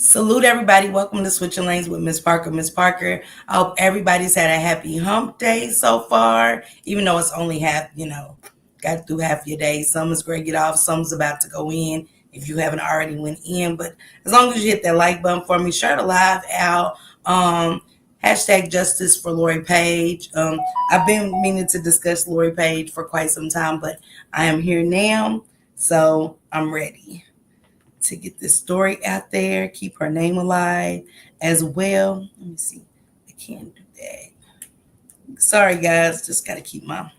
Salute everybody. Welcome to Switching Lanes with Miss Parker. Miss Parker, I hope everybody's had a happy hump day so far, even though it's only half, got through half your day. Some is great, get off, some's about to go in if you haven't already went in. But as long as you hit that like button for me, share the live out. Hashtag justice for Lori Paige. I've been meaning to discuss Lori Paige for quite some time, but I am here now, so I'm ready to get this story out there, keep her name alive as well. Let me see. I can't do that. Sorry, guys. Just got to keep my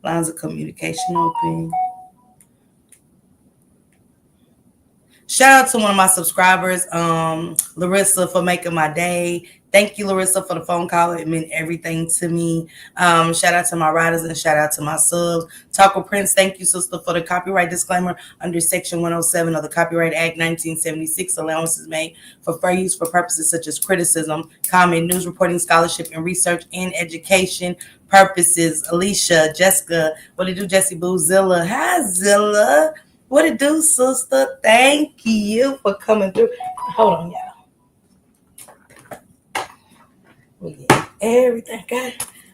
lines of communication open. Shout out to one of my subscribers, Larissa, for making my day. Thank you, Larissa, for the phone call. It meant everything to me. Shout out to my writers and shout out to my subs. Taco Prince, thank you, sister, for the copyright disclaimer under Section 107 of the Copyright Act 1976. Allowances made for fair use for purposes such as criticism, comment, news reporting, scholarship, and research and education purposes. Alicia, Jessica, what it do, Jessie Boo, Zilla. Hi, Zilla. What it do, sister? Thank you for coming through. Hold on, y'all. We get everything.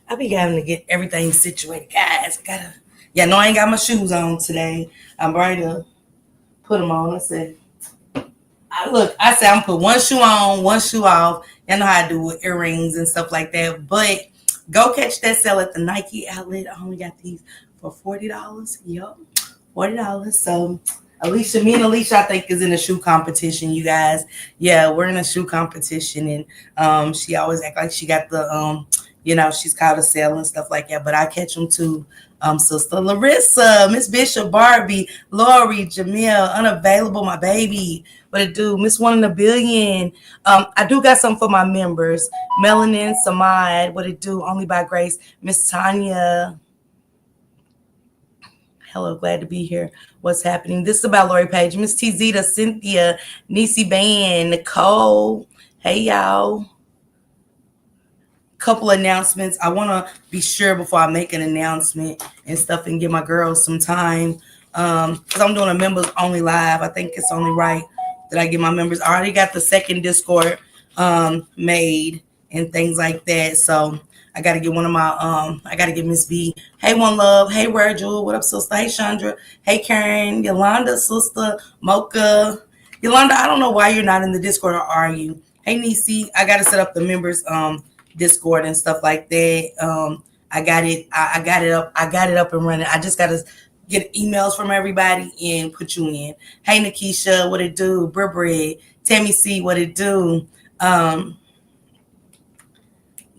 I be having to get everything situated, guys. No, I ain't got my shoes on today. I'm ready to put them on. I said, I'm put one shoe on, one shoe off. Y'all know how I do with earrings and stuff like that. But go catch that sale at the Nike outlet. I only got these for $40. Yup. $40. So me and Alicia, I think, is in a shoe competition, you guys. Yeah, we're in a shoe competition, and she always act like she got the she's called a sale and stuff like that. But I catch them too. Sister Larissa, Miss Bishop, Barbie, Lori, Jamil, unavailable, my baby. What it do? Miss One in a Billion. I do got something for my members. Melanin, Samad, what it do? Only by Grace. Miss Tanya. Hello, glad to be here. What's happening? This is about Lori Paige. Miss T Zeta, Cynthia, Nisi Band, Nicole. Hey, y'all. Couple announcements. I want to be sure before I make an announcement and stuff and give my girls some time. Because I'm doing a members only live. I think it's only right that I give my members. I already got the second Discord made and things like that. So I got to get one of my, I got to get Miss B. Hey, One Love. Hey, Virgil. What up, sister? Hey, Chandra. Hey, Karen. Yolanda, sister. Mocha. Yolanda, I don't know why you're not in the Discord, or are you? Hey, Nisi. I got to set up the members Discord and stuff like that. I got it. I got it up. I got it up and running. I just got to get emails from everybody and put you in. Hey, Nikisha. What it do? Bread. Tammy C. What it do?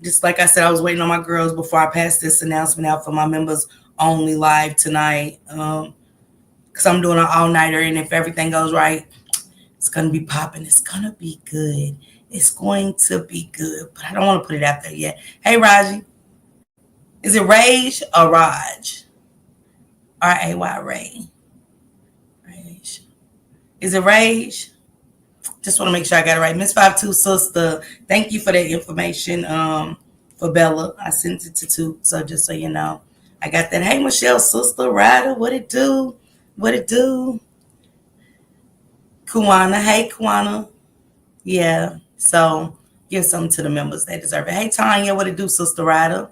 Just like I said, I was waiting on my girls before I passed this announcement out for my members only live tonight. Because I'm doing an all-nighter, and if everything goes right, it's going to be popping. It's going to be good. It's going to be good, but I don't want to put it out there yet. Hey, Raji. Is it Rage or Raj? R-A-Y, Ray. Rage. Is it Rage? Just want to make sure I got it right. Miss 52 sister, thank you for that information for Bella. I sent it to two, so just so you know. I got that. Hey, Michelle, sister, Ryder, what it do? What it do? Kuana, hey, Kuana. Yeah, so give something to the members. They deserve it. Hey, Tanya, what it do, sister Ryder?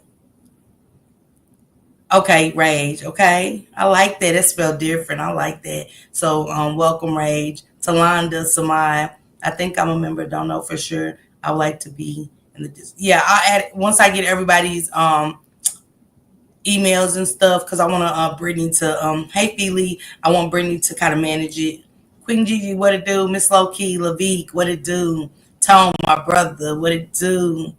Okay, Rage. Okay, I like that. It's spelled different. I like that. So, welcome, Rage. Talonda, Samai. I think I'm a member. Don't know for sure. I would like to be in the. Yeah, I add once I get everybody's emails and stuff, because I want Brittany to hey Feely. I want Brittany to kind of manage it. Queen Gigi, what it do? Miss Lowkey, Lavique, what it do? Tone, my brother, what it do?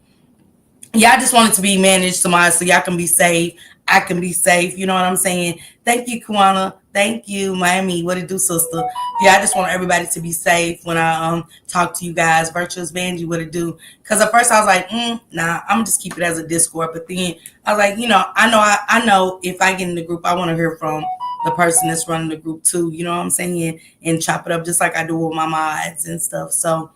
Yeah, I just want it to be managed tomorrow so y'all can be safe. I can be safe. You know what I'm saying? Thank you, Kuana. Thank you, Miami. What it do, sister? Yeah, I just want everybody to be safe when I talk to you guys. Virtuous Vanjie, what it do? Because at first I was like, nah, I'm just keep it as a Discord. But then I was like, I know if I get in the group, I want to hear from the person that's running the group too. You know what I'm saying? And chop it up just like I do with my mods and stuff. So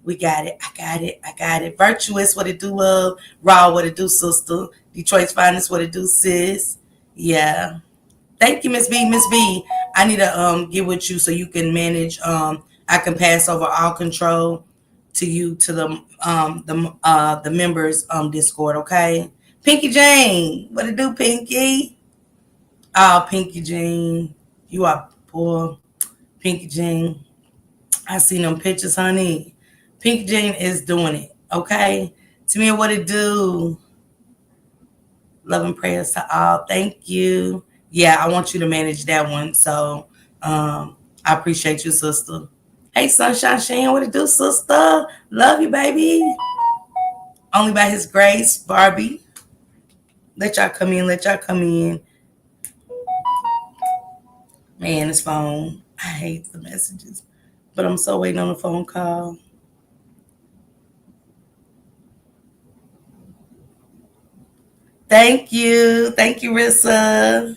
we got it. I got it. Virtuous, what it do, love? Raw, what it do, sister? Detroit's finest, what it do, sis? Yeah. Thank you, Miss B. Miss B, I need to get with you so you can manage. I can pass over all control to you to the members Discord, okay? Pinky Jane, what it do, Pinky? Oh, Pinky Jane, you are poor, Pinky Jane. I seen them pictures, honey. Pinky Jane is doing it, okay? To me, what it do? Love and prayers to all. Thank you. Yeah, I want you to manage that one. So I appreciate you, sister. Hey, Sunshine Shane, what it do, sister? Love you, baby. Only by his grace, Barbie. Let y'all come in. Let y'all come in. Man, this phone. I hate the messages. But I'm so waiting on a phone call. Thank you. Thank you, Rissa.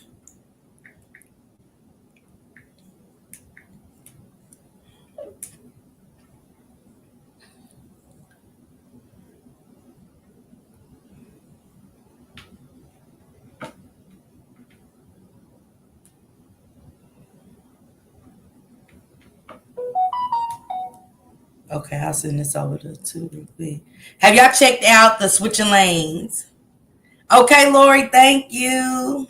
Okay, I'll send this over to two real quick. Have y'all checked out the switching lanes? Okay, Lori, thank you.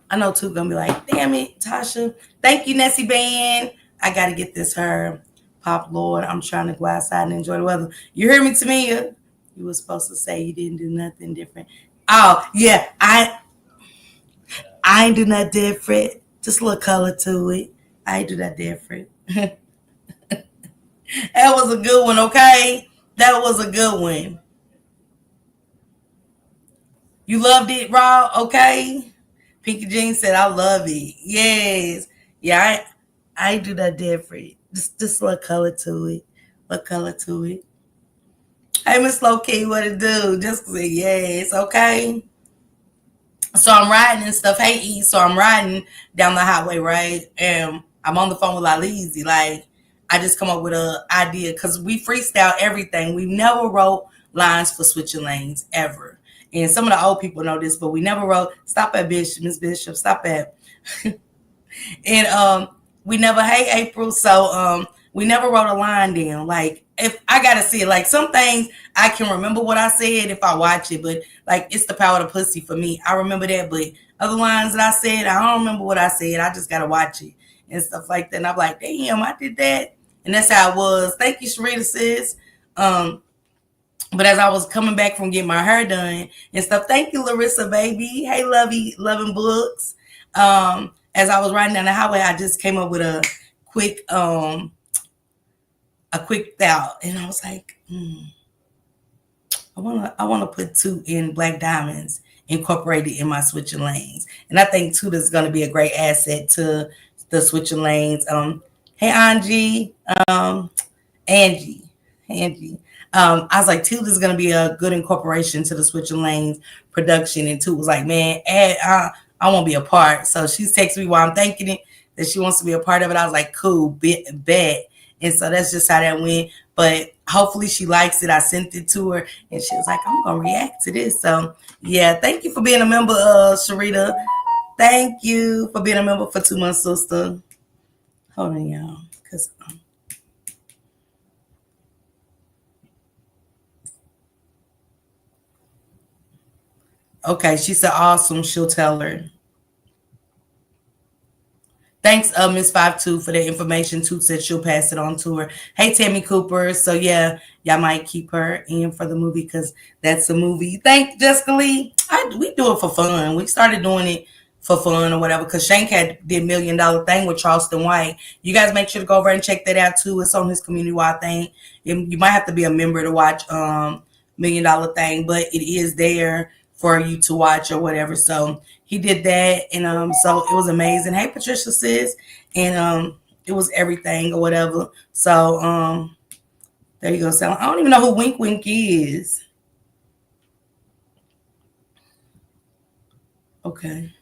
I know two gonna be like, damn it, Tasha. Thank you, Nessie Band. I gotta get this her. Pop Lord, I'm trying to go outside and enjoy the weather. You hear me, Tamia? You were supposed to say you didn't do nothing different. Oh, yeah, I ain't do nothing different. Just a little color to it. I ain't do that different. That was a good one, okay? That was a good one. You loved it, Raw, okay? Pinky Jean said, I love it. Yes. Yeah, I do that different. Just a little color to it. What color to it? Hey, Miss Low Key, what it do? Just say yes, okay? So I'm riding and stuff. Hey, E, so I'm riding down the highway, right? And I'm on the phone with Laleezy. Like, I just come up with an idea because we freestyle everything. We never wrote lines for switching lanes ever. And some of the old people know this, but we never wrote, stop at Bishop, Miss Bishop, stop at. And we never, hey April, so we never wrote a line down. Like if I gotta see it, like some things I can remember what I said if I watch it, but like it's the power of the pussy for me. I remember that, but other lines that I said, I don't remember what I said. I just gotta watch it and stuff like that. And I'm like, damn, I did that. And that's how it was. Thank you, Sharita sis. Um, but as I was coming back from getting my hair done and stuff, thank you, Larissa, baby. Hey, Lovey, loving books. As I was riding down the highway, I just came up with quick, a quick thought, and I was like, I wanna put two in black diamonds incorporated in my switching lanes, and I think two is gonna be a great asset to the switching lanes. Hey, Angie. Um, Angie. Angie. I was like, Toot is gonna be a good incorporation to the Switching Lanes production. And Toot was like, man, I want to be a part. So she's texting me while I'm thinking it that she wants to be a part of it. I was like, cool, bet. And so that's just how that went. But hopefully she likes it. I sent it to her and she was like, I'm gonna react to this. So yeah, thank you for being a member, Sharita. Thank you for being a member for 2 months, sister. Hold on, y'all. Cause okay, she said awesome. She'll tell her. Thanks, Miss 52 for the information. Too said she'll pass it on to her. Hey, Tammy Cooper. So yeah, y'all might keep her in for the movie because that's a movie. Thank Jessica Lee. We do it for fun. We started doing it for fun or whatever because Shank had did $1 million thing with Charleston White. You guys make sure to go over and check that out too. It's on his community wide thing. You might have to be a member to watch $1 million thing, but it is there for you to watch or whatever. So he did that, and so it was amazing. Hey, Patricia sis, and it was everything or whatever. So there you go. So I don't even know who Wink Wink is. Okay.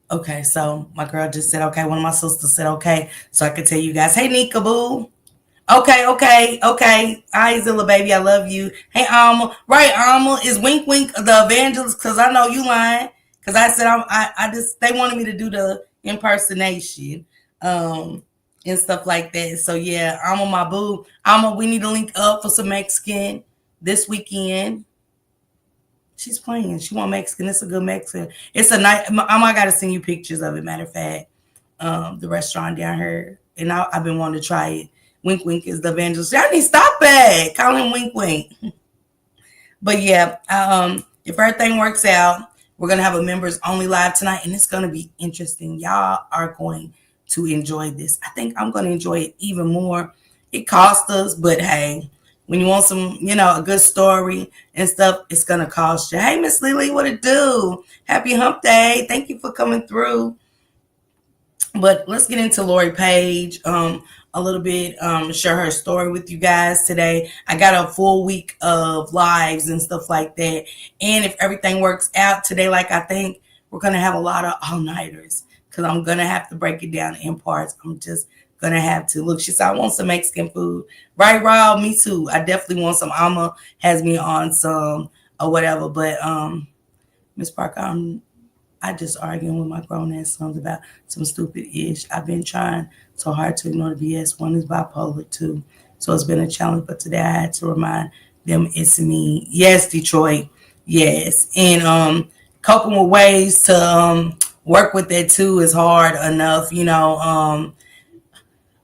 Okay, so my girl just said okay. One of my sisters said okay, so I could tell you guys, hey Nika Boo. Okay, okay, okay. Hi, Zilla, baby. I love you. Hey, Alma. Right, Alma. Is Wink Wink the evangelist? Because I know you lying. Because I said I just, they wanted me to do the impersonation um, and stuff like that. So, yeah, Alma, my boo. Alma, we need to link up for some Mexican this weekend. She's playing. She want Mexican. It's a good Mexican. It's a nice. I gotta send you pictures of it. Matter of fact, the restaurant down here, and I've been wanting to try it. Wink Wink is the evangelist. Y'all need to stop it. Call him Wink Wink. But yeah, if everything works out, we're gonna have a members only live tonight, and it's gonna be interesting. Y'all are going to enjoy this. I think I'm gonna enjoy it even more. It cost us, but hey, when you want some, a good story and stuff, it's gonna cost you. Hey, Miss Lily, what it do? Happy Hump Day! Thank you for coming through. But let's get into Lori Paige a little bit, share her story with you guys today. I got a full week of lives and stuff like that. And if everything works out today, like I think, we're going to have a lot of all-nighters because I'm going to have to break it down in parts. I'm just going to have to. Look, she said, I want some Mexican food. Right, Rob? Me too. I definitely want some. Alma has me on some or whatever. But Miss Parker, I just arguing with my grown ass sons about some stupid ish. I've been trying so hard to ignore the BS. One is bipolar too. So it's been a challenge, but today I had to remind them it's me. Yes, Detroit. Yes. And coping with ways to work with that too is hard enough,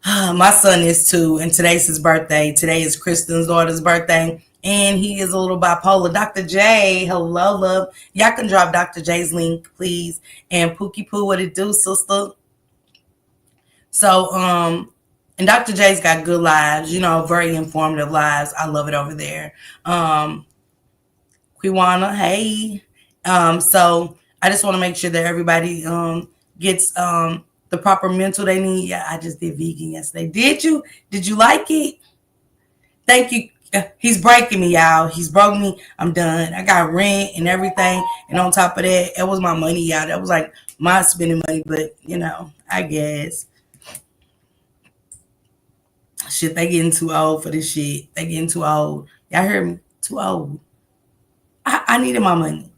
my son is too, and today's his birthday. Today is Kristen's daughter's birthday, and he is a little bipolar. Dr. J, hello, love. Y'all can drop Dr. J's link, please. And Pookie Poo, what it do, sister? So, and Dr. J's got good lives, very informative lives. I love it over there. Quiwana, hey. So I just want to make sure that everybody gets the proper mental they need. Yeah, I just did vegan yesterday. Did you? Did you like it? Thank you. He's breaking me, y'all. He's broke me. I'm done. I got rent and everything. And on top of that, it was my money, y'all. That was like my spending money, but I guess. Shit, they getting too old for this shit. They getting too old. Y'all heard me? Too old. I needed my money.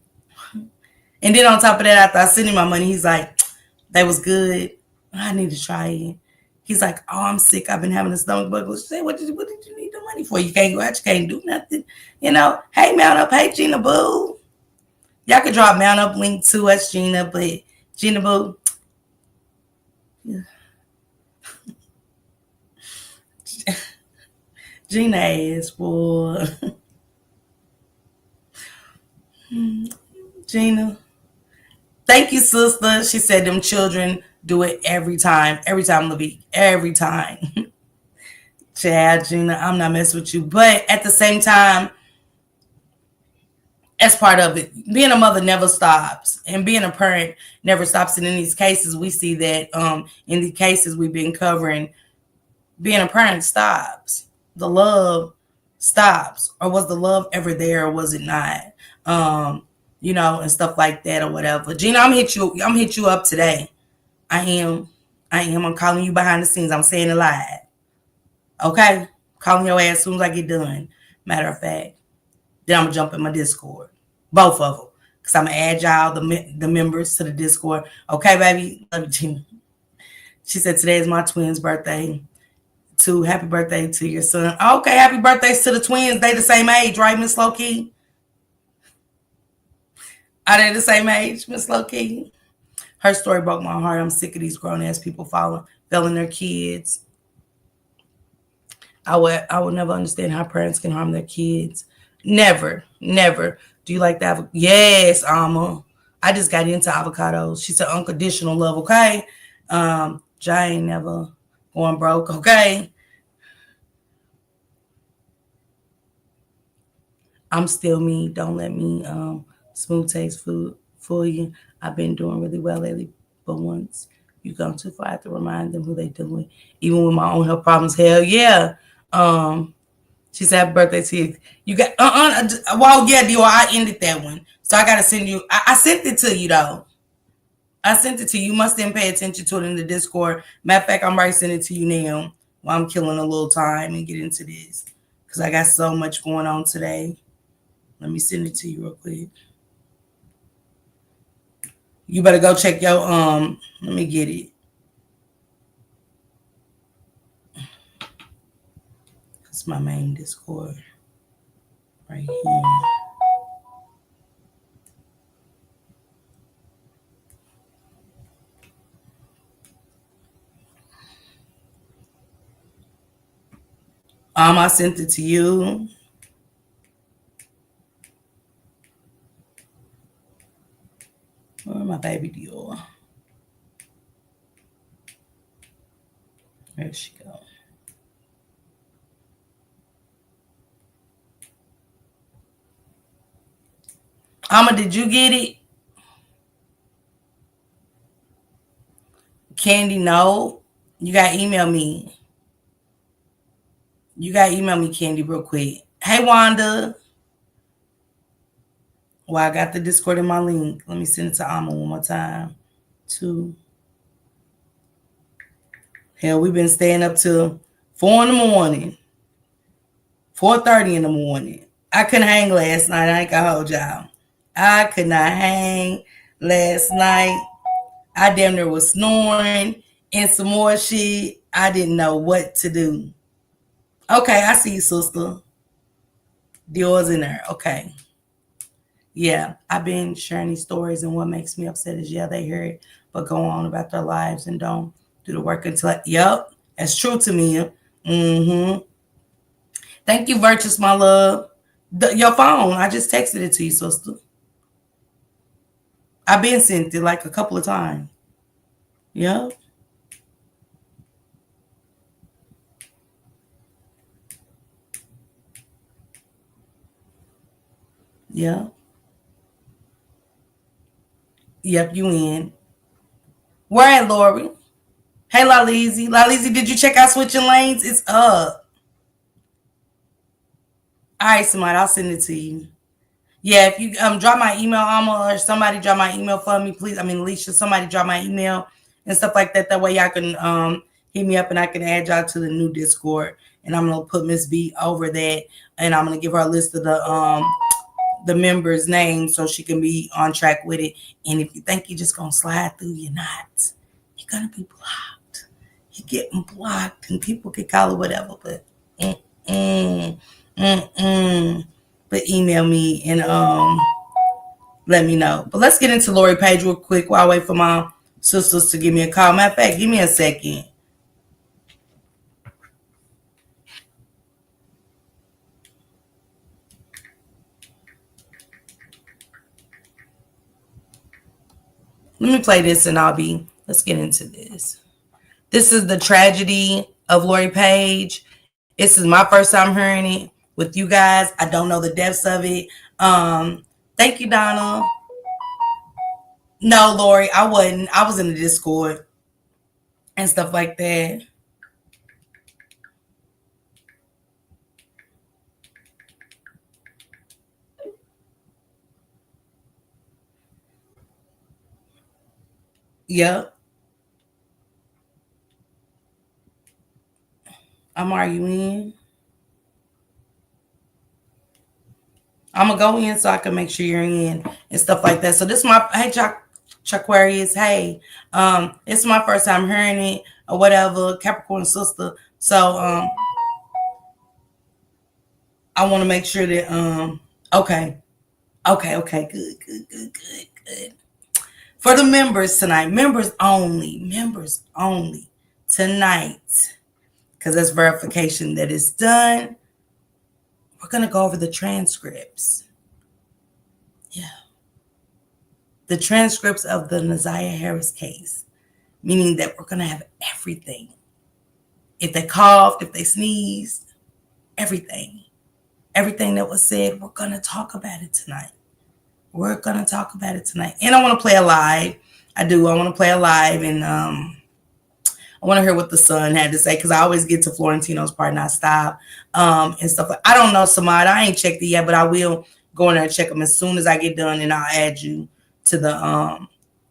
And then on top of that, after I sent him my money, he's like, "That was good. I need to try it." He's like, "Oh, I'm sick. I've been having a stomach bug." She said, what did you need the money for? You can't go out. You can't do nothing. Hey, Mount Up. Hey, Gina Boo. Y'all could drop Mount Up link to us, Gina. But Gina Boo. Gina ass for Gina. Thank you, sister. She said them children do it every time Levy, every time. Chad, Gina, I'm not messing with you. But at the same time, as part of it, being a mother never stops. And being a parent never stops. And in these cases, we see that in the cases we've been covering, being a parent stops. The love stops. Or was the love ever there or was it not? And stuff like that or whatever. Gina, I'm hit you up today. I am. I'm calling you behind the scenes. I'm saying it live. Okay? Calling your ass as soon as I get done. Matter of fact. Then I'm going to jump in my Discord. Both of them. Because I'm going to add y'all, the members to the Discord. Okay, baby? Love you, Gina. She said, today is my twins' birthday. Too. Happy birthday to your son. Okay, happy birthdays to the twins. They the same age, right, Miss Low-Key? Are they the same age, Miss Low-Key? Her story broke my heart. I'm sick of these grown-ass people failing their kids. I would never understand how parents can harm their kids. Never. Do you like that? Yes, Alma. I just got into avocados. She said unconditional love, okay? Jay ain't never going broke, okay? I'm still me. Don't let me smooth taste food for you. I've been doing really well lately, but once you go too far, I have to remind them who they dealing with. Even with my own health problems, hell yeah. She said happy birthday to you. You got well, yeah, Dior, I ended that one. So I gotta send you I sent it to you though. I sent it to you. You must then pay attention to it in the Discord. Matter of fact, I'm right sending it to you now. while I'm killing a little time and get into this. Because I got so much going on today. Let me send it to you real quick. You better go check your let me get it. It's my main Discord right here. I sent it to you. Where my baby Dior? There she go. Did you get it? Candy, no. You gotta email me. You gotta email me, Candy, real quick. Hey, Wanda. Well, I got the Discord in my link. Let me send it to Alma one more time. Hell, we've been staying up till 4 in the morning. 4:30 in the morning. I couldn't hang last night. I ain't gonna hold y'all. I could not hang last night. I damn near was snoring and some more shit. I didn't know what to do. Okay, I see you, sister. Dior's in there. Okay. Yeah, I've been sharing these stories, and what makes me upset is, yeah, they hear it, but go on about their lives and don't do the work until, yep, that's true to me. Mm-hmm. Thank you, Virtuous, my love. Your phone, I just texted it to you, sister. I've been sent it like a couple of times. Yep. Yep. Yep, you in. Where at, Lori? Hey, Laleezy. Laleezy, did you check out Switching Lanes? It's up. All right, somebody, I'll send it to you. Yeah, if you drop my email, Alma, or somebody drop my email for me, please. I mean, Alicia, somebody drop my email and stuff like that. That way y'all can hit me up and I can add y'all to the new Discord. And I'm gonna put Miss B over that, and I'm gonna give her a list of the members' names so she can be on track with it. And if you think you're just gonna slide through, you're not. You're gonna be blocked. You're getting blocked, and people can call it whatever, but mm-mm, mm-mm. But email me and let me know. But let's get into Lori Paige real quick while I wait for my sisters to give me a call. Matter of fact, give me a second. Let me play this and let's get into this. This is the tragedy of Lori Paige. This is my first time hearing it with you guys. I don't know the depths of it. Thank you, Donna. No, Lori, I wasn't. I was in the Discord and stuff like that. Yep. I'm arguing. I'm gonna go in so I can make sure you're in and stuff like that. So this is my hey Aquarius. Hey, it's my first time hearing it or whatever. Capricorn sister. So I want to make sure that okay, good. For the members tonight, members only tonight, because that's verification that is done. We're gonna go over the transcripts. Yeah. The transcripts of the Naziah Harris case, meaning that we're going to have everything. If they coughed, if they sneezed, everything that was said, we're going to talk about it tonight. We're going to talk about it tonight. And I want to play a live. I want to play a live, and I want to hear what the son had to say, because I always get to Florentino's part and I stop and stuff. I don't know, Samad. I ain't checked it yet, but I will go in there and check them as soon as I get done, and I'll add you to the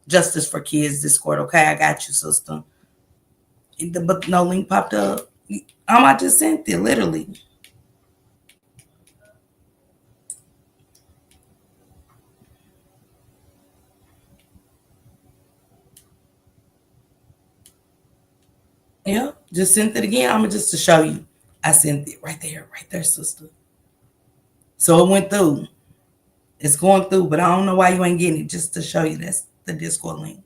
Justice for Kids Discord. Okay, I got you, sister. But no link popped up. I just sent it, literally. Yeah, just sent it again. I'm just to show you. I sent it right there, sister. So it went through. It's going through, but I don't know why you ain't getting it. Just to show you that's the Discord link.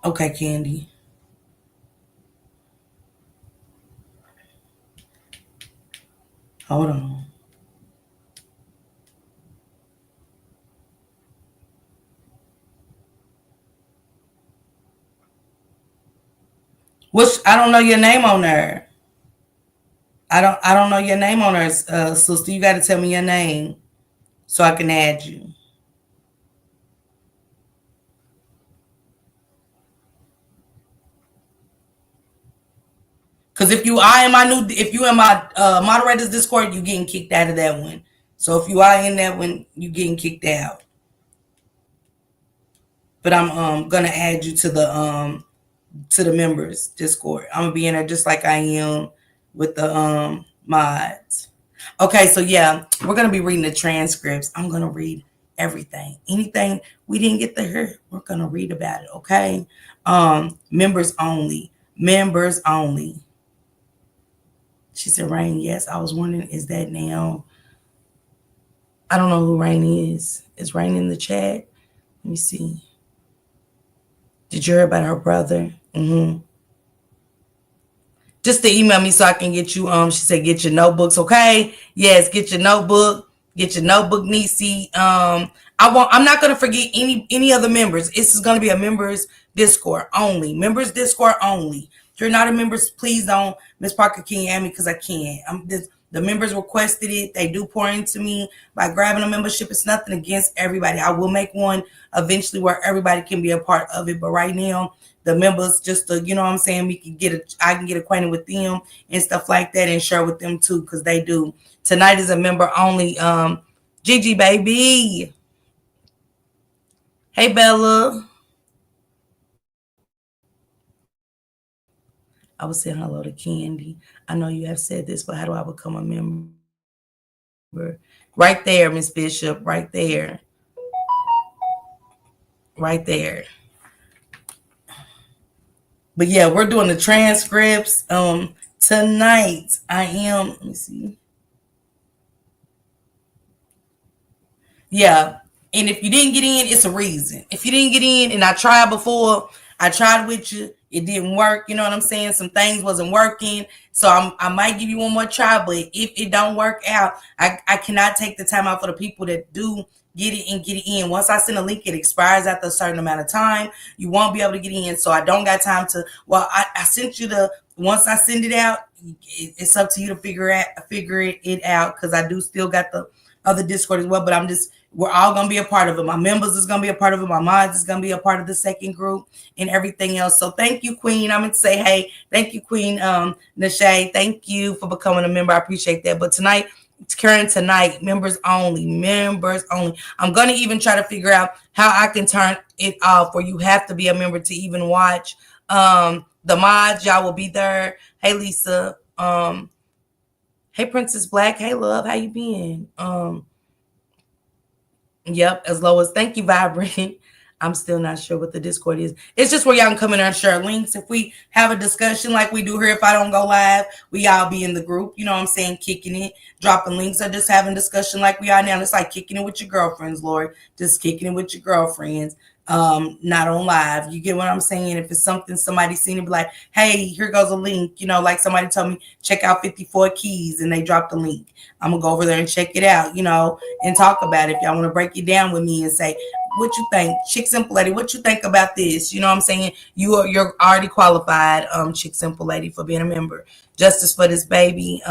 Okay, Candy. Hold on. Which I don't know your name on there. I don't know your name on there, sister. You got to tell me your name so I can add you. Because if you in my moderators Discord, you getting kicked out of that one. So if you are in that one, you getting kicked out. But I'm gonna add you to the members Discord. I'm gonna be in there just like I am with the mods. Okay, so yeah, we're gonna be reading the transcripts. I'm gonna read everything. Anything we didn't get to hear, we're gonna read about it. Okay. Members only. Members only. She said, Rain, yes. I was wondering, is that now? I don't know who Rain is. Is Rain in the chat? Let me see. Did you hear about her brother? Mm-hmm. Just to email me so I can get you. She said, get your notebooks, okay? Yes, get your notebook. Get your notebook, Nisi. I'm not gonna forget any other members. This is gonna be a members Discord only. Members Discord only. If you're not a member, please don't. Miss Parker can add me because I can't. The members requested it. They do pour into me by grabbing a membership. It's nothing against everybody. I will make one eventually where everybody can be a part of it. But right now, the members, just to, you know what I'm saying, I can get acquainted with them and stuff like that and share with them too, because they do. Tonight is a member only. Gigi baby. Hey Bella. I was saying hello to Candy. I know you have said this, but how do I become a member? Right there, Miss Bishop. Right there. Right there. But yeah, we're doing the transcripts. Tonight I am. Let me see. Yeah. And if you didn't get in, it's a reason. If you didn't get in, and I tried before, I tried with you, it didn't work. You know what I'm saying? Some things wasn't working. So I might give you one more try, but if it don't work out, I cannot take the time out for the people that do get it and get it in. Once I send a link, it expires after a certain amount of time. You won't be able to get in. So I don't got time to, well, I sent you once I send it out, it's up to you to figure it out, because I do still got the other Discord as well, but we're all gonna be a part of it. My members is gonna be a part of it. My mods is gonna be a part of the second group and everything else. So thank you, Queen. I'm gonna say, hey, thank you, Queen Nashay. Thank you for becoming a member. I appreciate that. But tonight, it's current tonight, members only. Members only. I'm gonna even try to figure out how I can turn it off where you have to be a member to even watch. The mods, y'all will be there. Hey Lisa. Hey Princess Black. Hey love, how you been? Yep, as low as thank you, Vibrant. I'm still not sure what the Discord is. It's just where y'all can come in there and share links. If we have a discussion like we do here, if I don't go live, we all be in the group. You know what I'm saying? Kicking it, dropping links, or just having discussion like we are now. It's like kicking it with your girlfriends, Lord. Just kicking it with your girlfriends. Not on live. You get what I'm saying? If it's something somebody seen it, be like, hey, here goes a link. You know, like somebody told me, check out 54 Keys, and they dropped the link. I'm gonna go over there and check it out, you know, and talk about it. If y'all want to break it down with me and say, what you think, Chick Simple Lady, what you think about this? You know what I'm saying? You're already qualified, Chick Simple Lady, for being a member. Justice for this baby.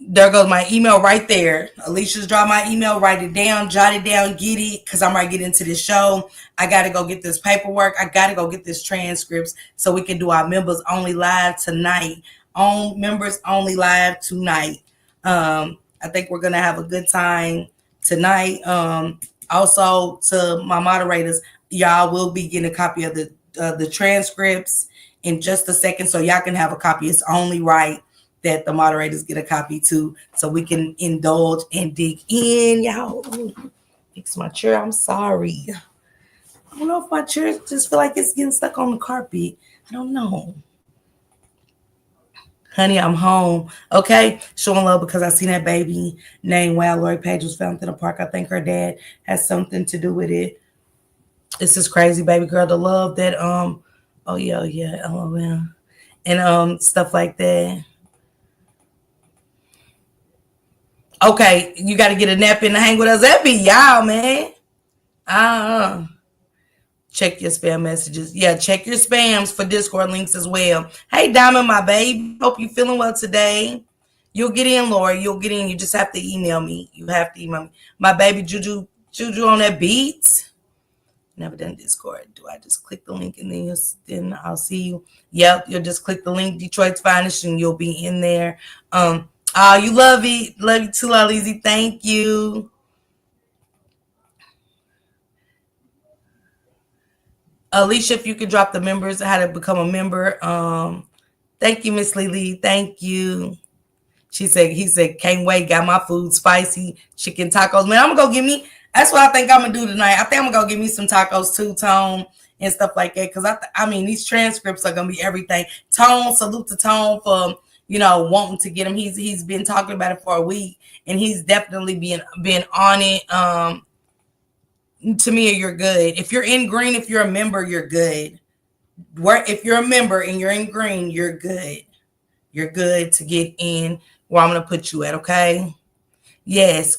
There goes my email right there. Alicia's dropped my email. Write it down, jot it down, get it, because I'm ready to get into this show. I got to go get this paperwork. I got to go get this transcripts so we can do our members only live tonight. On members only live tonight. I think we're gonna have a good time tonight. Also, to my moderators, y'all will be getting a copy of the transcripts in just a second so y'all can have a copy. It's only right that the moderators get a copy too so we can indulge and dig in. Y'all, fix my chair. I'm sorry. I don't know if my chair just feel like it's getting stuck on the carpet. I don't know. Honey, I'm home. Okay. Showing love because I seen that baby named Wow Lori Paige was found in the park. I think her dad has something to do with it. This is crazy, baby girl. The love that oh yeah, yeah, LOL. And stuff like that. Okay, you gotta get a nap in to hang with us. That be y'all, man. Uh check your spam messages. Yeah, check your spams for Discord links as well. Hey Diamond, my baby. Hope you feeling well today. You'll get in, Lori. You'll get in. You just have to email me. You have to email me. My baby Juju on that beat. Never done Discord. Do I just click the link and then I'll see you? Yep, you'll just click the link, Detroit's Finest, and you'll be in there. You love it. Love you too, Laleezy. Thank you. Alicia, if you could drop the members, how to become a member. Thank you, Miss Lily. Thank you. He said, can't wait, got my food, spicy chicken tacos. Man, I'm gonna go get me. That's what I think I'm gonna do tonight. I think I'm gonna go get me some tacos too, Tone, and stuff like that. Cause I mean, these transcripts are gonna be everything. Tone, salute to Tone for wanting to get him. He's been talking about it for a week, and he's definitely been on it. To me, you're good. If you're in green, if you're a member, you're good. If you're a member and you're in green, you're good. You're good to get in where I'm going to put you at, okay? Yes.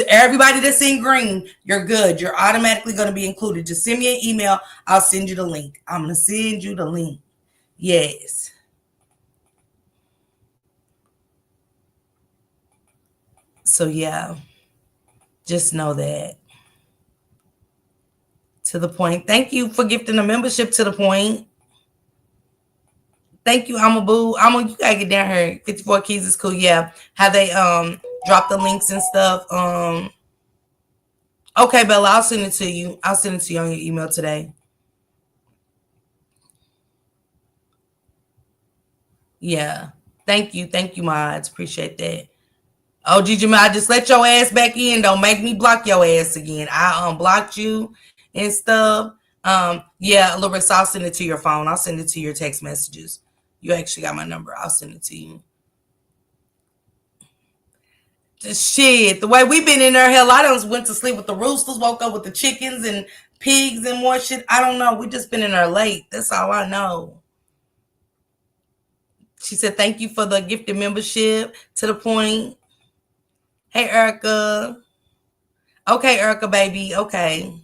Everybody that's in green, you're good. You're automatically going to be included. Just send me an email. I'll send you the link. I'm going to send you the link. Yes. So, yeah. Just know that. To the point. Thank you for gifting a membership to the point. Thank you, I'm a boo. You gotta get down here. 54 Keys is cool. Yeah. Have they drop the links and stuff? Okay, Bella, I'll send it to you. I'll send it to you on your email today. Yeah. Thank you, mods. Appreciate that. Oh, Gigi, I just let your ass back in. Don't make me block your ass again. I unblocked you and stuff. Yeah, Larissa, I'll send it to your phone. I'll send it to your text messages. You actually got my number. I'll send it to you. Shit, the way we've been in there, hell, I done went to sleep with the roosters, woke up with the chickens and pigs and more shit. I don't know. We just been in there late. That's all I know. She said, thank you for the gifted membership. To the point. Hey, Erica. Okay, Erica, baby. Okay.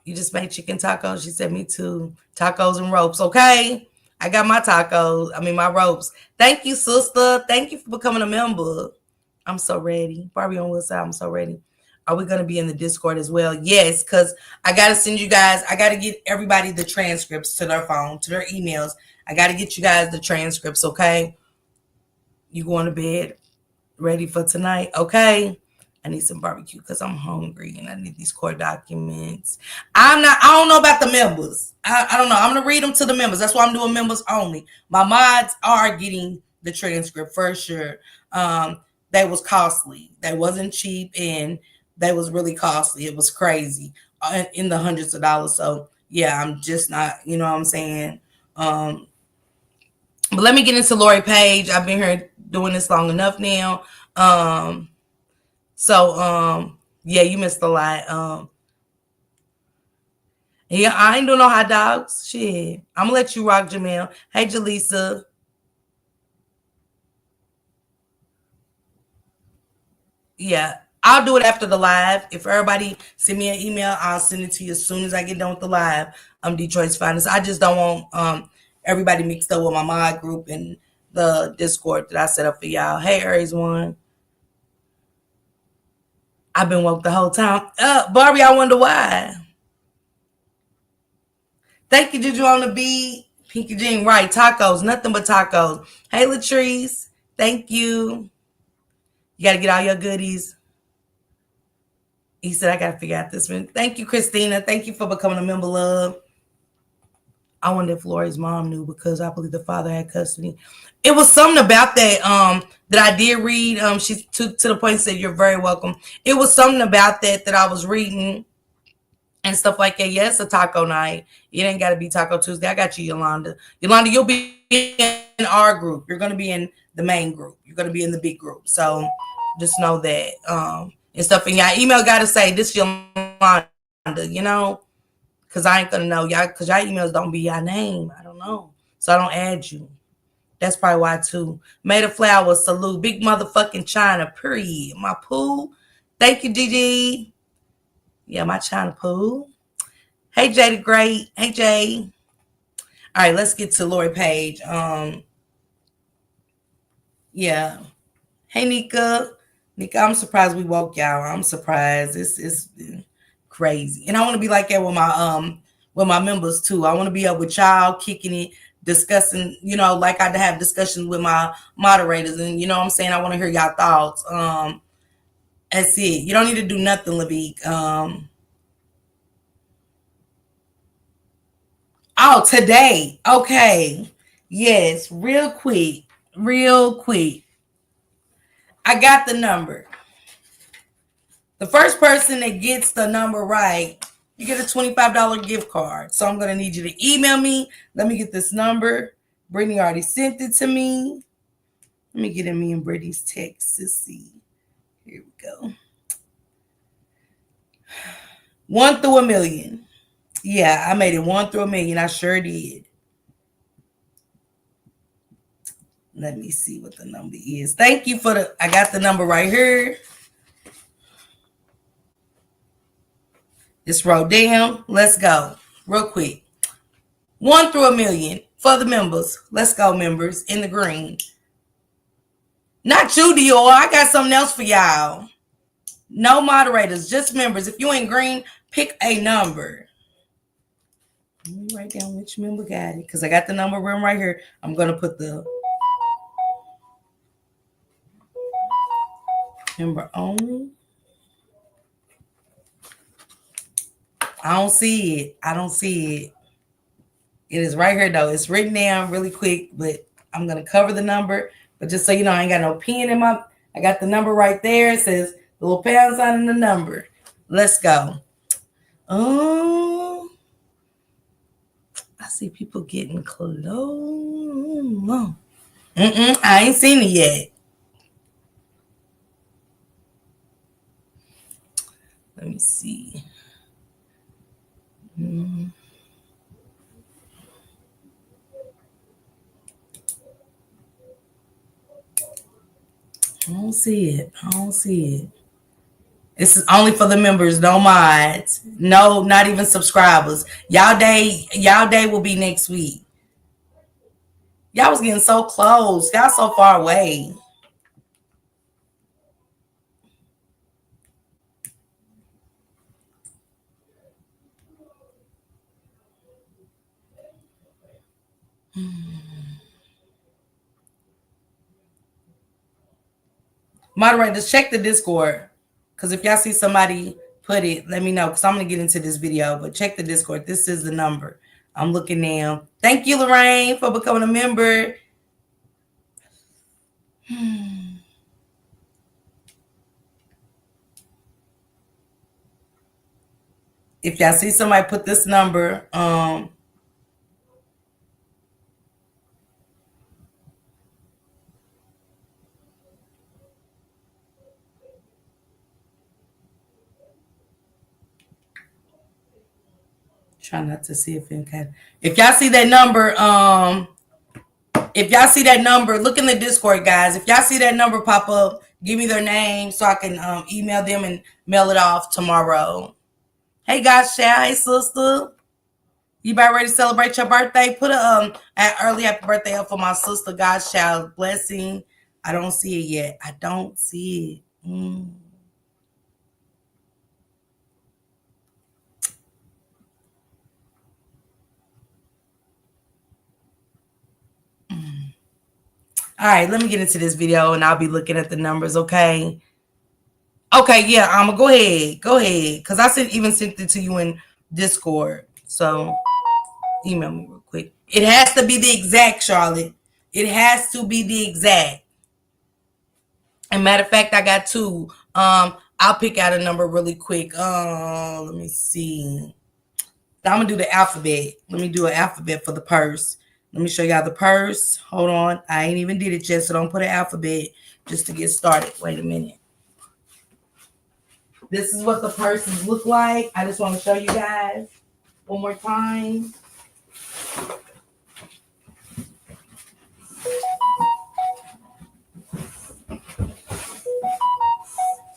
You just made chicken tacos? She said, me too. Tacos and ropes. Okay. I got my tacos. My ropes. Thank you, sister. Thank you for becoming a member. I'm so ready. Barbie on what side? I'm so ready. Are we going to be in the Discord as well? Yes, because I got to send you guys. I got to get everybody the transcripts to their phone, to their emails. I got to get you guys the transcripts, okay? You going to bed ready for tonight? Okay. I need some barbecue because I'm hungry and I need these core documents. I don't know about the members. I don't know. I'm going to read them to the members. That's why I'm doing members only. My mods are getting the transcript for sure. They was costly. They wasn't cheap and they was really costly. It was crazy in the hundreds of dollars. So yeah, I'm just not, you know what I'm saying? But let me get into Lori Paige. I've been here doing this long enough now. Yeah, you missed a lot. Yeah, I ain't doing no hot dogs. Shit. I'm gonna let you rock, Jamel. Hey, Jaleesa. Yeah, I'll do it after the live. If everybody send me an email, I'll send it to you as soon as I get done with the live. I'm Detroit's Finest. I just don't want everybody mixed up with my mod group and the Discord that I set up for y'all. Hey, Aries One. I've been woke the whole time. Barbie, I wonder why. Thank you, Juju on the beat. Pinky Jean, right. Tacos, nothing but tacos. Hey, Latrice. Thank you. You got to get all your goodies. He said, I got to figure out this one. Thank you, Christina. Thank you for becoming a member, love. I wonder if Lori's mom knew because I believe the father had custody. It was something about that I did read. She took to the point and said, "You're very welcome." It was something about that I was reading and stuff like that. Yeah, it's a taco night. It ain't got to be Taco Tuesday. I got you, Yolanda. Yolanda, you'll be in our group. You're going to be in the main group. You're going to be in the big group. So just know that and stuff. And y'all email got to say this Yolanda, because I ain't going to know y'all because y'all emails don't be your name. I don't know. So I don't add you. That's probably why too. Made a flower salute. Big motherfucking China. Period. My poo. Thank you, Gigi. Yeah, my China poo. Hey Jay the Great. Hey Jay. All right, let's get to Lori Paige. Yeah. Hey Nika. Nika, I'm surprised we woke y'all. I'm surprised. It's crazy. And I want to be like that with my members too. I want to be up with y'all, kicking it, discussing, like I have discussions with my moderators, and you know what I'm saying? I want to hear y'all thoughts. That's it. You don't need to do nothing, Lavique. Oh, today. Okay. Yes, real quick. Real quick. I got the number. The first person that gets the number right, you get a $25 gift card. So I'm going to need you to email me. Let me get this number. Brittany already sent it to me. Let me get in me and Brittany's text to see. Here we go. 1 through 1,000,000. Yeah, I made it 1 through 1,000,000. I sure did. Let me see what the number is. Thank you for I got the number right here. It's wrote down. Let's go. Real quick. 1 through 1,000,000 for the members. Let's go, members in the green. Not you, Dior. I got something else for y'all. No moderators, just members. If you ain't green, pick a number. Let me write down which member got it because I got the number written right here. I'm going to put the member only. I don't see it. I don't see it. It is right here, though. It's written down really quick, but I'm going to cover the number. But just so you know, I ain't got no pen in my... I got the number right there. It says the little pound sign and the number. Let's go. Oh, I see people getting close. I ain't seen it yet. Let me see. I don't see it. I don't see it. This is only for the members, no mods, no, not even subscribers. Y'all day will be next week. Y'all was getting so close. Y'all so far away. Moderators, check the Discord. Because if y'all see somebody put it, let me know. Because I'm going to get into this video. But check the Discord. This is the number. I'm looking now. Thank you, Lorraine, for becoming a member. If y'all see somebody put this number, try not to see if it can. If y'all see that number, if y'all see that number, look in the Discord, guys. If y'all see that number pop up, give me their name so I can email them and mail it off tomorrow. Hey, guys, Shay, hey, sister. You about ready to celebrate your birthday? Put an early happy birthday up for my sister, God's child. Blessing. I don't see it yet. I don't see it. All right, let me get into this video and I'll be looking at the numbers, okay? Okay, yeah, I'm gonna go ahead. Go ahead. Because I even sent it to you in Discord. So Email me real quick. It has to be the exact, Charlotte. It has to be the exact. And matter of fact, I got two. I'll pick out a number really quick. Let me see. I'm gonna do the alphabet. Let me do an alphabet for the purse. Let me show y'all the purse. Hold on. I ain't even did it yet, so don't put an alphabet just to get started. Wait a minute. This is what the purses look like. I just want to show you guys one more time.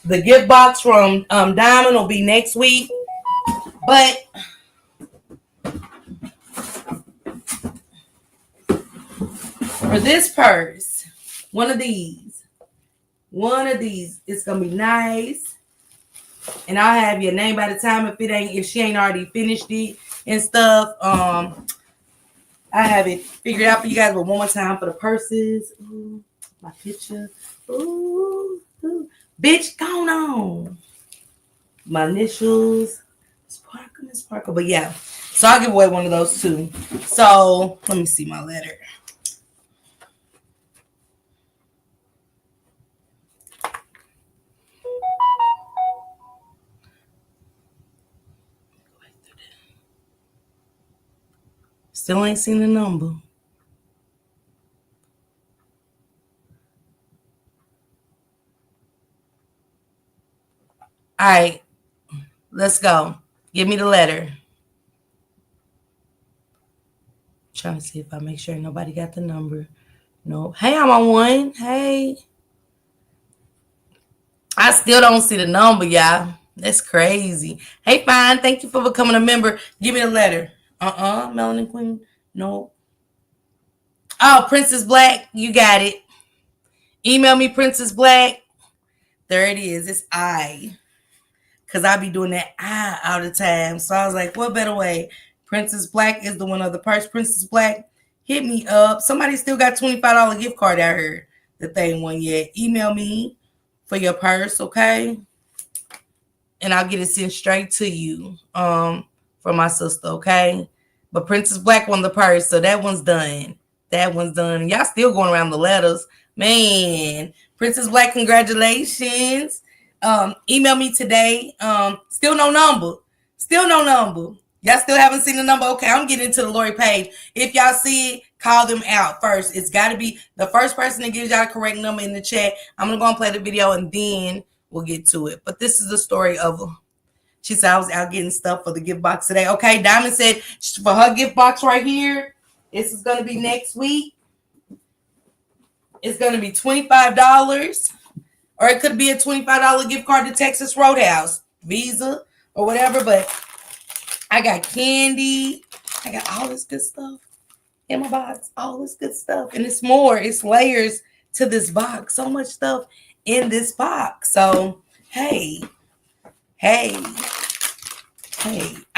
The gift box from Diamond will be next week. But for this purse, one of these, it's gonna be nice. And I'll have your name by the time if she ain't already finished it and stuff. I have it figured out for you guys, but one more time for the purses. Ooh, my picture. Ooh. Bitch, going on. My initials. Sparkle. But yeah. So I'll give away one of those too. So let me see my letter. Still ain't seen the number. All right. Let's go. Give me the letter. Trying to see if I make sure nobody got the number. No. Hey, I'm on one. Hey. I still don't see the number, y'all. That's crazy. Hey, fine. Thank you for becoming a member. Give me the letter. Melanin Queen. No. Oh, Princess Black. You got it. Email me, Princess Black. There it is. It's I. Because I be doing that I all the time. So I was like, what better way? Princess Black is the one of the purse. Princess Black, hit me up. Somebody still got $25 gift card out here that they ain't won yet. Email me for your purse, okay? And I'll get it sent straight to you from my sister, okay? But Princess Black won the purse, so that one's done. That one's done. Y'all still going around the letters. Man, Princess Black, congratulations. Email me today. Still no number. Y'all still haven't seen the number? Okay, I'm getting into the Lori Paige. If y'all see it, call them out first. It's got to be the first person that gives y'all the correct number in the chat. I'm going to go and play the video and then we'll get to it. But this is the story of she said I was out getting stuff for the gift box today. Okay, Diamond said for her gift box right here, this is going to be next week. It's going to be $25. Or it could be a $25 gift card to Texas Roadhouse, Visa, or whatever. But I got candy. I got all this good stuff in my box. All this good stuff. And it's more. It's layers to this box. So much stuff in this box. So, hey. I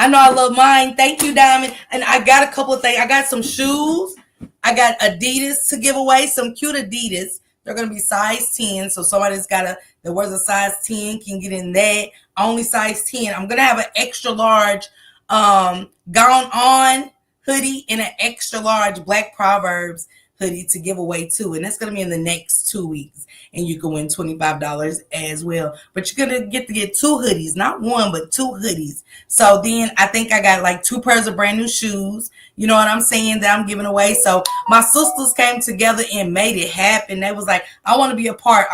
know I love mine. Thank you, Diamond. And I got a couple of things. I got some shoes. I got Adidas to give away. Some cute Adidas. They're going to be size 10. So somebody's that wears a size 10 can get in that. Only size 10. I'm going to have an extra large Gone On hoodie and an extra large Black Proverbs hoodie to give away too. And that's going to be in the next 2 weeks. And you can win $25 as well. But you're going to get two hoodies. Not one, but two hoodies. So then I think I got like 2 pairs of brand new shoes. You know what I'm saying? That I'm giving away. So my sisters came together and made it happen. They was like, I want to be a part.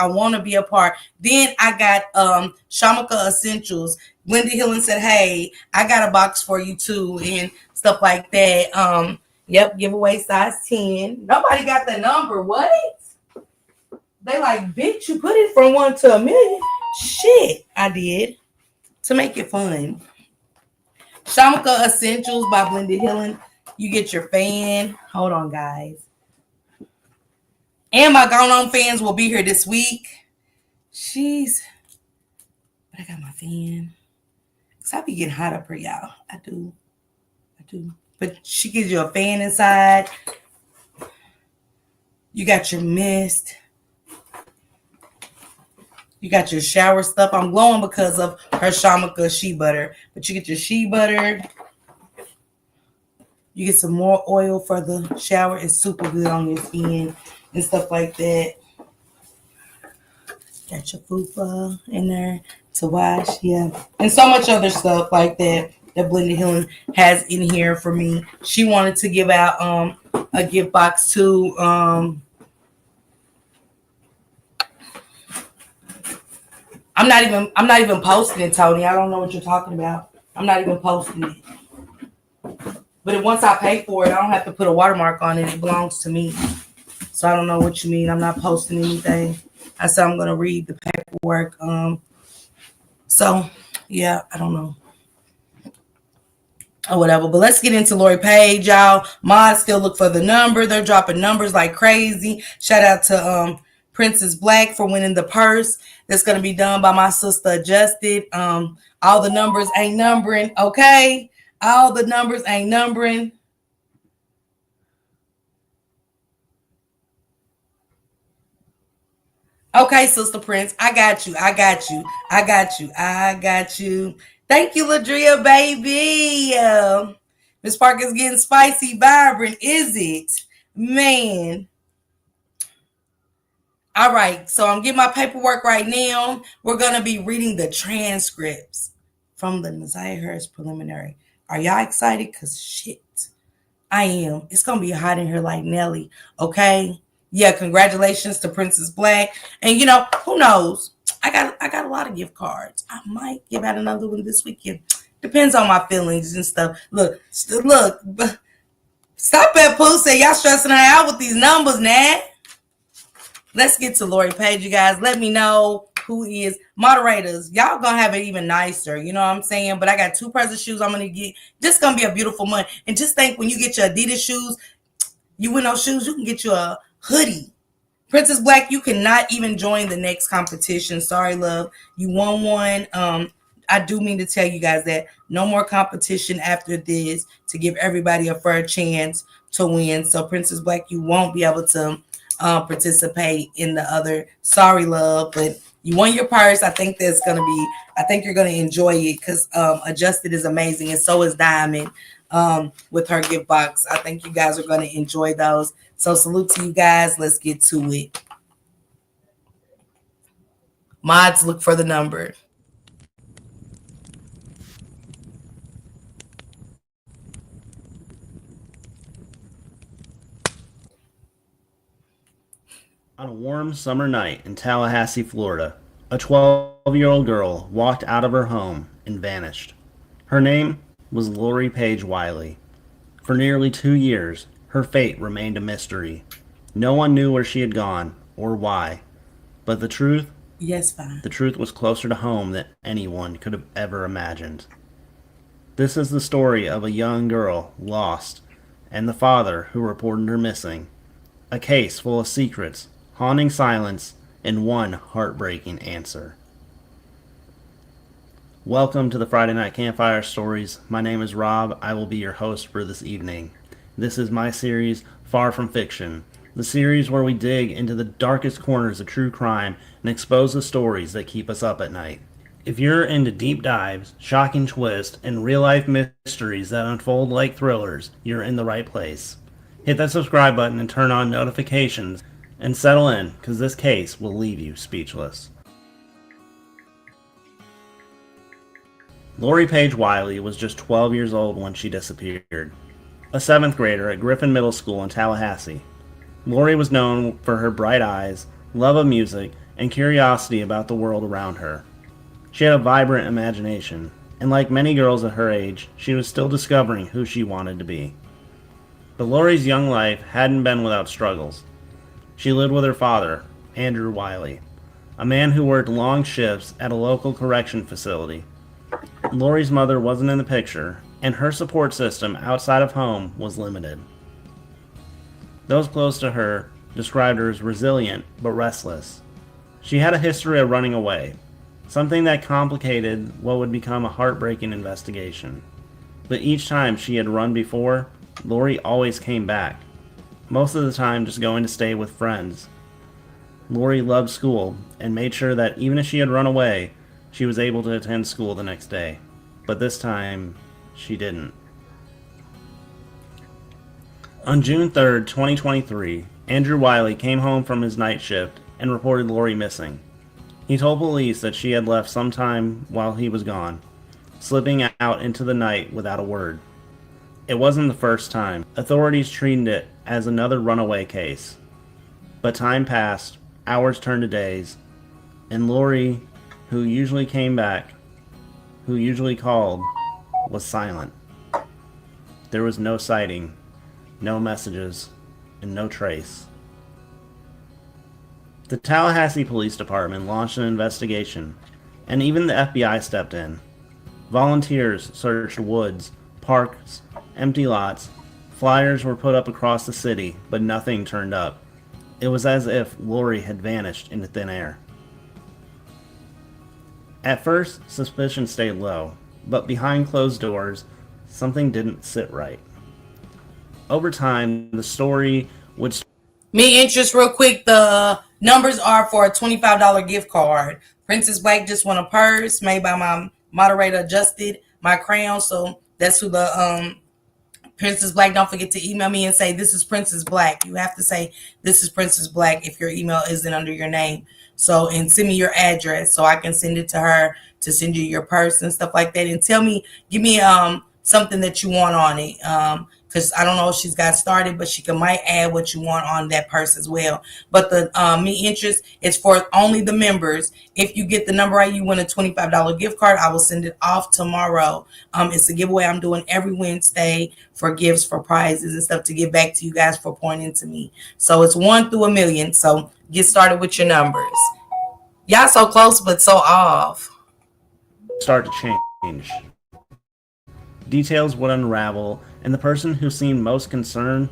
Then I got Shamika Essentials. Linda Hillen said, hey, I got a box for you too. And stuff like that. Yep, giveaway size 10. Nobody got the number. What? They like, bitch, you put it from 1 to 1,000,000. Shit, I did. To make it fun. Shamika Essentials by Linda Hillen. You get your fan. Hold on, guys. And my Gone On fans will be here this week. Jeez. But I got my fan. Because I be getting hot up here, y'all. I do. But she gives you a fan inside. You got your mist. You got your shower stuff. I'm glowing because of her Shamika shea butter. But you get your shea butter. You get some more oil for the shower. It's super good on your skin and stuff like that. Got your fupa in there to wash, yeah. And so much other stuff like that that Blended Healing has in here for me. She wanted to give out a gift box too. I'm not even posting it, Tony. I don't know what you're talking about. I'm not even posting it. But once I pay for it, I don't have to put a watermark on it. It belongs to me. So I don't know what you mean. I'm not posting anything. I said I'm gonna read the paperwork. So yeah, I don't know. Or whatever. But let's get into Lori Paige, y'all. Mods still look for the number. They're dropping numbers like crazy. Shout out to Princess Black for winning the purse. That's gonna be done by my sister Adjusted. All the numbers ain't numbering, okay? All the numbers ain't numbering. Okay, Sister Prince, I got you. I got you. I got you. I got you. Thank you, Ladria, baby. Miss Parker's getting spicy, vibrant. Is it? Man. All right, so I'm getting my paperwork right now. We're going to be reading the transcripts from the Messiah Harris preliminary. Are y'all excited? Because shit, I am. It's going to be hot in here like Nelly, okay? Yeah, congratulations to Princess Black. And you know, who knows? I got a lot of gift cards. I might give out another one this weekend. Depends on my feelings and stuff. Look, stop that pussy. Y'all stressing her out with these numbers, now. Let's get to Lori Paige, you guys. Let me know who is moderators. Y'all gonna have it even nicer, you know what I'm saying? But I got 2 pairs of shoes I'm gonna get. Just gonna be a beautiful month. And just think, when you get your Adidas shoes, you win those shoes, you can get you a hoodie. Princess Black, you cannot even join the next competition. Sorry, love. You won one. I do mean to tell you guys that no more competition after this, to give everybody a fair chance to win. So Princess Black, you won't be able to participate in the other. Sorry, love, but you won your purse. I think I think you're gonna enjoy it, because Adjusted is amazing, and so is Diamond with her gift box. I think you guys are gonna enjoy those. So salute to you guys. Let's get to it. Mods, look for the number. On a warm summer night in Tallahassee, Florida, a 12-year-old girl walked out of her home and vanished. Her name was Lori Paige Wiley. For nearly 2 years, her fate remained a mystery. No one knew where she had gone or why. But the truth? Yes, fine. The truth was closer to home than anyone could have ever imagined. This is the story of a young girl lost and the father who reported her missing. A case full of secrets, haunting silence, and one heartbreaking answer. Welcome to the Friday Night Campfire Stories. My name is Rob. I will be your host for this evening. This is my series, Far From Fiction, the series where we dig into the darkest corners of true crime and expose the stories that keep us up at night. If you're into deep dives, shocking twists, and real-life mysteries that unfold like thrillers, you're in the right place. Hit that subscribe button and turn on notifications and settle in, because this case will leave you speechless. Lori Paige Wiley was just 12 years old when she disappeared. A 7th grader at Griffin Middle School in Tallahassee. Lori was known for her bright eyes, love of music, and curiosity about the world around her. She had a vibrant imagination, and like many girls at her age, she was still discovering who she wanted to be. But Lori's young life hadn't been without struggles. She lived with her father, Andrew Wiley, a man who worked long shifts at a local correction facility. Lori's mother wasn't in the picture, and her support system outside of home was limited. Those close to her described her as resilient but restless. She had a history of running away, something that complicated what would become a heartbreaking investigation. But each time she had run before, Lori always came back, most of the time just going to stay with friends. Lori loved school and made sure that even if she had run away, she was able to attend school the next day. But this time, she didn't. On June 3rd, 2023, Andrew Wiley came home from his night shift and reported Lori missing. He told police that she had left sometime while he was gone, slipping out into the night without a word. It wasn't the first time. Authorities treated it as another runaway case. But time passed, hours turned to days, and Lori, who usually came back, who usually called, was silent. There was no sighting, no messages, and no trace. The Tallahassee Police Department launched an investigation, and even the FBI stepped in. Volunteers searched woods, parks, empty lots. Flyers were put up across the city, but nothing turned up. It was as if Lori had vanished into thin air. At first, suspicion stayed low, but behind closed doors, something didn't sit right. Over time, the story would... Me interest real quick. The numbers are for a $25 gift card. Princess Black just won a purse made by my moderator, adjusted my crown. So that's who the Princess Black. Don't forget to email me and say, this is Princess Black. You have to say, this is Princess Black if your email isn't under your name. So, and send me your address so I can send it to her to send you your purse and stuff like that. And tell me, give me something that you want on it. Because I don't know if she's got started, but she might add what you want on that purse as well. But the me interest is for only the members. If you get the number right, you win a $25 gift card. I will send it off tomorrow. It's a giveaway I'm doing every Wednesday for gifts, for prizes and stuff to give back to you guys for pointing to me. So it's 1 through a million. So get started with your numbers. Y'all so close, but so off. start to change. Details would unravel, and the person who seemed most concerned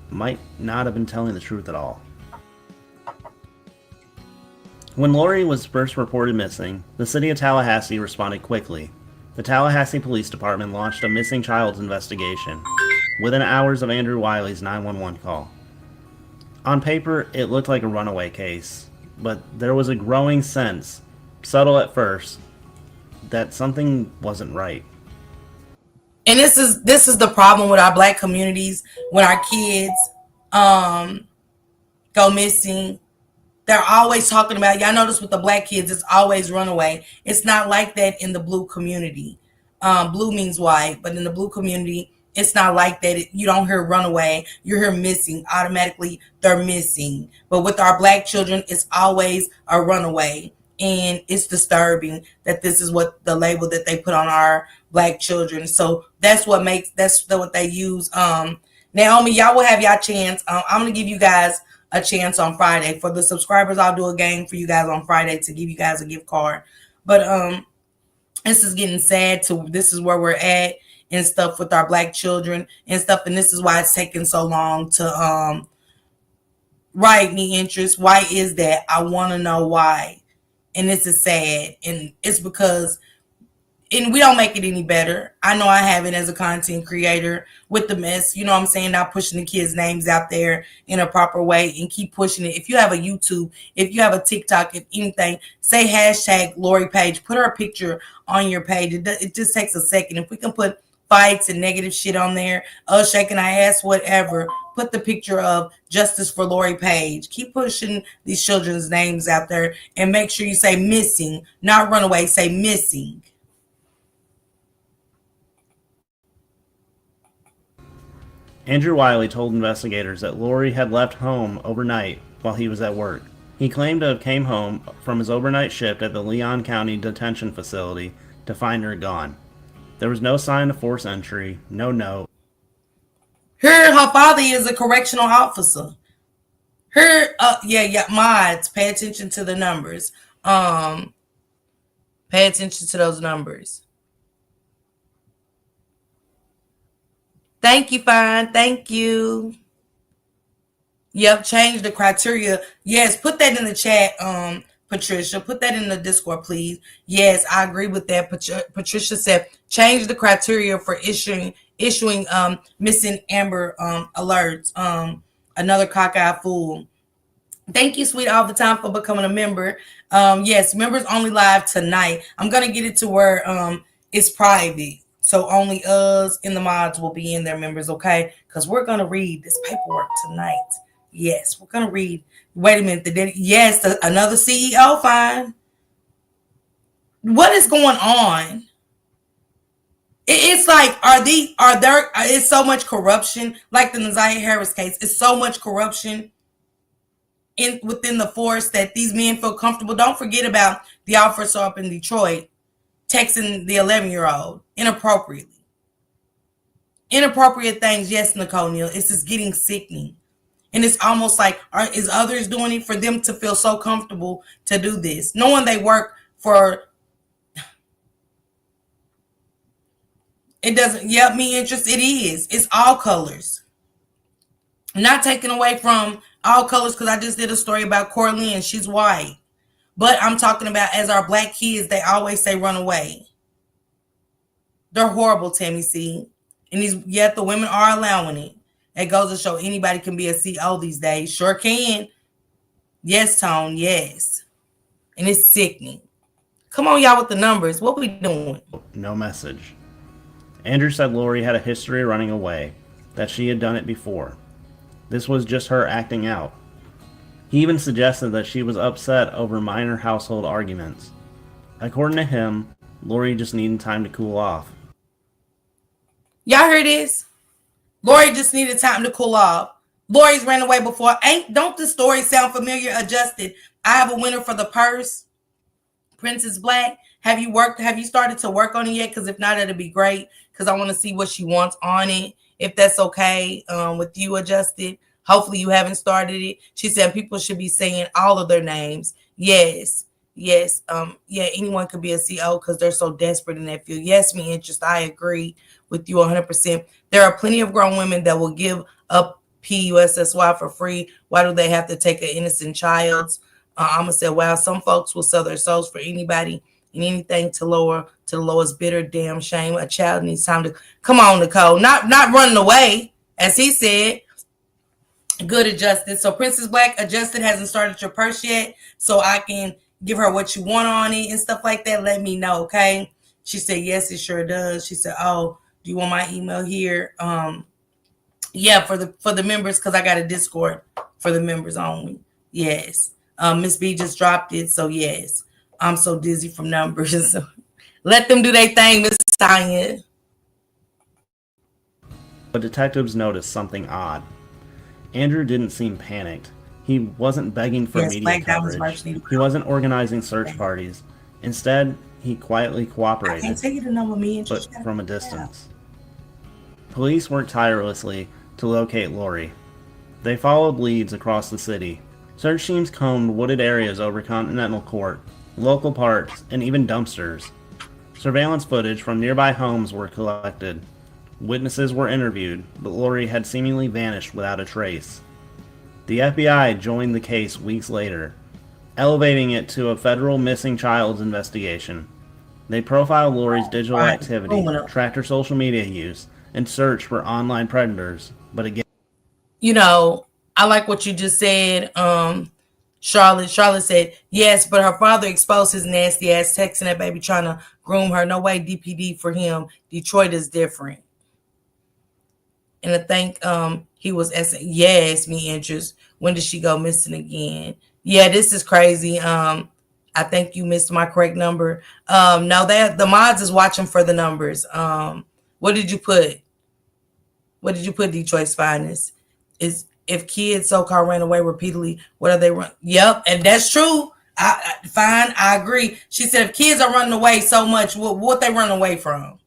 might not have been telling the truth at all. When Lori was first reported missing, the city of Tallahassee responded quickly. The Tallahassee Police Department launched a missing child's investigation, within hours of Andrew Wiley's 911 call. On paper, it looked like a runaway case, but there was a growing sense, subtle at first, that something wasn't right. And this is the problem with our Black communities. When our kids go missing, they're always talking about, y'all notice with the Black kids, it's always runaway. It's not like that in the Blue community. Blue means white, but in the Blue community, it's not like that. You don't hear runaway. You hear missing. Automatically, they're missing. But with our Black children, it's always a runaway. And it's disturbing that this is what the label that they put on our Black children. So that's what they use. Naomi, y'all will have y'all chance. I'm going to give you guys a chance on Friday. For the subscribers, I'll do a game for you guys on Friday to give you guys a gift card. But this is getting sad. This is where we're at and stuff with our Black children and stuff. And this is why it's taking so long to write me interest. Why is that? I want to know why. And this is sad. And it's because, and we don't make it any better. I know I have it as a content creator with the mess. You know what I'm saying? Not pushing the kids' names out there in a proper way and keep pushing it. If you have a YouTube, if you have a TikTok, if anything, say hashtag Lori Paige. Put her picture on your page. It just takes a second. If we can put fights and negative shit on there, us shaking our ass, whatever, put the picture of Justice for Lori Paige. Keep pushing these children's names out there and make sure you say missing, not runaway, say missing. Andrew Wiley told investigators that Lori had left home overnight while he was at work. He claimed to have came home from his overnight shift at the Leon County Detention Facility to find her gone. There was no sign of forced entry, no note. Her father is a correctional officer. Mods, pay attention to the numbers. Pay attention to those numbers. Thank you, fine. Thank you. Yep, change the criteria. Yes, put that in the chat, Patricia. Put that in the Discord, please. Yes, I agree with that. Patricia said change the criteria for issuing missing Amber alerts. Another cockeyed fool. Thank you, sweet, all the time for becoming a member. Yes, members only live tonight. I'm gonna get it to where it's private. So only us and the mods will be in there, members, okay? Because we're going to read this paperwork tonight. Yes, we're going to read. Wait a minute. Yes, another CEO fine. What is going on? It's like, is so much corruption, like the Naziah Harris case. It's so much corruption within the force that these men feel comfortable. Don't forget about the officer up in Detroit texting the 11-year-old inappropriately. Inappropriate things, yes, Nicole Neal. It's just getting sickening. And it's almost like, is others doing it for them to feel so comfortable to do this? Knowing they work for, it doesn't, yeah, me interest, it is. It's all colors. Not taken away from all colors, because I just did a story about Corlyn. She's white. But I'm talking about, as our black kids, they always say run away. They're horrible, Tammy C. And yet the women are allowing it. It goes to show anybody can be a CO these days. Sure can. Yes, Tone, yes. And it's sickening. Come on, y'all, with the numbers. What we doing? No message. Andrew said Lori had a history of running away, that she had done it before. This was just her acting out. He even suggested that she was upset over minor household arguments. According to him, Lori just needed time to cool off. Y'all hear this? Lori just needed time to cool off. Lori's ran away before. Don't the story sound familiar? Adjusted. I have a winner for the purse. Princess Black. Have you started to work on it yet? Because if not, it'll be great. Because I want to see what she wants on it. If that's okay with you, Adjusted. Hopefully you haven't started it. She said people should be saying all of their names. Yes. Yes. Yeah, anyone could be a CO because they're so desperate in that field. Yes, me interest. I agree with you 100%. There are plenty of grown women that will give up PUSSY for free. Why do they have to take an innocent child's? I'm gonna say, wow, some folks will sell their souls for anybody and anything to the lowest bitter damn shame. A child needs time to come on, Nicole. Not running away, as he said. Good, Adjusted. So Princess Black, Adjusted hasn't started your purse yet, so I can give her what you want on it and stuff like that. Let me know, okay? She said, yes, it sure does. She said, oh, do you want my email here? Yeah, for the members, because I got a Discord for the members only. Yes. Miss B just dropped it, so yes. I'm so dizzy from numbers. Let them do their thing, Miss Tanya. But detectives noticed something odd. Andrew didn't seem panicked. He wasn't begging for media coverage. He wasn't organizing search parties. Instead, he quietly cooperated, I can't tell you the number, me but from a distance. Police worked tirelessly to locate Lori. They followed leads across the city. Search teams combed wooded areas over Continental Court, local parks, and even dumpsters. Surveillance footage from nearby homes were collected. Witnesses were interviewed, but Lori had seemingly vanished without a trace. The FBI joined the case weeks later, elevating it to a federal missing child's investigation. They profiled Lori's digital activity, tracked her social media use, and searched for online predators. But again, I like what you just said. Charlotte said, yes, but her father exposed his nasty ass, texting that baby, trying to groom her. No way DPD for him. Detroit is different. And I think he was asking, yes, me interest. When did she go missing again? Yeah, this is crazy. I think you missed my correct number. No, the mods is watching for the numbers. What did you put? What did you put, Detroit's finest? Is if kids so-called ran away repeatedly, what are they run? Yep, and that's true. I agree. She said if kids are running away so much, what they run away from?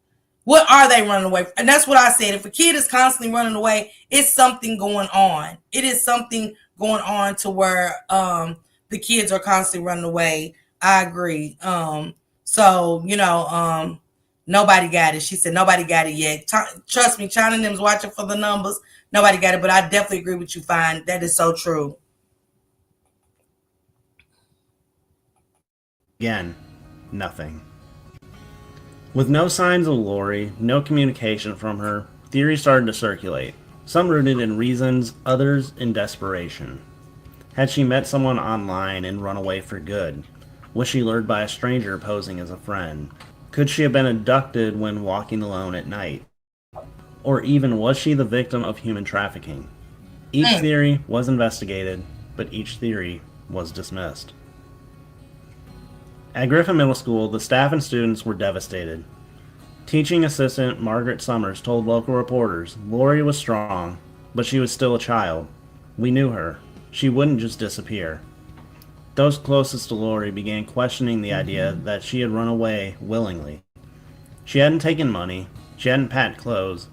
What are they running away from? And that's what I said. If a kid is constantly running away, it's something going on. It is something going on to where the kids are constantly running away. I agree. Nobody got it. She said nobody got it yet. Trust me, China and them's watching for the numbers. Nobody got it, but I definitely agree with you, Fine. That is so true. Again, nothing. With no signs of Lori, no communication from her, theories started to circulate, some rooted in reasons, others in desperation. Had she met someone online and run away for good? Was she lured by a stranger posing as a friend? Could she have been abducted when walking alone at night? Or even was she the victim of human trafficking? Each Mm. theory was investigated, but each theory was dismissed. At Griffin Middle School, the staff and students were devastated. Teaching assistant Margaret Summers told local reporters Lori was strong, but she was still a child. We knew her. She wouldn't just disappear. Those closest to Lori began questioning the idea that she had run away willingly. She hadn't taken money, she hadn't packed clothes,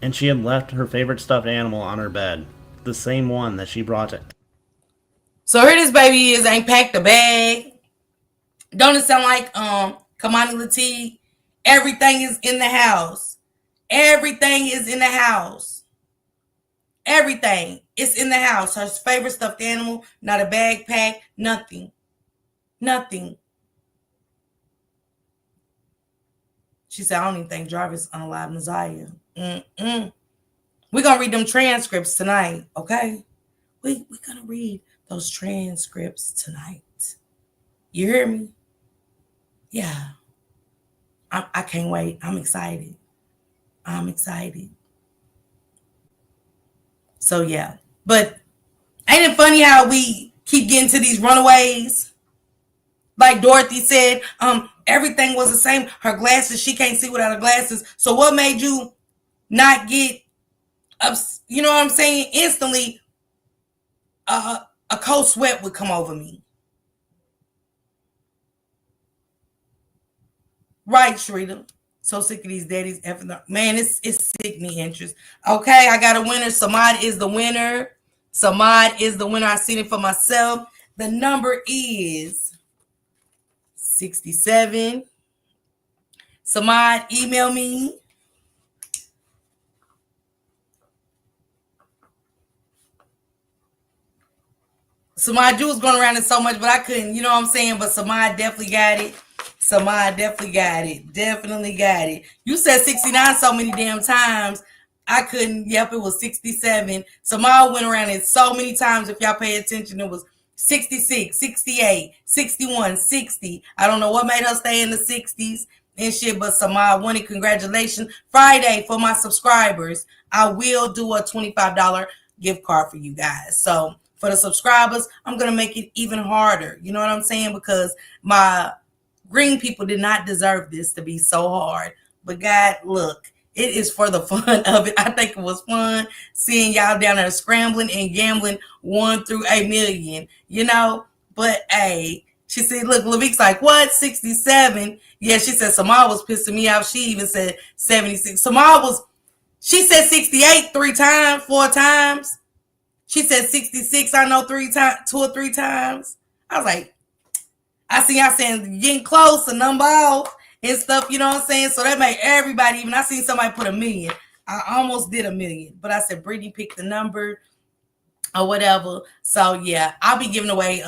and she had left her favorite stuffed animal on her bed, the same one that she brought to. So here this baby is, ain't packed a bag. Don't it sound like Kamani Latif? Everything is in the house. Everything is in the house. Everything is in the house. Her favorite stuffed animal, not a backpack, nothing. Nothing. She said, I don't even think Jarvis unalived Messiah. We're going to read them transcripts tonight, okay? We're going to read those transcripts tonight. You hear me? Yeah. I can't wait. I'm excited. I'm excited. So, yeah. But ain't it funny how we keep getting to these runaways? Like Dorothy said, everything was the same. Her glasses, she can't see without her glasses. So what made you not get up? You know what I'm saying? Instantly, a cold sweat would come over me. Right, Sharita. So sick of these daddies effing up. Man, it's sickening interest. Okay, I got a winner. Samad is the winner. Samad is the winner. I seen it for myself. The number is 67. Samad, email me. Samad, you was going around it so much, but I couldn't, you know what I'm saying? But Samad definitely got it. Samad definitely got it. Definitely got it. You said 69 so many damn times. I couldn't. Yep, it was 67. Samad went around it so many times. If y'all pay attention, it was 66, 68, 61, 60. I don't know what made her stay in the 60s and shit, but Samad won it. Congratulations. Friday, for my subscribers, I will do a $25 gift card for you guys. So for the subscribers, I'm going to make it even harder. You know what I'm saying? Because my green people did not deserve this to be so hard. But God, look, it is for the fun of it. I think it was fun seeing y'all down there scrambling and gambling 1 through 8 million, you know? But hey, she said, look, Lavik's like, what? 67? Yeah, she said Samar was pissing me off. She even said 76. She said 68 4 times. She said 66, I know 2 or 3 times. I was like, I see y'all saying getting close, a number off and stuff, you know what I'm saying? So that made everybody, even I seen somebody put 1 million. I almost did 1 million, but I said Brittany picked the number or whatever. So yeah, I'll be giving away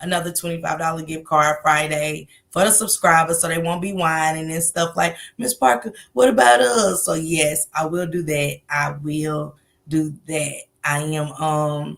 another $25 gift card Friday for the subscribers, so they won't be whining and stuff like, Miss Parker, what about us? So yes, I will do that. I will do that. I am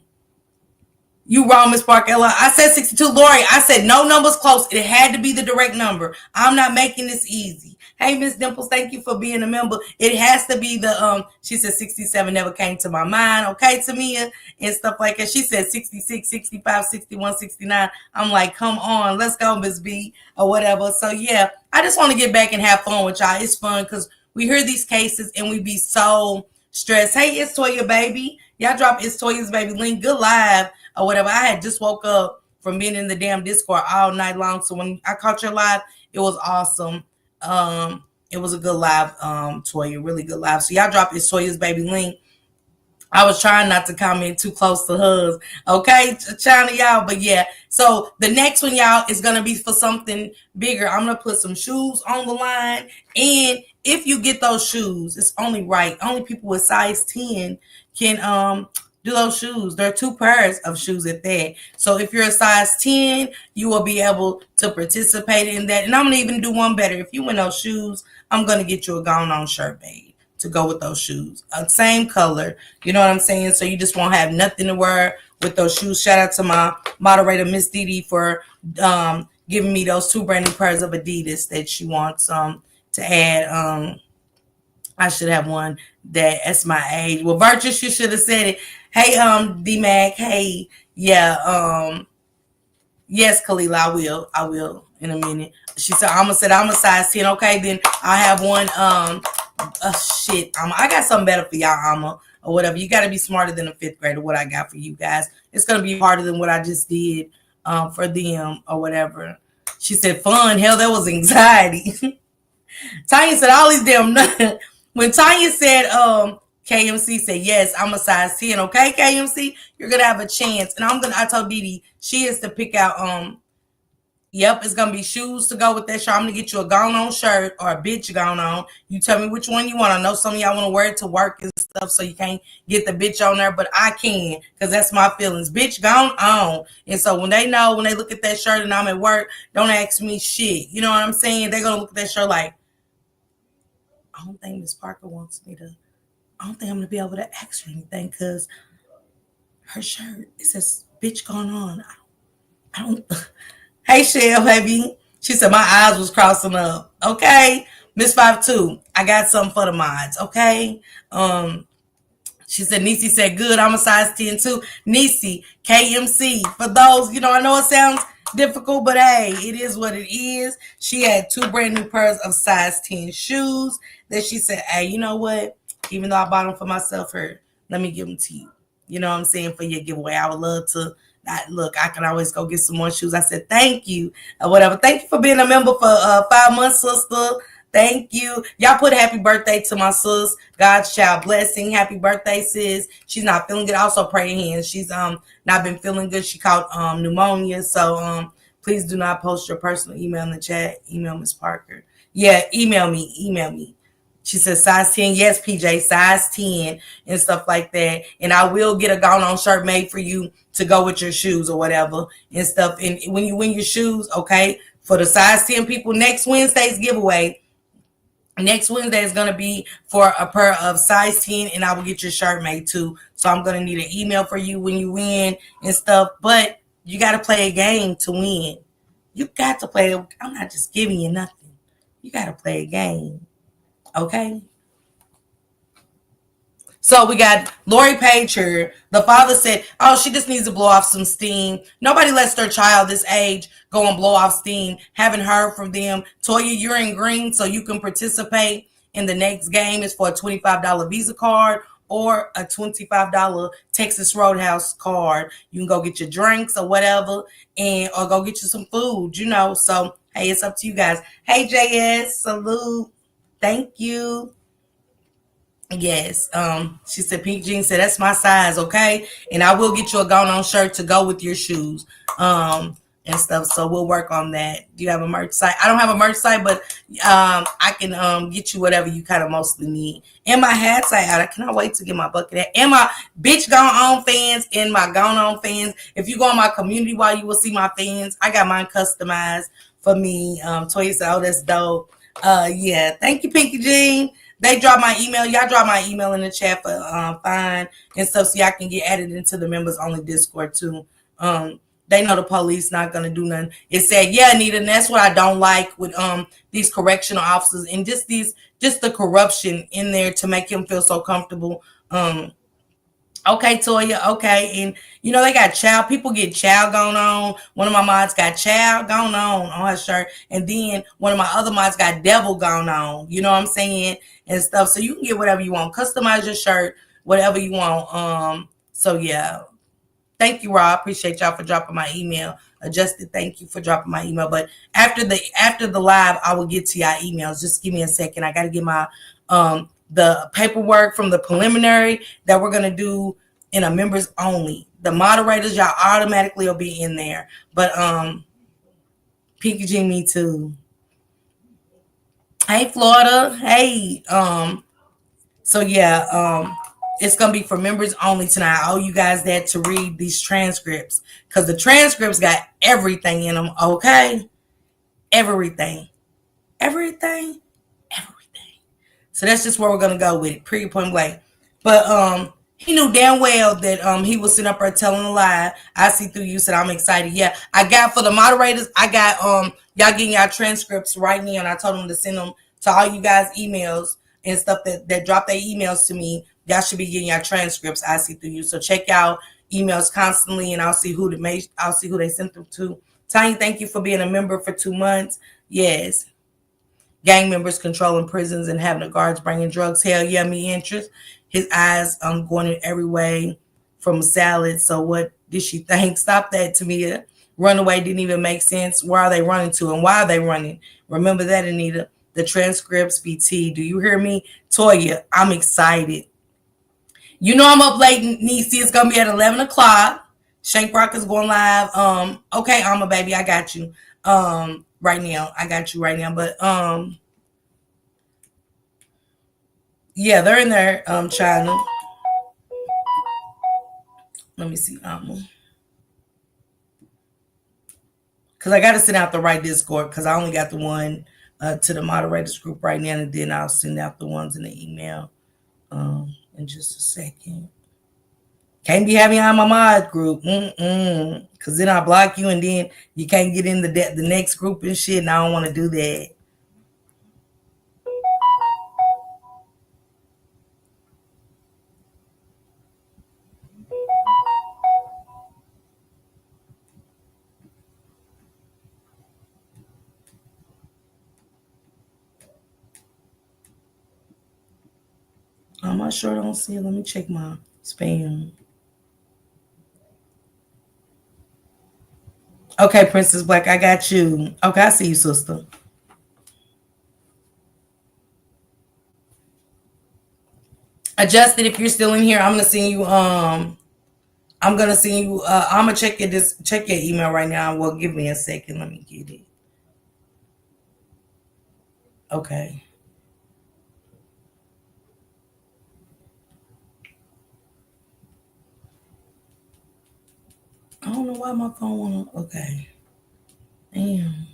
you wrong, Miss Parkella. I said 62. Lori, I said no numbers close. It had to be the direct number. I'm not making this easy. Hey, Miss Dimples, thank you for being a member. It has to be the she said 67 never came to my mind. Okay, Tamia and stuff like that. She said 66, 65, 61, 69. I'm like, come on, let's go, Miss B, or whatever. So yeah, I just want to get back and have fun with y'all. It's fun because we hear these cases and we be so stressed. Hey, it's Toya Baby. Y'all drop It's Toya's Baby link. Good live or whatever. I had just woke up from being in the damn Discord all night long. So when I caught your live, it was awesome. It was a good live, Toya, really good live. So y'all drop It's Toya's Baby link. I was trying not to comment too close to hers. Okay, China, y'all. But yeah, so the next one, y'all, is going to be for something bigger. I'm going to put some shoes on the line. And if you get those shoes, it's only right. Only people with size 10 can do those shoes. There are 2 pairs of shoes at that. So if you're a size 10, you will be able to participate in that. And I'm going to even do one better. If you win those shoes, I'm going to get you a Gone On shirt, babe, to go with those shoes. Same color. You know what I'm saying? So you just won't have nothing to wear with those shoes. Shout out to my moderator, Miss Didi, for giving me those two brand new pairs of Adidas that she wants to add. I should have one that's my age. Well, Virtuous, you should have said it. Hey, D Mac. Hey, yeah, yes, Kalila, I will. I will in a minute. She said, I'm a size 10. Okay, then I have one. Shit. I got something better for y'all, Alma, or whatever. You got to be smarter than a fifth grader. What I got for you guys, it's gonna be harder than what I just did for them or whatever. She said, fun. Hell, that was anxiety. Tanya said all these damn when Tanya said KMC said yes, I'm a size 10. Okay, KMC, you're gonna have a chance. And I told Didi she is to pick out yep, it's gonna be shoes to go with that shirt. I'm gonna get you a gone on shirt or a bitch gone on. You tell me which one you want. I know some of y'all want to wear it to work and stuff, so you can't get the bitch on there, but I can because that's my feelings. Bitch gone on. And so when they know, when they look at that shirt and I'm at work, don't ask me shit. You know what I'm saying? They're gonna look at that shirt like, I don't think Miss Parker wants me to. I don't think I'm gonna be able to ask her anything because her shirt it says "bitch" going on. I don't. Hey, Shell, baby. She said my eyes was crossing up. Okay, Miss 52. I got something for the mods. Okay. She said, Nisi said, good. I'm a size 10 too. Nisi, KMC. For those, I know it sounds difficult, but hey, it is what it is. She had two brand new pairs of size 10 shoes that she said, hey, you know what? Even though I bought them for myself, let me give them to you. You know what I'm saying? For your giveaway. I would love to. Look, I can always go get some more shoes. I said, thank you or whatever. Thank you for being a member for 5 months, sister. Thank you. Y'all put happy birthday to my sis. God's child blessing. Happy birthday, sis. She's not feeling good. Also pray hands. She's not been feeling good. She caught pneumonia. So please do not post your personal email in the chat. Email Miss Parker. Yeah, email me. Email me. She says size 10. Yes, PJ, size 10 and stuff like that. And I will get a gone on shirt made for you to go with your shoes or whatever and stuff. And when you win your shoes, okay, for the size 10 people, next Wednesday's giveaway, next Wednesday is going to be for a pair of size 10 and I will get your shirt made too. So I'm going to need an email for you when you win and stuff. But you got to play a game to win. You got to play. I'm not just giving you nothing. You got to play a game. Okay. So we got Lori Paige here. The father said, oh, she just needs to blow off some steam. Nobody lets their child this age go and blow off steam. Haven't heard from them. Toya, you're in green, so you can participate in the next game. It's for a $25 Visa card or a $25 Texas Roadhouse card. You can go get your drinks or whatever, or go get you some food, So, hey, it's up to you guys. Hey, JS, salute. Thank you. Yes. She said Pink Jean said that's my size, okay? And I will get you a gone on shirt to go with your shoes. And stuff. So we'll work on that. Do you have a merch site? I don't have a merch site, but I can get you whatever you kind of mostly need. And my hat site out. I cannot wait to get my bucket hat. And my bitch gone on fans and my gone on fans. If you go on my community wall, you will see my fans. I got mine customized for me. Toya said, oh, that's dope. Yeah. Thank you, Pinky Jean. They drop my email. Y'all drop my email in the chat for fine and stuff so y'all can get added into the members only Discord too. They know the police not gonna do nothing. It said, yeah, Anita, and that's what I don't like with these correctional officers and just the corruption in there to make him feel so comfortable. Okay, Toya, okay. And they got child. People get child going on. One of my mods got child going on her shirt. And then one of my other mods got devil going on. You know what I'm saying? And stuff. So you can get whatever you want. Customize your shirt, whatever you want. So yeah. Thank you, Rob. Appreciate y'all for dropping my email. Adjusted, thank you for dropping my email. But after the live, I will get to y'all emails. Just give me a second. I gotta get my the paperwork from the preliminary that we're going to do in a members only. The moderators, y'all automatically will be in there. But Pinky G, me too. Hey, Florida. Hey. So yeah, it's going to be for members only tonight. I owe you guys that to read these transcripts because the transcripts got everything in them. Okay. Everything. So that's just where we're gonna go with it. Pretty point blank. But He knew damn well that he was sitting up there telling a lie. I see through you. Said I'm excited. Yeah, I got for the moderators. I got y'all getting y'all transcripts right now, and I told them to send them to all you guys emails and stuff that drop their emails to me. Y'all should be getting y'all transcripts. I see through you. So check out emails constantly, and I'll see who I'll see who they sent them to. Tiny, thank you for being a member for 2 months. Yes. Gang members controlling prisons and having the guards bringing drugs. Hell yeah, me interest. His eyes going in every way from a salad. So what did she think? Stop that, Tamia. Runaway didn't even make sense. Where are they running to and why are they running? Remember that, Anita. The transcripts, BT. Do you hear me? Toya, I'm excited. You know I'm up late, Nisi. It's gonna be at 11 o'clock. Shank Rock is going live. Okay, I'm a baby. I got you. Right now. I got you right now. But yeah, they're in there, China. Let me see, because I got to send out the right Discord because I only got the one to the moderators group right now, and then I'll send out the ones in the email in just a second. Can't be having on my mod group, because then I block you, and then you can't get in the next group and shit. And I don't want to do that. I sure don't see it. Let me check my spam. Okay, Princess Black, I got you. Okay, I see you, sister. Adjusted, if you're still in here, I'm gonna send you. I'm gonna send you. I'm gonna check your email right now. Well, give me a second. Let me get it. Okay. I don't know why my phone wanna. Okay. Damn.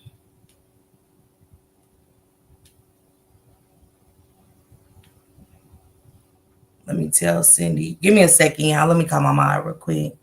Let me tell Cindy. Give me a second, y'all. Let me call my mom real quick.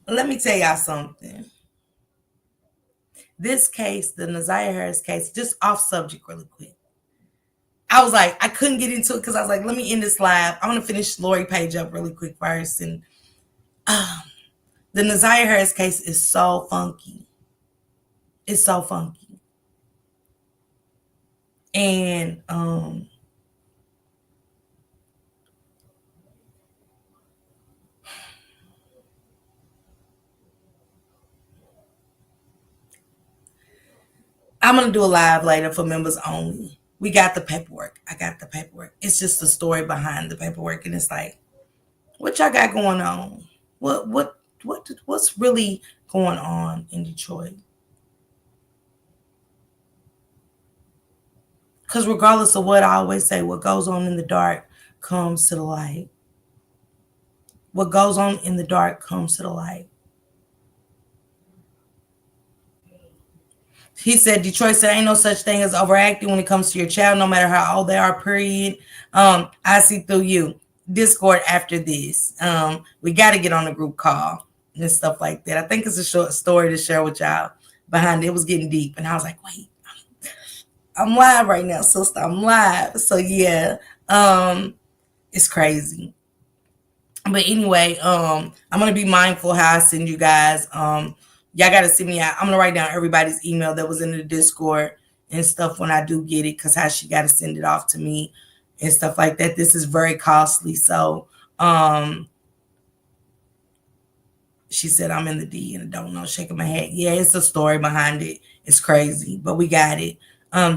Let me tell y'all something. This case, the Naziah Harris case, just off subject really quick. I was like, I couldn't get into it because I was like, let me end this live. I want to finish Lori Paige up really quick first. And um, the Naziah Harris case is so funky. It's so funky. And I'm going to do a live later for members only. We got the paperwork. I got the paperwork. It's just the story behind the paperwork. And it's like, what y'all got going on? What's really going on in Detroit? Because regardless of what I always say, what goes on in the dark comes to the light. What goes on in the dark comes to the light. He said, Detroit said, ain't no such thing as overacting when it comes to your child, no matter how old they are, period. I see through you. Discord after this. We got to get on a group call and stuff like that. I think it's a short story to share with y'all behind it. It was getting deep. And I was like, wait, I'm live right now, sister. I'm live. So, yeah, it's crazy. But anyway, I'm gonna be mindful how I send you guys. Y'all gotta send me out. I'm gonna write down everybody's email that was in the Discord and stuff when I do get it, because how she gotta send it off to me and stuff like that. This is very costly. So she said I'm in the D and I don't know, shaking my head. Yeah, it's a story behind it. It's crazy, but we got it.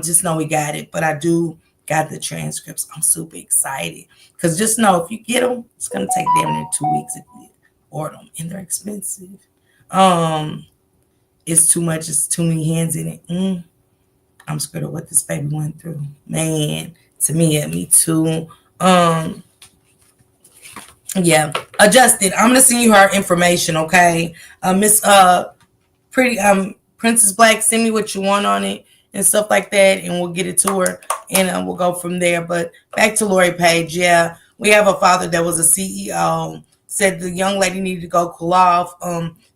Just know we got it. But I do got the transcripts. I'm super excited because just know if you get them, it's gonna take damn near 2 weeks if you order them, and they're expensive. It's too much. It's too many hands in it. I'm scared of what this baby went through, man. To me too. Yeah, adjusted. I'm gonna send you her information, okay? Miss pretty Princess Black, send me what you want on it and stuff like that, and we'll get it to her, and we'll go from there. But back to Lori Paige. Yeah, we have a father that was a CEO. Said the young lady needed to go cool off.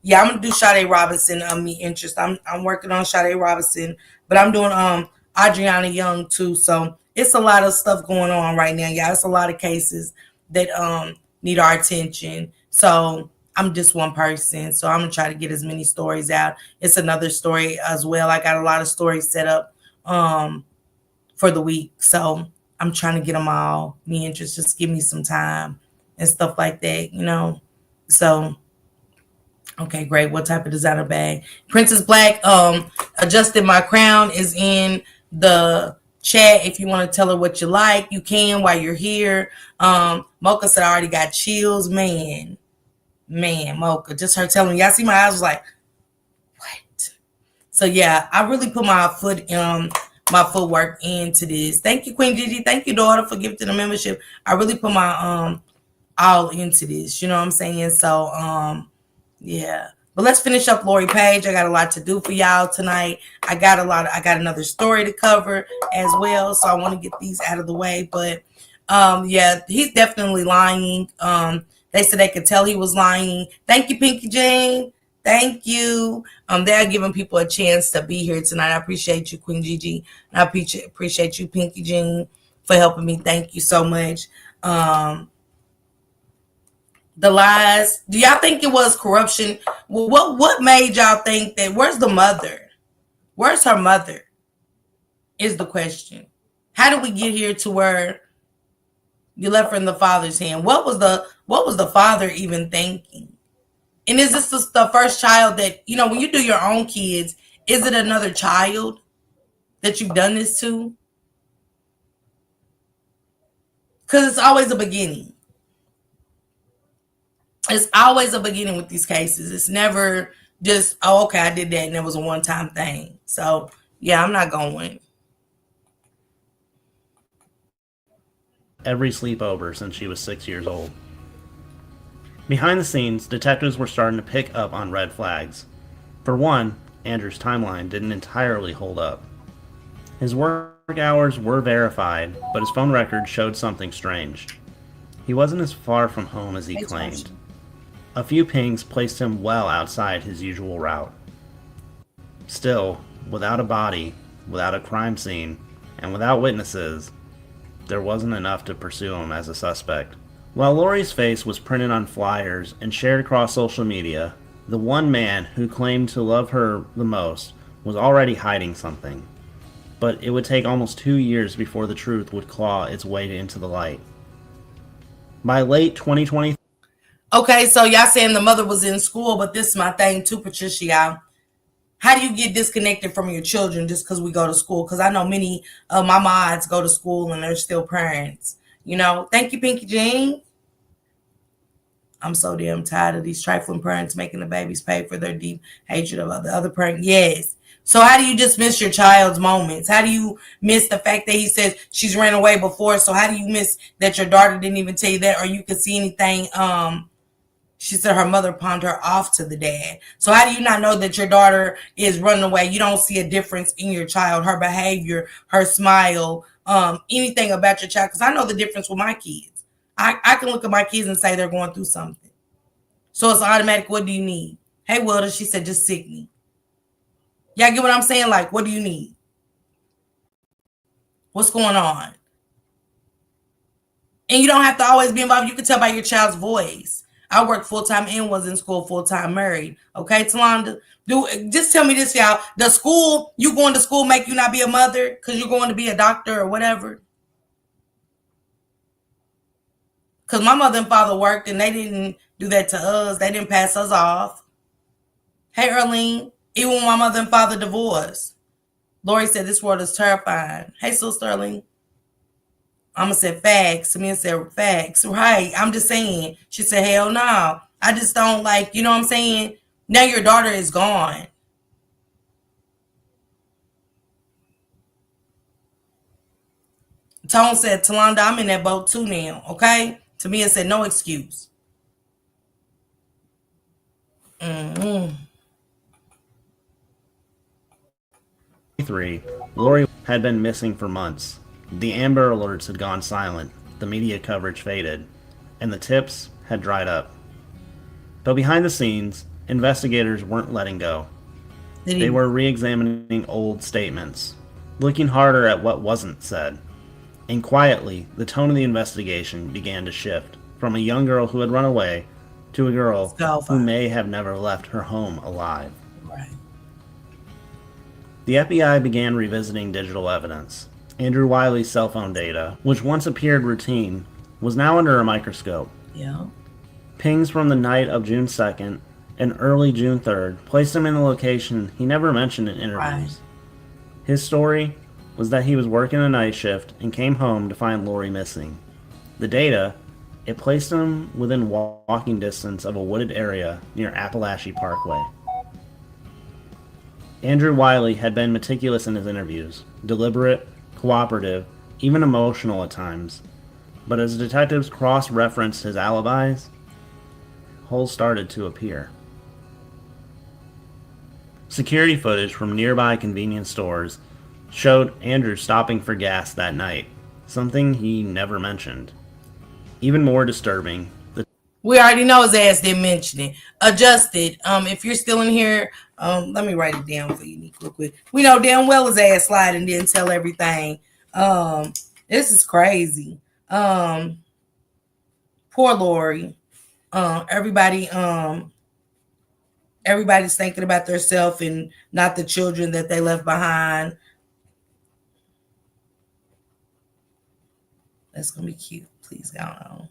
Yeah, I'm gonna do Sade Robinson. Me interest. I'm working on Sade Robinson, but I'm doing Adriana Young too. So it's a lot of stuff going on right now. Yeah, it's a lot of cases that need our attention. So I'm just one person. So I'm gonna try to get as many stories out. It's another story as well. I got a lot of stories set up for the week. So I'm trying to get them all. Me interest, just give me some time and stuff like that, you know. So okay, great. What type of designer bag? Princess Black, adjusted my crown is in the chat. If you want to tell her what you like, you can while you're here. Mocha said I already got chills. Man, Mocha. Just her telling me. Y'all see my eyes was like, what? So yeah, I really put my footwork into this. Thank you, Queen Gigi. Thank you, daughter, for gifting the membership. I really put my all into this. You know what I'm saying? So yeah. But let's finish up Lori Paige. I got a lot to do for y'all tonight. I got another story to cover as well. So I want to get these out of the way. But yeah, he's definitely lying. They said they could tell he was lying. Thank you, Pinky Jane. Thank you. They're giving people a chance to be here tonight. I appreciate you, Queen Gigi. And I appreciate you, Pinky Jean, for helping me. Thank you so much. The lies. Do y'all think it was corruption? What made y'all think that? Where's the mother? Where's her mother? Is the question. How did we get here to where you left her in the father's hand? What was the father even thinking? And is this the first child that, you know, when you do your own kids, is it another child that you've done this to? Because it's always a beginning. It's always a beginning with these cases. It's never just, oh, okay, I did that and it was a one-time thing. So, yeah, I'm not going. Every sleepover since she was 6 years old. Behind the scenes, detectives were starting to pick up on red flags. For one, Andrew's timeline didn't entirely hold up. His work hours were verified, but his phone record showed something strange. He wasn't as far from home as he claimed. A few pings placed him well outside his usual route. Still, without a body, without a crime scene, and without witnesses, there wasn't enough to pursue him as a suspect. While Lori's face was printed on flyers and shared across social media, the one man who claimed to love her the most was already hiding something. But it would take almost 2 years before the truth would claw its way into the light. By late 2020, Okay, so y'all saying the mother was in school, but this is my thing too, Patricia, y'all. How do you get disconnected from your children just because we go to school? Because I know many of my mods go to school and they're still parents. You know, thank you, Pinky Jean. I'm so damn tired of these trifling parents making the babies pay for their deep hatred of the other parent. Yes. So how do you just miss your child's moments? How do you miss the fact that he says she's ran away before? So how do you miss that your daughter didn't even tell you that, or you could see anything? She said her mother pawned her off to the dad. So how do you not know that your daughter is running away? You don't see a difference in your child, her behavior, her smile, anything about your child. Because I know the difference with my kids. I can look at my kids and say they're going through something. So it's automatic. What do you need? Hey, Wilda, she said, just sick me. Y'all get what I'm saying? Like, what do you need? What's going on? And you don't have to always be involved. You can tell by your child's voice. I worked full-time and was in school full-time married. Okay, Talonda? Just tell me this, y'all. Does school, you going to school make you not be a mother because you're going to be a doctor or whatever? Because my mother and father worked and they didn't do that to us. They didn't pass us off. Hey, Erlene. Even when my mother and father divorced. Lori said this world is terrifying. Hey, Sister Erlene. I'ma say facts. Samia said facts. Right. I'm just saying. She said, hell no. I just don't like, you know what I'm saying? Now your daughter is gone. Tone said, Talonda, I'm in that boat too now. Okay? Tamia said, no excuse. Mm-hmm. Lori had been missing for months. The Amber Alerts had gone silent, the media coverage faded, and the tips had dried up. But behind the scenes, investigators weren't letting go. They were re-examining old statements, looking harder at what wasn't said. And quietly, the tone of the investigation began to shift from a young girl who had run away to a girl who may have never left her home alive. Right. The FBI began revisiting digital evidence. Andrew Wiley's cell phone data, which once appeared routine, was now under a microscope. Yeah. Pings from the night of June 2nd and early June 3rd placed him in a location he never mentioned in interviews. Right. His story was that he was working a night shift and came home to find Lori missing. The data, it placed him within walking distance of a wooded area near Appalachia Parkway. Andrew Wiley had been meticulous in his interviews, deliberate, cooperative, even emotional at times. But as detectives cross-referenced his alibis, holes started to appear. Security footage from nearby convenience stores showed Andrew stopping for gas that night, something he never mentioned. Even more disturbing, we already know his ass didn't mention it. Adjusted. If you're still in here, let me write it down for you, Nick, real quick. We know damn well his ass slide and didn't tell everything. This is crazy. Poor Lori. Everybody's thinking about themselves and not the children that they left behind. That's gonna be cute. Please go on.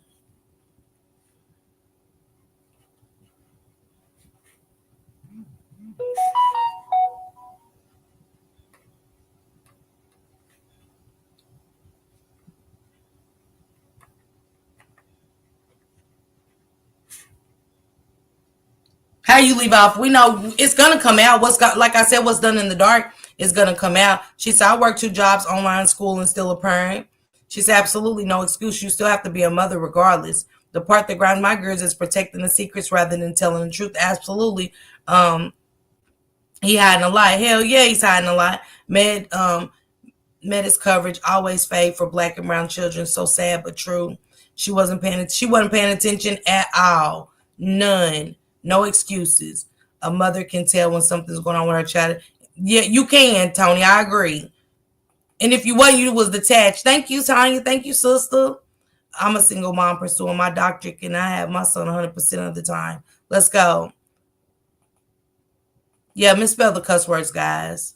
How you leave off? We know it's gonna come out. Like I said, what's done in the dark is gonna come out. She said, I work 2 jobs, online school, and still a parent. She said, absolutely no excuse. You still have to be a mother regardless. The part that grinds my gears is protecting the secrets rather than telling the truth. Absolutely. He hiding a lot. Hell yeah, he's hiding a lot. Med's coverage always fade for Black and brown children. So sad but true. She wasn't paying attention at all. None. No excuses. A mother can tell when something's going on with her child. Yeah, you can, Tony. I agree. And if you wasn't, you was detached. Thank you, Tanya. Thank you, sister. I'm a single mom pursuing my doctorate, and I have my son 100% of the time. Let's go. Yeah, misspell the cuss words, guys.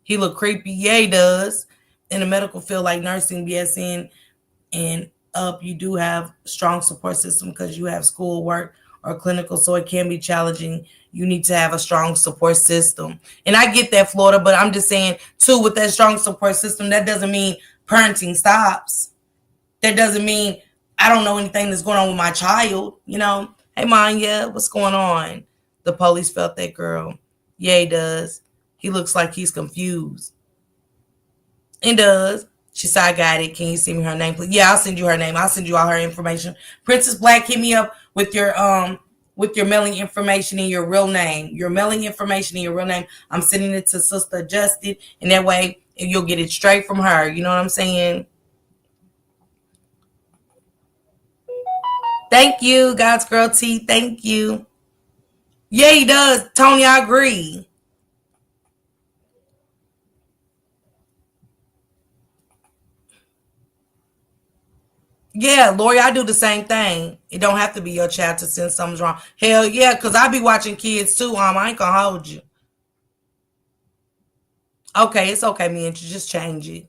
He look creepy. Yeah, he does. In the medical field, like nursing, BSN, and up, you do have strong support system because you have school work or clinical, so it can be challenging. You need to have a strong support system. And I get that, Florida, but I'm just saying, too, with that strong support system, that doesn't mean parenting stops. That doesn't mean I don't know anything that's going on with my child. Hey, Manya, what's going on? The police felt that girl. Yeah, he does. He looks like he's confused. It does. She said, I got it. Can you send me her name, please? Yeah, I'll send you her name. I'll send you all her information. Princess Black, hit me up with your mailing information and your real name. Your mailing information and your real name. I'm sending it to Sister Adjusted, and that way you'll get it straight from her. You know what I'm saying? Thank you, God's Girl T. Thank you. Yeah, he does. Tony, I agree. Yeah, Lori, I do the same thing. It don't have to be your child to send something's wrong. Hell yeah, because I be watching kids too. I ain't gonna hold you. Okay, it's okay, me and you just change it.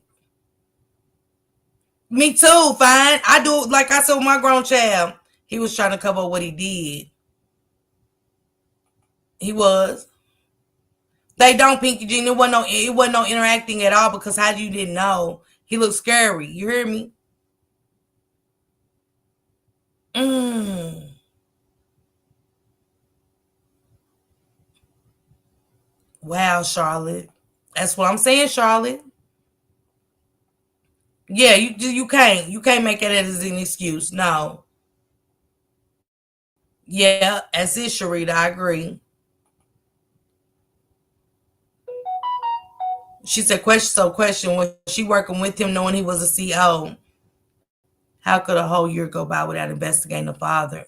Me too, fine. I do like I said with my grown child. He was trying to cover up what he did. He was. They don't, Pinky Jean. It wasn't no interacting at all because how you didn't know? He looked scary. You hear me? Mm. Wow, Charlotte. That's what I'm saying, Charlotte. Yeah, you can't make it as an excuse. No. Yeah, that's it, Sharita. I agree. She said, question, was she working with him knowing he was a CO? How could a whole year go by without investigating the father?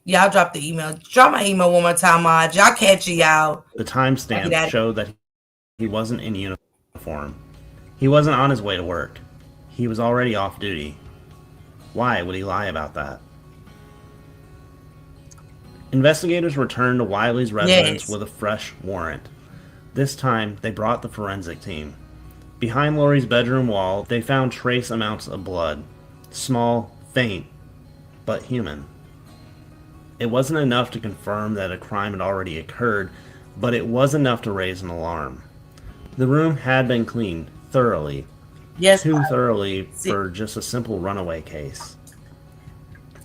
Yeah, I'll drop the email. Drop my email one more time, Maj. Y'all catch it, y'all. The timestamp showed that he wasn't in uniform. He wasn't on his way to work. He was already off duty. Why would he lie about that? Investigators returned to Wiley's residence with a fresh warrant. This time, they brought the forensic team. Behind Lori's bedroom wall, they found trace amounts of blood. Small, faint, but human. It wasn't enough to confirm that a crime had already occurred, but it was enough to raise an alarm. The room had been cleaned thoroughly. Yes. Too thoroughly for just a simple runaway case.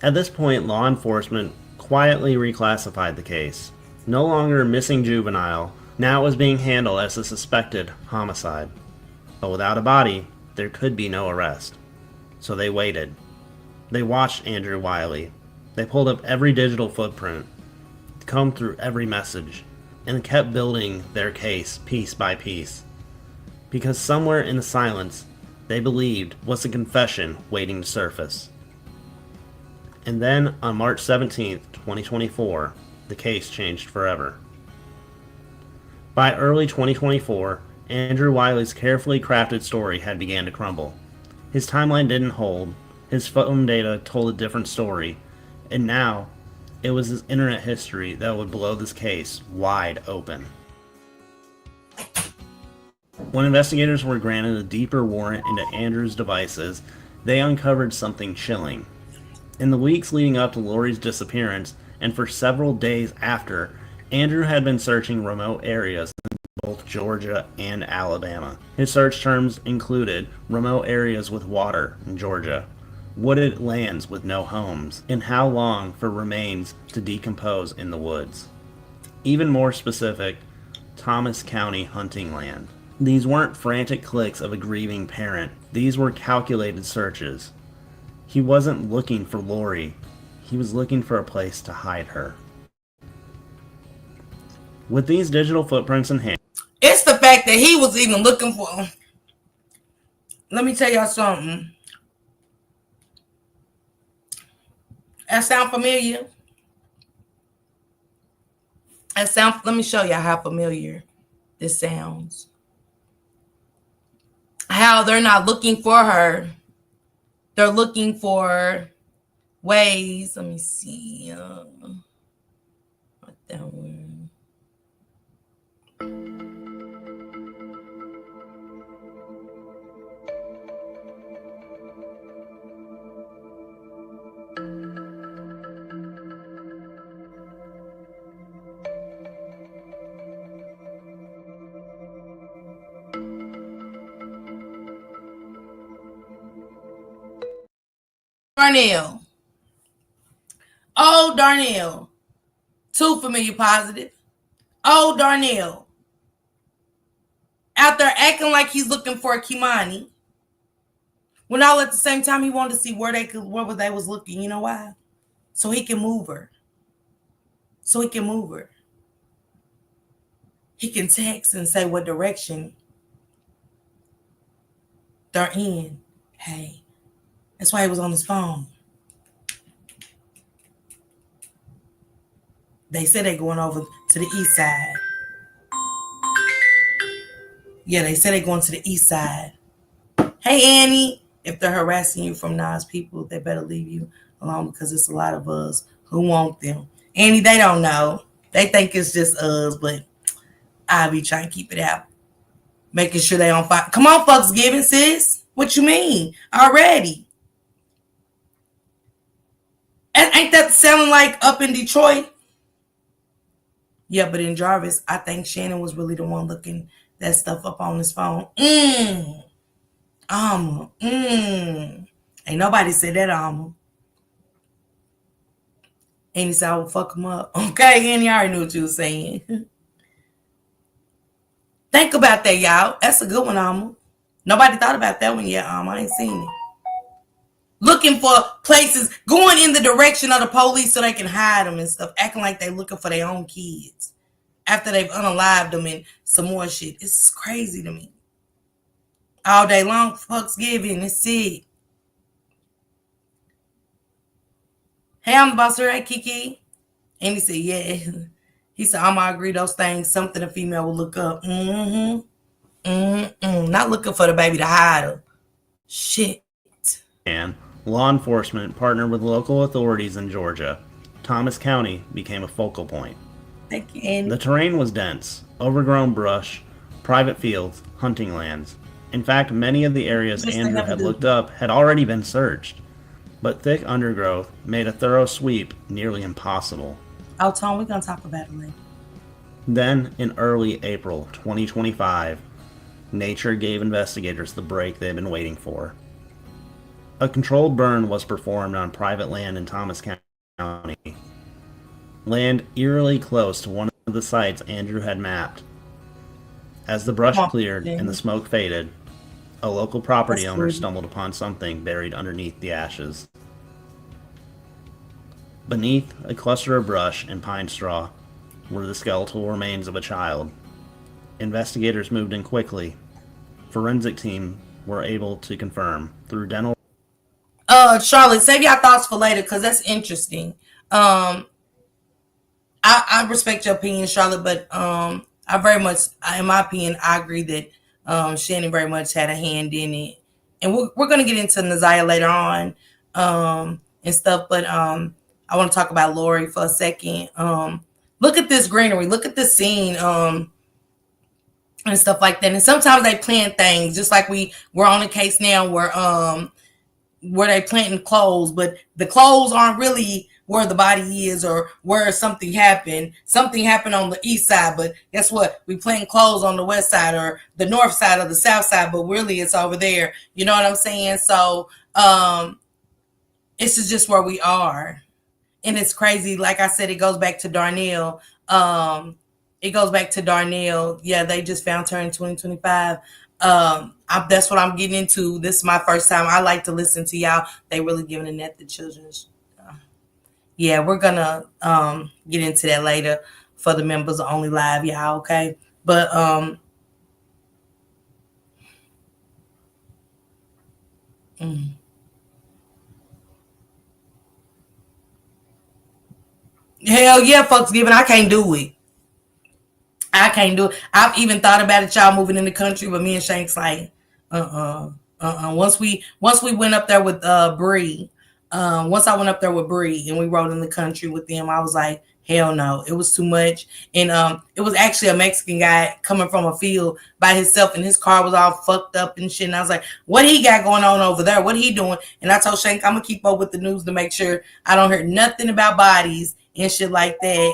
At this point, law enforcement quietly reclassified the case. No longer a missing juvenile, now it was being handled as a suspected homicide. But without a body, there could be no arrest. So they waited. They watched Andrew Wiley. They pulled up every digital footprint, combed through every message, and kept building their case piece by piece. Because somewhere in the silence, they believed was a confession waiting to surface. And then, on March 17th, 2024, the case changed forever. By early 2024, Andrew Wiley's carefully crafted story had begun to crumble. His timeline didn't hold, his phone data told a different story, and now, it was his internet history that would blow this case wide open. When investigators were granted a deeper warrant into Andrew's devices, they uncovered something chilling. In the weeks leading up to Lori's disappearance, and for several days after, Andrew had been searching remote areas in both Georgia and Alabama. His search terms included remote areas with water in Georgia, wooded lands with no homes, and how long for remains to decompose in the woods. Even more specific, Thomas County hunting land. These weren't frantic clicks of a grieving parent. These were calculated searches. He wasn't looking for Lori. He was looking for a place to hide her. With these digital footprints in hand, it's the fact that he was even looking for. Let me tell y'all something. That sound familiar? Let me show y'all how familiar this sounds. How they're not looking for her. They're looking for ways. Let me see. What that one? Darnell. Oh, Darnell. Too familiar positive. Oh, Darnell. Out there acting like he's looking for a Kimani. When all at the same time he wanted to see where they was looking. You know why? So he can move her. He can text and say what direction they're in. Hey. That's why he was on his phone. They said they're going over to the east side. Yeah, they said they're going to the east side. Hey, Annie, if they're harassing you from Nas people, they better leave you alone because it's a lot of us who want them. Annie, they don't know. They think it's just us, but I'll be trying to keep it out. Making sure they don't fight. Come on, folks, giving, sis. What you mean? Already. And ain't that sounding like up in Detroit? Yeah, but in Jarvis, I think Shannon was really the one looking that stuff up on his phone. Ain't nobody said that, And he said, I will fuck him up. Okay, Annie, I already knew what you were saying. Think about that, y'all. That's a good one, Nobody thought about that one yet, I ain't seen it. Looking for places, going in the direction of the police so they can hide them and stuff, acting like they looking for their own kids after they've unalived them and some more shit. It's crazy to me. All day long, fucks giving. It's it. Hey, I'm the boss here. Hey, Kiki. And he said, yeah. He said, I'm going to agree those things. Something a female will look up. Not looking for the baby to hide her. Shit. And law enforcement partnered with local authorities in Georgia. Thomas County became a focal point. Thank you, Andy. The terrain was dense, overgrown brush, private fields, hunting lands. In fact, many of the areas Andrew had looked up had already been searched, but thick undergrowth made a thorough sweep nearly impossible. Oh, Tom, we're going to talk about it later. Then, in early April 2025, nature gave investigators the break they had been waiting for. A controlled burn was performed on private land in Thomas County, land eerily close to one of the sites Andrew had mapped. As the brush cleared and the smoke faded, a local property owner stumbled upon something buried underneath the ashes. Beneath a cluster of brush and pine straw were the skeletal remains of a child. Investigators moved in quickly. Forensic team were able to confirm through dental. Charlotte, save your thoughts for later because that's interesting. I respect your opinion, Charlotte, but I very much, in my opinion, I agree that Shannon very much had a hand in it. And we're going to get into Naziah later on and stuff, but I want to talk about Lori for a second. Look at this greenery. Look at this scene and stuff like that. And sometimes they plant things, just like we're on a case now where they planting clothes, but the clothes aren't really where the body is or where something happened. Something happened on the east side, but guess what? We planting clothes on the west side or the north side or the south side, but really it's over there. You know what I'm saying? So this is just where we are. And it's crazy. Like I said, it goes back to Darnell. Yeah, they just found her in 2025. That's what I'm getting into. This is my first time. I like to listen to y'all. They really giving a net to children's. Yeah, we're gonna get into that later for the members only live, y'all. Okay, but Mm. Hell yeah, folks giving. I can't do it. I can't do it. I've even thought about it, y'all moving in the country, but me and Shank's like, Once we went up there with Bree, once I went up there with Bree and we rode in the country with them, I was like, hell no, it was too much. And it was actually a Mexican guy coming from a field by himself, and his car was all fucked up and shit. And I was like, what he got going on over there? What he doing? And I told Shank I'm gonna keep up with the news to make sure I don't hear nothing about bodies and shit like that.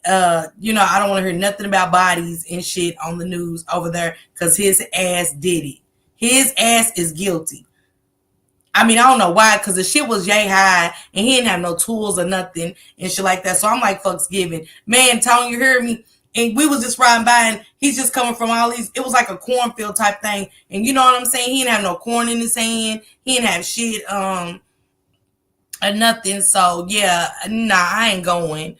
I don't want to hear nothing about bodies and shit on the news over there because his ass did it. His ass is guilty. I mean, I don't know why, because the shit was yay high and he didn't have no tools or nothing and shit like that. So I'm like, fuck's giving. Man, Tony, you hear me? And we was just riding by and he's just coming from all these, it was like a cornfield type thing. And you know what I'm saying? He didn't have no corn in his hand. He didn't have shit, or nothing. So yeah, nah, I ain't going.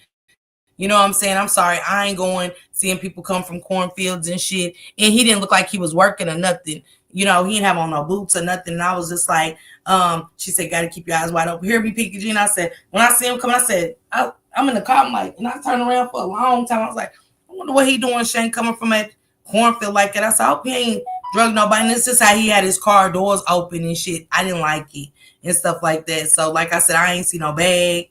You know what I'm saying? I'm sorry. I ain't going seeing people come from cornfields and shit. And he didn't look like he was working or nothing. He didn't have on no boots or nothing. And I was just like, she said, gotta keep your eyes wide open. Hear me, Peekage. And I said, when I see him coming, I said, I'm in the car. I'm like, and I turned around for a long time. I was like, I wonder what he doing, Shane, coming from that cornfield like that. I said, I hope he ain't drug nobody. And this is how he had his car doors open and shit. I didn't like it and stuff like that. So, like I said, I ain't see no bag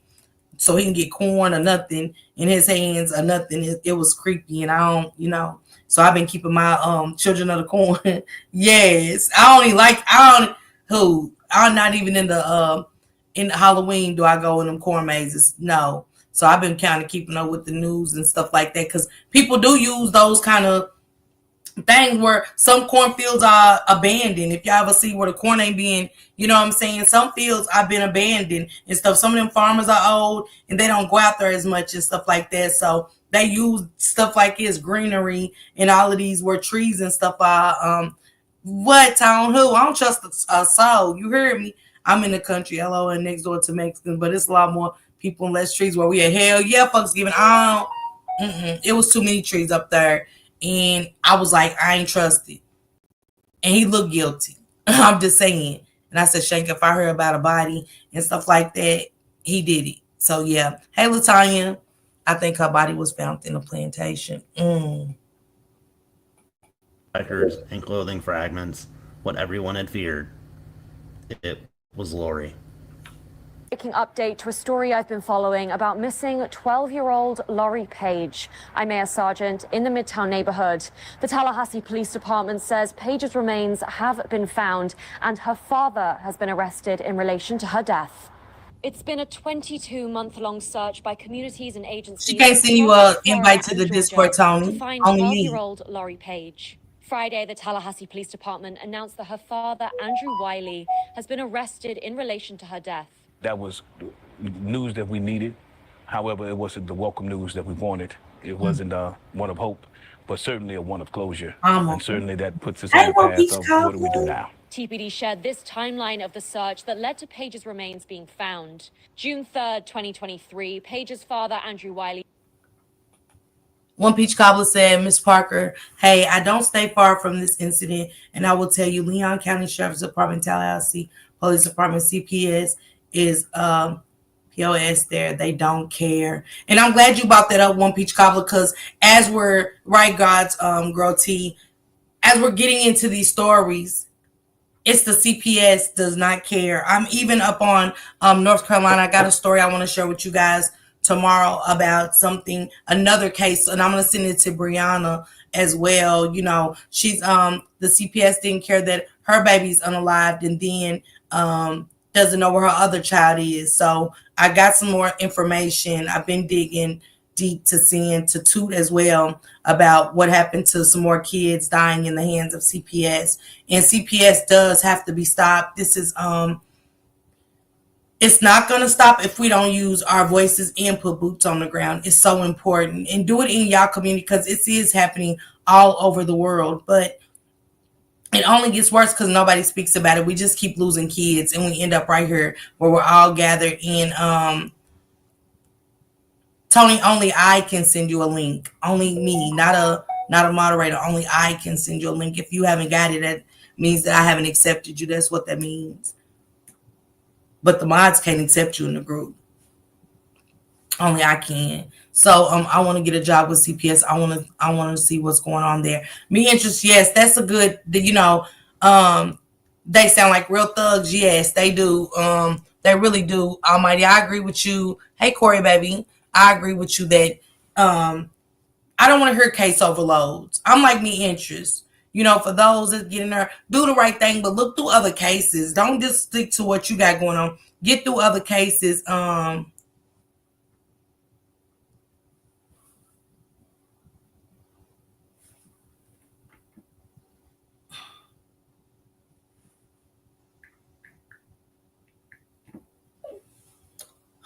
so he can get corn or nothing in his hands or nothing. It was creepy, and I don't. So I've been keeping my children of the corn. Yes, I only like I don't who I'm not even in the Halloween. Do I go in them corn mazes? No. So I've been kind of keeping up with the news and stuff like that because people do use those kind of things where some cornfields are abandoned. If y'all ever see where the corn ain't being, you know what I'm saying? Some fields have been abandoned and stuff. Some of them farmers are old and they don't go out there as much and stuff like that. So they use stuff like this greenery and all of these where trees and stuff are. What town? Who? I don't trust a soul. You heard me? I'm in the country, hello, and next door to Mexicans, but it's a lot more people and less trees where we at. Hell yeah, folks giving. It was too many trees up there. And I was like, I ain't trusted. And he looked guilty. I'm just saying. And I said, Shank, if I heard about a body and stuff like that, he did it. So yeah. Hey, LaTanya, I think her body was found in a plantation. Records and clothing fragments, what everyone had feared. It was Lori. Breaking update to a story I've been following about missing 12-year-old Lori Paige. I'm Mayor Sargent in the Midtown neighborhood. The Tallahassee Police Department says Paige's remains have been found and her father has been arrested in relation to her death. It's been a 22-month-long search by communities and agencies. She can't send you an invite to the Discord, Tony. To find Only me. 12-year-old Lori Paige. Friday, the Tallahassee Police Department announced that her father, Andrew Wiley, has been arrested in relation to her death. That was news that we needed. However, it wasn't the welcome news that we wanted. It wasn't one of hope, but certainly a one of closure. And certainly that puts us on the path of what do we do now. TPD shared this timeline of the search that led to Paige's remains being found. June 3rd, 2023, Paige's father, Andrew Wiley. One Peach Cobbler said, Miss Parker, hey, I don't stay far from this incident, and I will tell you, Leon County Sheriff's Department, Tallahassee Police Department, CPS, is POS there. They don't care. And I'm glad you brought that up, One Peach Cobbler, because as we're, right, God's Girl T, as we're getting into these stories, it's the CPS does not care. I'm even up on North Carolina. I got a story I want to share with you guys tomorrow about another case, and I'm going to send it to Brianna as well. She's the CPS didn't care that her baby's unalived and then doesn't know where her other child is. So I got some more information. I've been digging deep to send to Toot as well about what happened to some more kids dying in the hands of CPS. And CPS does have to be stopped. This is it's not going to stop if we don't use our voices and put boots on the ground. It's so important. And do it in y'all community because it is happening all over the world. But it only gets worse because nobody speaks about it. We just keep losing kids and we end up right here where we're all gathered in. Tony, only I can send you a link. Only me, not not a moderator. Only I can send you a link. If you haven't got it, that means that I haven't accepted you. That's what that means. But the mods can't accept you in the group. Only I can. So I want to get a job with CPS. I want to see what's going on there. Me interest, yes, that's a good. They sound like real thugs. Yes, they do. They really do. Almighty, I agree with you. Hey, Corey, baby, I agree with you that I don't want to hear case overloads. I'm like me interest. For those that get in there, do the right thing, but look through other cases. Don't just stick to what you got going on. Get through other cases.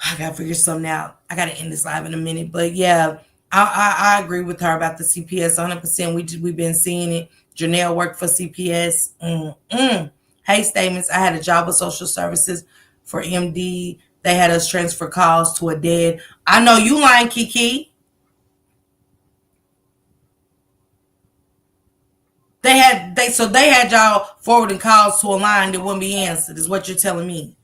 I gotta figure something out. I gotta end this live in a minute, but yeah, I agree with her about the CPS 100%. We've been seeing it. Janelle worked for CPS. Hey, statements. I had a job with social services for MD. They had us transfer calls to a dead. I know you lying, Kiki. They had y'all forwarding calls to a line that wouldn't be answered. Is what you're telling me.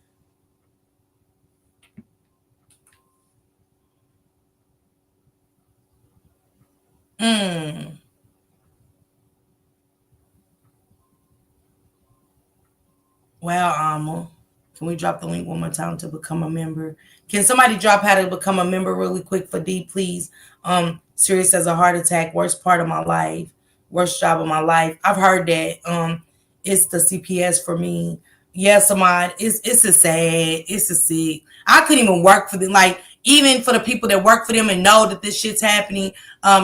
Well, Alma, can we drop the link one more time to become a member? Can somebody drop how to become a member really quick for D, please? Serious as a heart attack, worst part of my life, worst job of my life. I've heard that. It's the CPS for me. Yes, Ahmad, it's a sad, it's a sick. I couldn't even work for them. Like, even for the people that work for them and know that this shit's happening,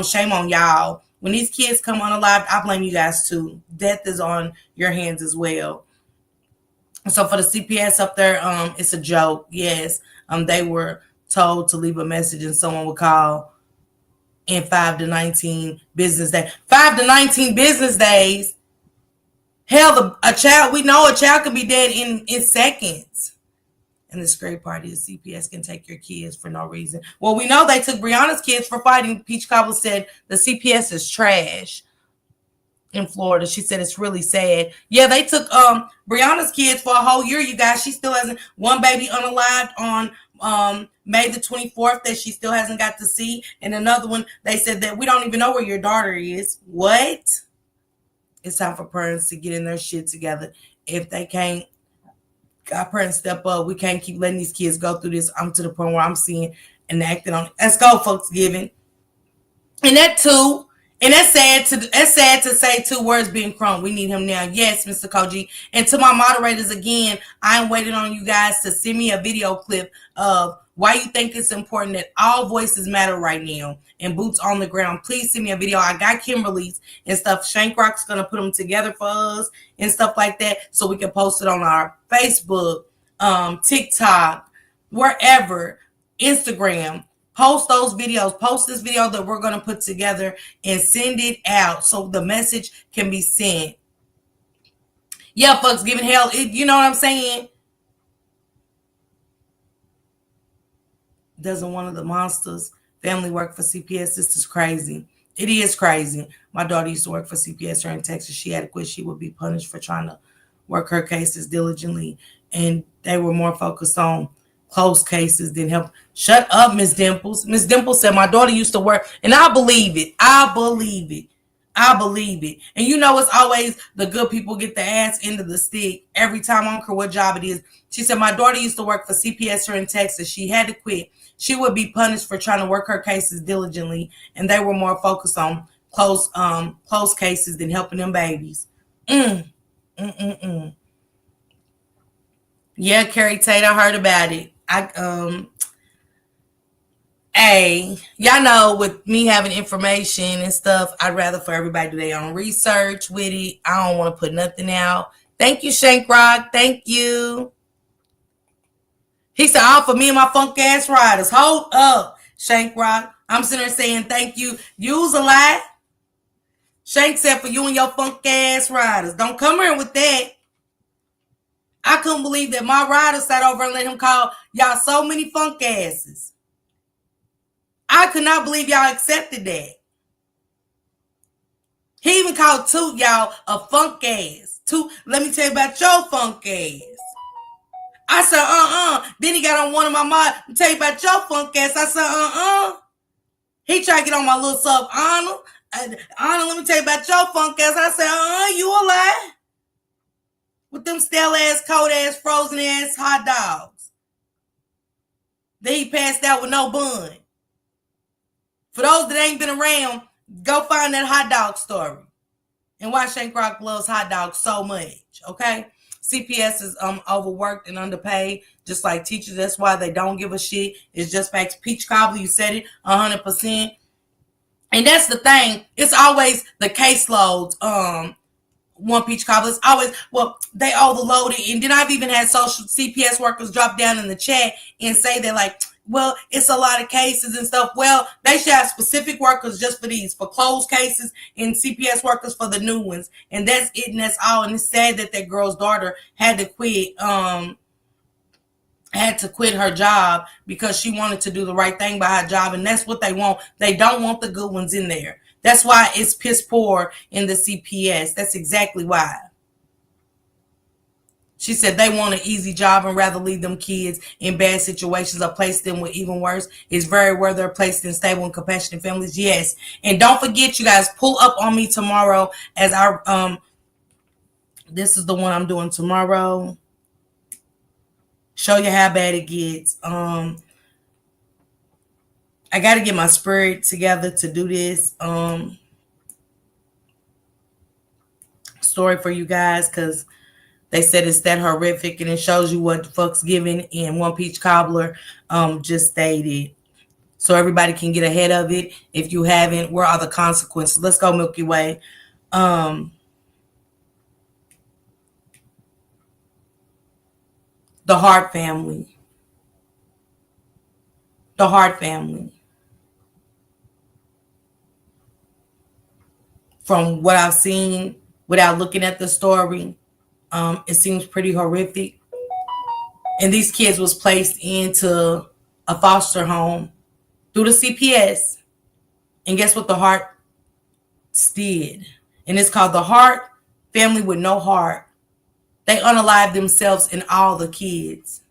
shame on y'all. When these kids come on alive, I blame you guys too. Death is on your hands as well. So for the CPS up there, it's a joke. Yes, they were told to leave a message and someone would call in 5 to 19 business days. 5 to 19 business days. Hell, a child can be dead in seconds. And the scary part is CPS can take your kids for no reason. Well, we know they took Brianna's kids for fighting. Peach Cobble said the CPS is trash. In Florida, she said it's really sad. Yeah, they took Brianna's kids for a whole year, you guys. She still hasn't, one baby unalived on May the 24th that she still hasn't got to see, and another one they said that we don't even know where your daughter is. What? It's time for parents to get in their shit together. If they can't, God, parents step up. We can't keep letting these kids go through this. I'm to the point where I'm seeing and acting on it. Let's go, folks, giving. And that too. And that's sad to say 2 words being crumb. We need him now. Yes, Mr. Koji. And to my moderators again, I'm waiting on you guys to send me a video clip of why you think it's important that all voices matter right now and boots on the ground. Please send me a video. I got Kimberly's and stuff. Shankrock's going to put them together for us and stuff like that so we can post it on our Facebook, TikTok, wherever, Instagram. Post those videos. Post this video that we're going to put together and send it out so the message can be sent. Yeah, folks, giving hell. You know what I'm saying? Doesn't one of the monsters family work for CPS? This is crazy. It is crazy. My daughter used to work for CPS here in Texas. She had to quit. She would be punished for trying to work her cases diligently. And they were more focused on close cases than help. Shut up, Miss Dimples. Miss Dimples said my daughter used to work, and I believe it. I believe it. And you know, it's always the good people get the ass end of the stick every time. I don't care what job it is. She said my daughter used to work for CPS here in Texas. She had to quit. She would be punished for trying to work her cases diligently, and they were more focused on close cases than helping them babies. Yeah, Carrie Tate, I heard about it. Hey, y'all know with me having information and stuff, I'd rather for everybody do their own research with it. I don't want to put nothing out. Thank you, Shankrock. Thank you. He said, all for me and my funk ass riders. Hold up, Shankrock. I'm sitting there saying thank you. Use a lot. Shank said for you and your funk ass riders. Don't come here with that. I couldn't believe that my rider sat over and let him call y'all so many funk asses. I could not believe y'all accepted that. He even called Toot, y'all, a funk ass. Toot, let me tell you about your funk ass. I said, Then he got on one of my mods, let me tell you about your funk ass. I said, He tried to get on my little sub, Anna. Anna, let me tell you about your funk ass. I said, you a lie. With them stale ass, cold ass, frozen ass hot dogs. Then he passed out with no bun. For those that ain't been around, go find that hot dog story. And why Shank Rock loves hot dogs so much, okay? CPS is overworked and underpaid, just like teachers. That's why they don't give a shit. It's just facts. Peach Cobbler, you said it 100%. And that's the thing. It's always the caseloads. One Peach Cobbler is always, well, they overloaded. And then I've even had social CPS workers drop down in the chat and say they're like, well, it's a lot of cases and stuff. Well, they should have specific workers just for these, for closed cases, and CPS workers for the new ones. And that's it, and that's all. And it's sad that that girl's daughter had to quit her job because she wanted to do the right thing by her job. And that's what they want. They don't want the good ones in there. That's why it's piss poor in the CPS. That's exactly why. She said they want an easy job and rather leave them kids in bad situations or place them with even worse. It's very rare they're placed in stable and compassionate families. Yes. And don't forget, you guys, pull up on me tomorrow as our this is the one I'm doing tomorrow. Show you how bad it gets. I got to get my spirit together to do this story for you guys, because they said it's that horrific, and it shows you what the fuck's given. And One Peach Cobbler just stated, so everybody can get ahead of it. If you haven't, where are the consequences? Let's go Milky Way. The Hart family. The Hart family. From what I've seen, without looking at the story, it seems pretty horrific. And these kids was placed into a foster home through the CPS. And guess what the Harts did? And it's called the Hart family with no heart. They unalived themselves and all the kids.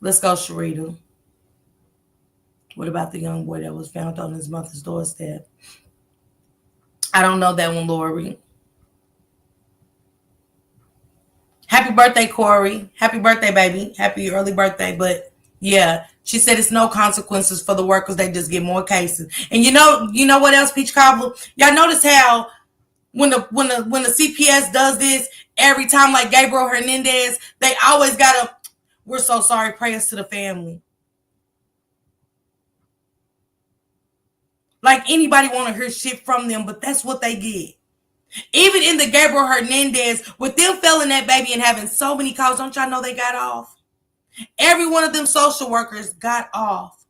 Let's go, Sharita. What about the young boy that was found on his mother's doorstep? I don't know that one, Lori. Happy birthday, Corey. Happy birthday, baby. Happy early birthday. But yeah, she said it's no consequences for the workers. They just get more cases. And you know what else, Peach Cobbler? Y'all notice how when the CPS does this, every time, like Gabriel Hernandez, they always gotta, we're so sorry, prayers to the family. Like anybody want to hear shit from them, but that's what they get. Even in the Gabriel Hernandez, with them failing that baby and having so many calls, don't y'all know they got off? Every one of them social workers got off.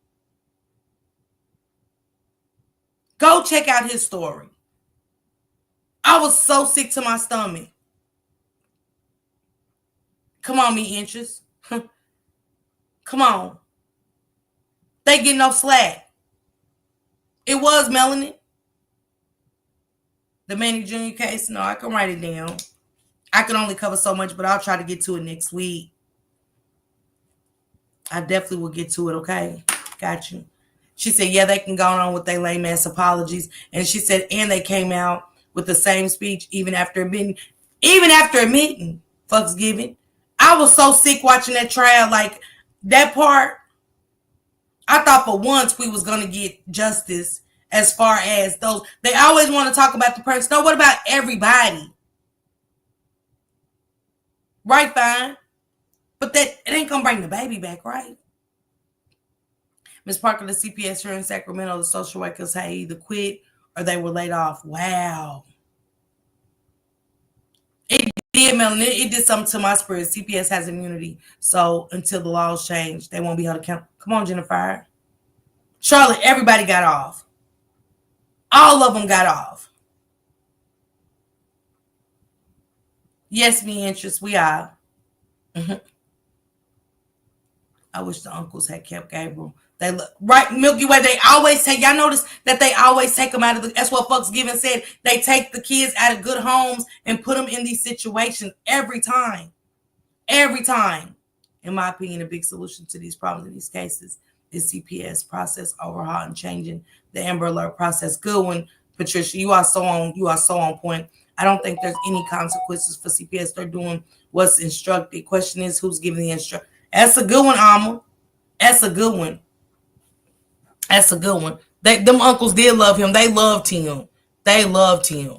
Go check out his story. I was so sick to my stomach. Come on, me inches. Come on. They get no slack. It was Melanie. The Manny Jr. case. No, I can write it down. I can only cover so much, but I'll try to get to it next week. I definitely will get to it, okay? Got you. She said, yeah, they can go on with their lame ass apologies. And she said, and they came out with the same speech even after admitting fucks given. I was so sick watching that trial. Like, that part, I thought for once we was going to get justice as far as those. They always want to talk about the person. No, what about everybody? Right, fine. But that it ain't going to bring the baby back, right? Ms. Parker, the CPS here in Sacramento, the social workers had either quit or they were laid off. Wow. It did, Melanie. It did something to my spirit. CPS has immunity. So until the laws change, they won't be held accountable. Come on, Jennifer. Charlotte, everybody got off. All of them got off. Yes, me interest, we are. I wish the uncles had kept Gabriel. They look right, Milky Way. They always take. Y'all notice that they always take them out of the. That's what Fucks Given said. They take the kids out of good homes and put them in these situations every time. Every time. In my opinion, a big solution to these problems in these cases is CPS process overhaul and changing the Amber Alert process. Good one, Patricia. You are so on point. I don't think there's any consequences for CPS. They're doing what's instructed. Question is, who's giving the instruction? That's a good one, Alma. That's a good one. That's a good one. Them uncles did love him. They loved him. They loved him.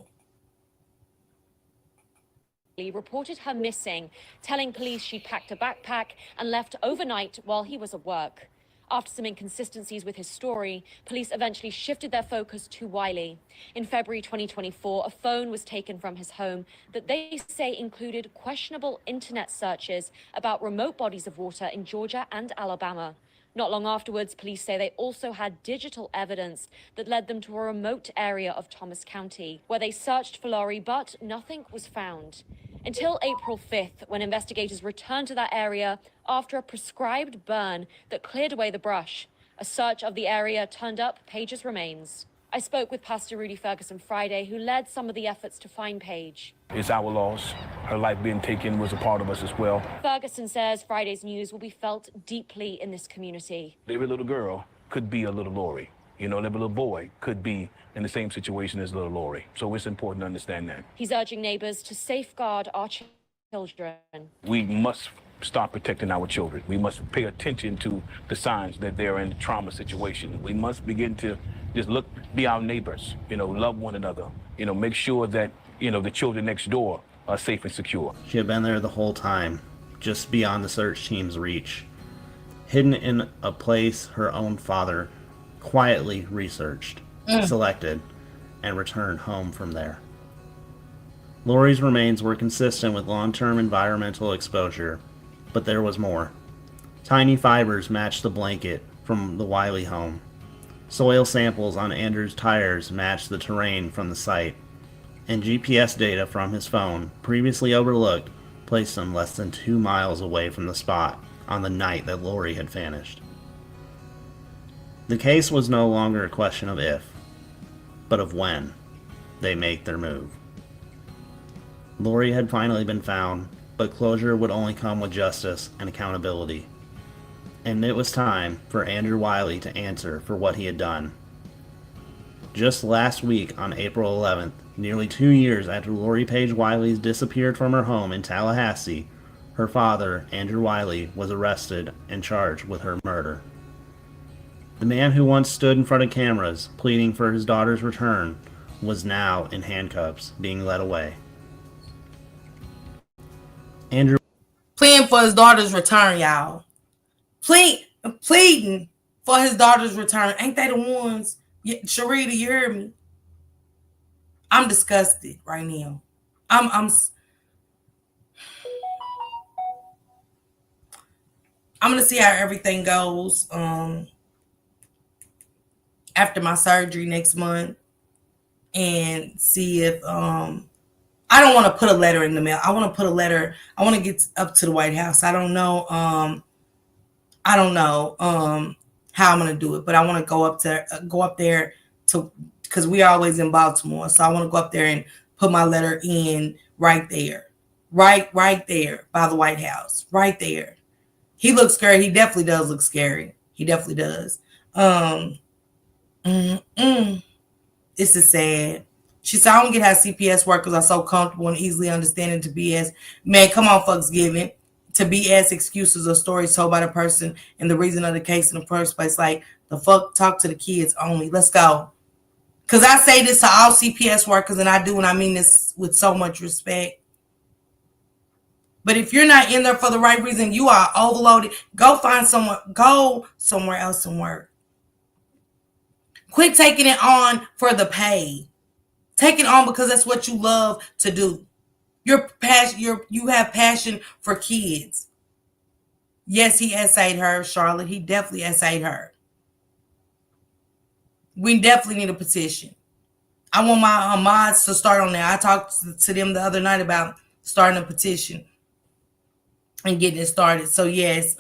Reported her missing, telling police she packed a backpack and left overnight while he was at work. After some inconsistencies with his story, police eventually shifted their focus to Wiley. In February 2024, a phone was taken from his home that they say included questionable internet searches about remote bodies of water in Georgia and Alabama. Not long afterwards, police say they also had digital evidence that led them to a remote area of Thomas County, where they searched for Lori, but nothing was found. Until April 5th, when investigators returned to that area after a prescribed burn that cleared away the brush. A search of the area turned up Paige's remains. I spoke with Pastor Rudy Ferguson Friday, who led some of the efforts to find Paige. It's our loss. Her life being taken was a part of us as well. Ferguson says Friday's news will be felt deeply in this community. Every little girl could be a little Lori. You know, every little boy could be in the same situation as little Lori. So it's important to understand that. He's urging neighbors to safeguard our children. We must start protecting our children. We must pay attention to the signs that they're in trauma situation. We must begin to just be our neighbors, love one another, make sure that, the children next door are safe and secure. She had been there the whole time, just beyond the search team's reach, hidden in a place her own father quietly researched, selected, and returned home from there. Lori's remains were consistent with long-term environmental exposure, but there was more. Tiny fibers matched the blanket from the Wiley home. Soil samples on Andrew's tires matched the terrain from the site, and GPS data from his phone, previously overlooked, placed him less than 2 miles away from the spot on the night that Lori had vanished. The case was no longer a question of if, but of when they make their move. Lori had finally been found, but closure would only come with justice and accountability. And it was time for Andrew Wiley to answer for what he had done. Just last week, on April 11th, nearly 2 years after Lori Paige Wiley disappeared from her home in Tallahassee, her father, Andrew Wiley, was arrested and charged with her murder. The man who once stood in front of cameras, pleading for his daughter's return, was now in handcuffs, being led away. Andrew pleading for his daughter's return, y'all. Pleading for his daughter's return. Ain't they the ones? Sharita, you heard me? I'm disgusted right now. I'm gonna see how everything goes after my surgery next month, and see if I don't want to put a letter in the mail. I want to get up to the White House. I don't know how I'm gonna do it, but I want to go up there to, because we are always in Baltimore. So I want to go up there and put my letter in right there by the White House, right there. He looks scary. He definitely does look scary. He definitely does. This is sad. She said, I don't get how CPS workers are so comfortable and easily understanding to BS. Man, come on, Fucks Given. To BS excuses or stories told by the person and the reason of the case in the first place. Like, the fuck, talk to the kids only. Let's go. Because I say this to all CPS workers, and I do, and I mean this with so much respect. But if you're not in there for the right reason, you are overloaded. Go somewhere else and work. Quit taking it on for the pay. Take it on because that's what you love to do. You have passion for kids. Yes, he essayed her, Charlotte. He definitely essayed her. We definitely need a petition. I want my mods to start on there. I talked to them the other night about starting a petition and getting it started. So yes,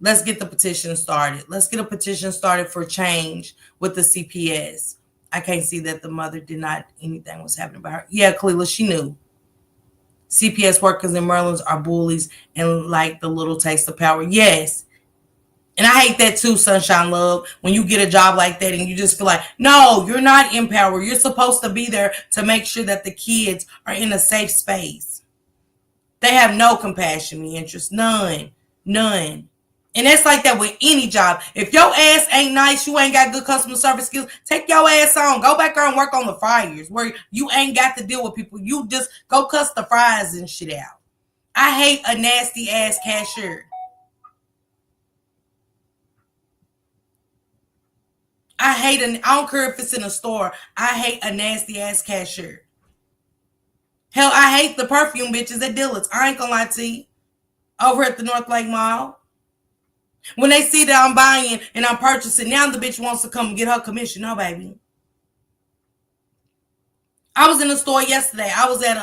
let's get the petition started. Let's get a petition started for change with the CPS. I can't see that the mother did not, anything was happening about her. Yeah, Cleela, she knew. CPS workers in Merlin's are bullies and like the little taste of power. Yes. And I hate that too, Sunshine Love, when you get a job like that and you just feel like, no, you're not in power. You're supposed to be there to make sure that the kids are in a safe space. They have no compassion, the interest, none. And that's like that with any job. If your ass ain't nice, you ain't got good customer service skills, take your ass on. Go back there and work on the fryers where you ain't got to deal with people. You just go cuss the fries and shit out. I hate a nasty ass cashier. I don't care if it's in a store. I hate a nasty ass cashier. Hell, I hate the perfume bitches at Dillard's. I ain't gonna lie to you. Over at the North Lake Mall. When they see that I'm buying and I'm purchasing, now the bitch wants to come get her commission. No, baby. I was in the store yesterday. I was at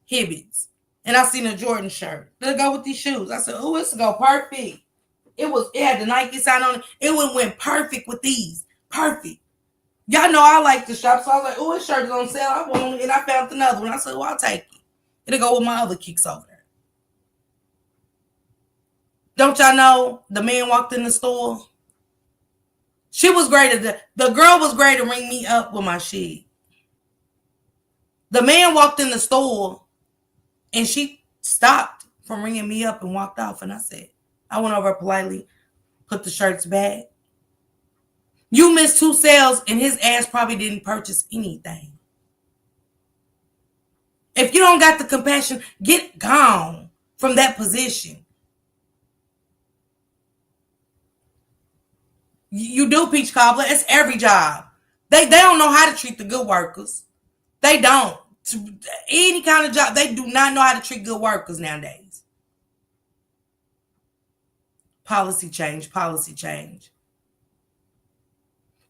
Hibbett's. And I seen a Jordan shirt. Let's go with these shoes. I said, oh, it's go perfect. It had the Nike sign on it. It went perfect with these. Perfect. Y'all know I like the shop, so I was like, oh, this shirt is on sale. I want it. And I found another one. I said, well, I'll take it. It'll go with my other kicks over there. Don't y'all know the man walked in the store? She was great. The girl was great to ring me up with my shit. The man walked in the store and she stopped from ringing me up and walked off. And I went over politely, put the shirts back. You missed 2 sales and his ass probably didn't purchase anything. If you don't got the compassion, get gone from that position. You do, Peach Cobbler. It's every job. They don't know how to treat the good workers. They don't. Any kind of job, they do not know how to treat good workers nowadays. Policy change.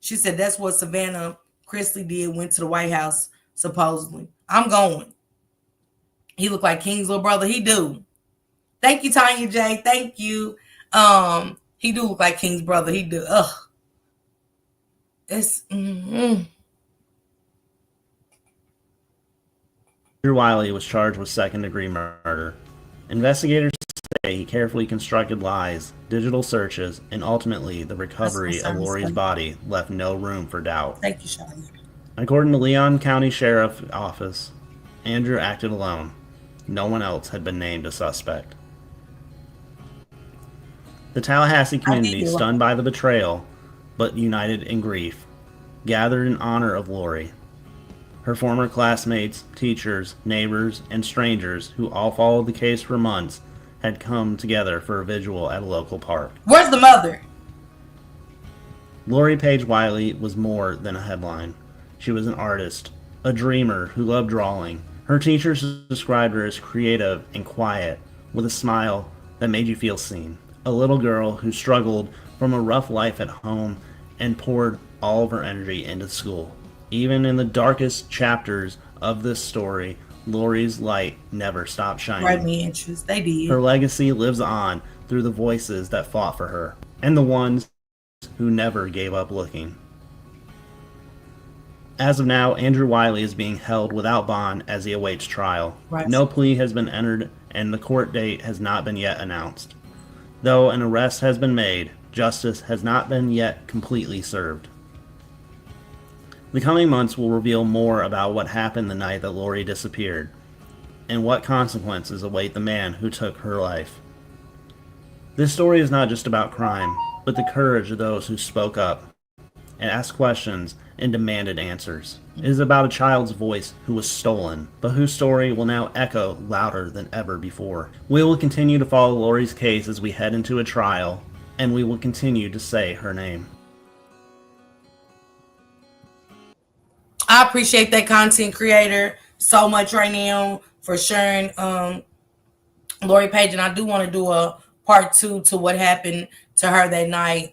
She said that's what Savannah Chrisley did, went to the White House, supposedly. I'm going. He looked like King's little brother. He do. Thank you, Tanya J. Thank you. He do look like King's brother. He do. Ugh. It's Andrew Wiley was charged with second-degree murder. Investigators say he carefully constructed lies, digital searches, and ultimately the recovery of Lori's body left no room for doubt. Thank you, Shawty. According to Leon County Sheriff's Office, Andrew acted alone. No one else had been named a suspect. The Tallahassee community, stunned by the betrayal, but united in grief, gathered in honor of Lori. Her former classmates, teachers, neighbors, and strangers who all followed the case for months had come together for a vigil at a local park. Where's the mother? Lori Paige Wiley was more than a headline. She was an artist, a dreamer who loved drawing. Her teachers described her as creative and quiet, with a smile that made you feel seen. A little girl who struggled from a rough life at home and poured all of her energy into school. Even in the darkest chapters of this story, Lori's light never stopped shining. Right, me interest. They did. Her legacy lives on through the voices that fought for her, and the ones who never gave up looking. As of now, Andrew Wiley is being held without bond as he awaits trial. Right. No plea has been entered, and the court date has not been yet announced. Though an arrest has been made, justice has not been yet completely served. The coming months will reveal more about what happened the night that Lori disappeared, and what consequences await the man who took her life. This story is not just about crime, but the courage of those who spoke up, and asked questions, and demanded answers. It is about a child's voice who was stolen, but whose story will now echo louder than ever before. We will continue to follow Lori's case as we head into a trial, and we will continue to say her name. I appreciate that content creator so much right now for sharing Lori Paige, and I do want to do a part 2 to what happened to her that night.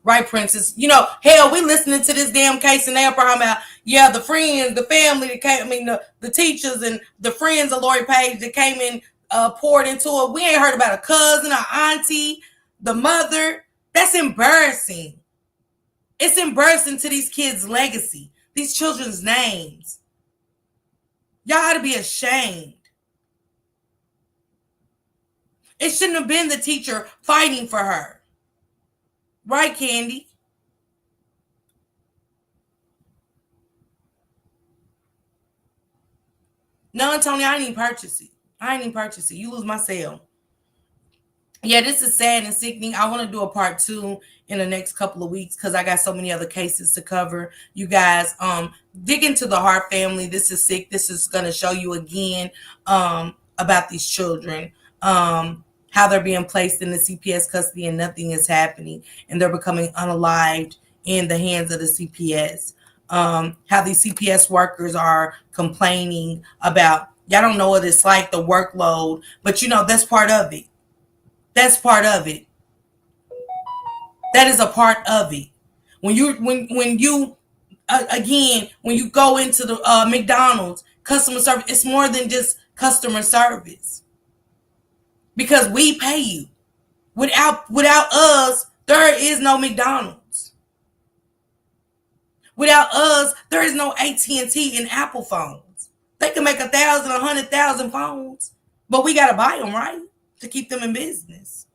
Right, Princess? You know, hell, we listening to this damn case and they're talking about, yeah, the friends, the family that came, the teachers and the friends of Lori Paige that came in, poured into her. We ain't heard about a cousin, or auntie, the mother. That's embarrassing. It's embarrassing to these kids' legacy, these children's names. Y'all ought to be ashamed. It shouldn't have been the teacher fighting for her. Right, Candy? No, Tony, I ain't even purchase it. You lose my sale. Yeah, this is sad and sickening. I want to do a part 2 in the next couple of weeks because I got so many other cases to cover. You guys, dig into the Hart family. This is sick. This is going to show you again about these children, how they're being placed in the CPS custody and nothing is happening, and they're becoming unalived in the hands of the CPS. How these CPS workers are complaining about, y'all don't know what it's like, the workload, but that's part of it. That's part of it. That is a part of it. When you go into the McDonald's customer service, it's more than just customer service because we pay you. Without us, there is no McDonald's. Without us, there is no AT&T and Apple phones. They can make 1,000, 100,000 phones, but we gotta buy them, right, to keep them in business.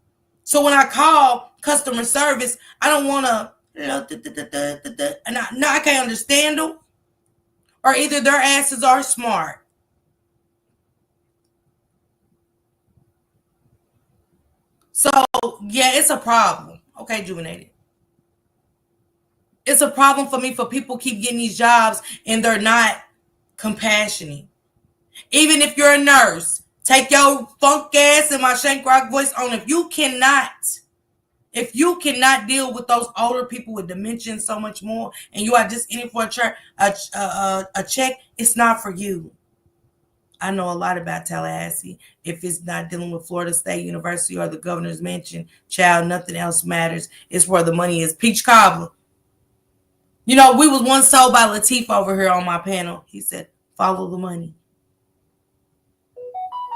So when I call customer service, I don't want to, and I can't understand them, or either their asses are smart. So yeah, it's a problem. Okay, Juvenated. It's a problem for me for people keep getting these jobs and they're not compassionate. Even if you're a nurse, take your funk ass and my shank rock voice on. If you cannot deal with those older people with dementia so much more, and you are just in it for a check, it's not for you. I know a lot about Tallahassee. If it's not dealing with Florida State University or the governor's mansion, child, nothing else matters. It's where the money is. Peach Cobbler. We was once told by Lateef over here on my panel. He said, follow the money.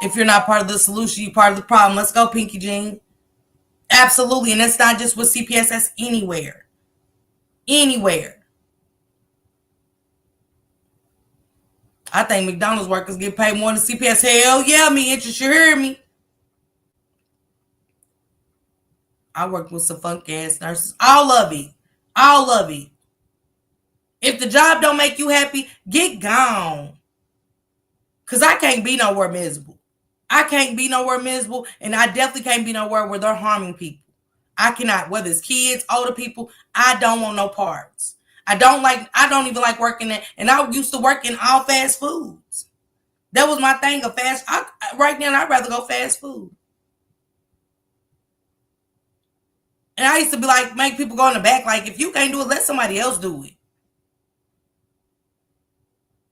If you're not part of the solution, you're part of the problem. Let's go, Pinky Jean. Absolutely. And that's not just with CPS, that's anywhere. Anywhere. I think McDonald's workers get paid more than CPS. Hell yeah, me interest, you hear me? I worked with some funk ass nurses. All of it. All of it. If the job don't make you happy, get gone. Because I can't be nowhere miserable. I can't be nowhere miserable, and I definitely can't be nowhere where they're harming people. I cannot, whether it's kids, older people, I don't want no parts. I don't even like working there. And I used to work in all fast foods. That was my thing of right now, I'd rather go fast food. And I used to be like, make people go in the back, like, if you can't do it, let somebody else do it.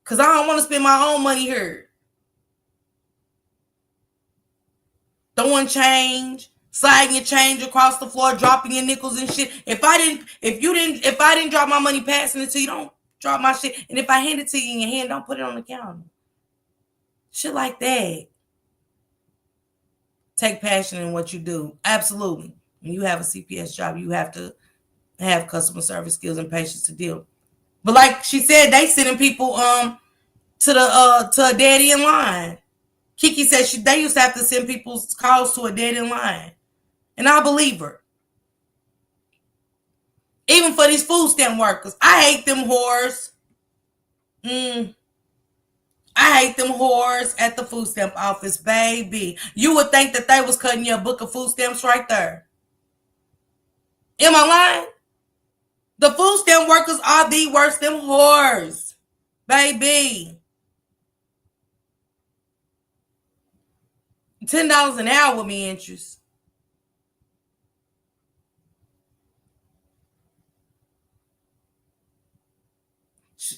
Because I don't want to spend my own money here. Throwing change, sliding your change across the floor, dropping your nickels and shit. If I didn't drop my money passing it to you, don't drop my shit. And if I hand it to you in your hand, don't put it on the counter. Shit like that. Take passion in what you do. Absolutely. When you have a CPS job, you have to have customer service skills and patience to deal. But like she said, they sending people to a dead end line. Kiki said they used to have to send people's calls to a dead end line. And I believe her. Even for these food stamp workers. I hate them whores. I hate them whores at the food stamp office, baby. You would think that they was cutting you a book of food stamps right there. Am I lying? The food stamp workers are the worst, them whores. Baby. $10 an hour with me interest.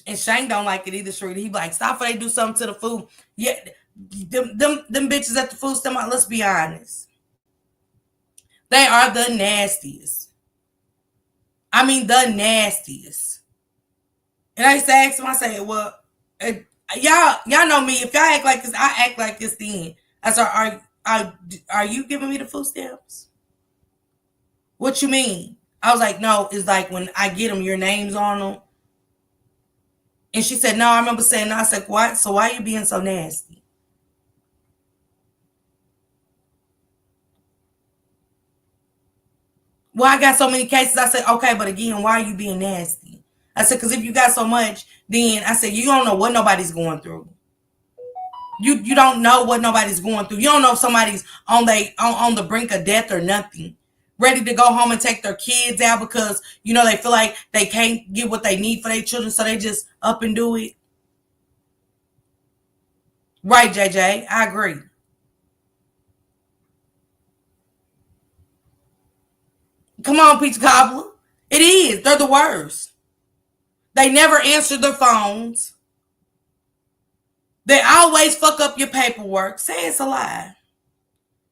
And Shane don't like it either, Sharita. He be like, stop before they do something to the food. Yeah, them bitches at the food stamp, let's be honest. They are the nastiest. I mean, the nastiest. And I used to ask them, I say, well, y'all know me. If y'all act like this, I act like this then. I said, are you giving me the food stamps? What you mean? I was like, no, it's like when I get them, your name's on them. And she said, no, I remember saying no. I said, what? So why are you being so nasty? Well, I got so many cases. I said, okay, but again, why are you being nasty? I said, because if you got so much, then I said, you don't know what nobody's going through. You don't know what nobody's going through. You don't know if somebody's on the brink of death or nothing, ready to go home and take their kids out because, they feel like they can't get what they need for their children, so they just up and do it. Right, JJ, I agree. Come on, Peach Cobbler. It is. They're the worst. They never answer their phones. They always fuck up your paperwork. Say it's a lie.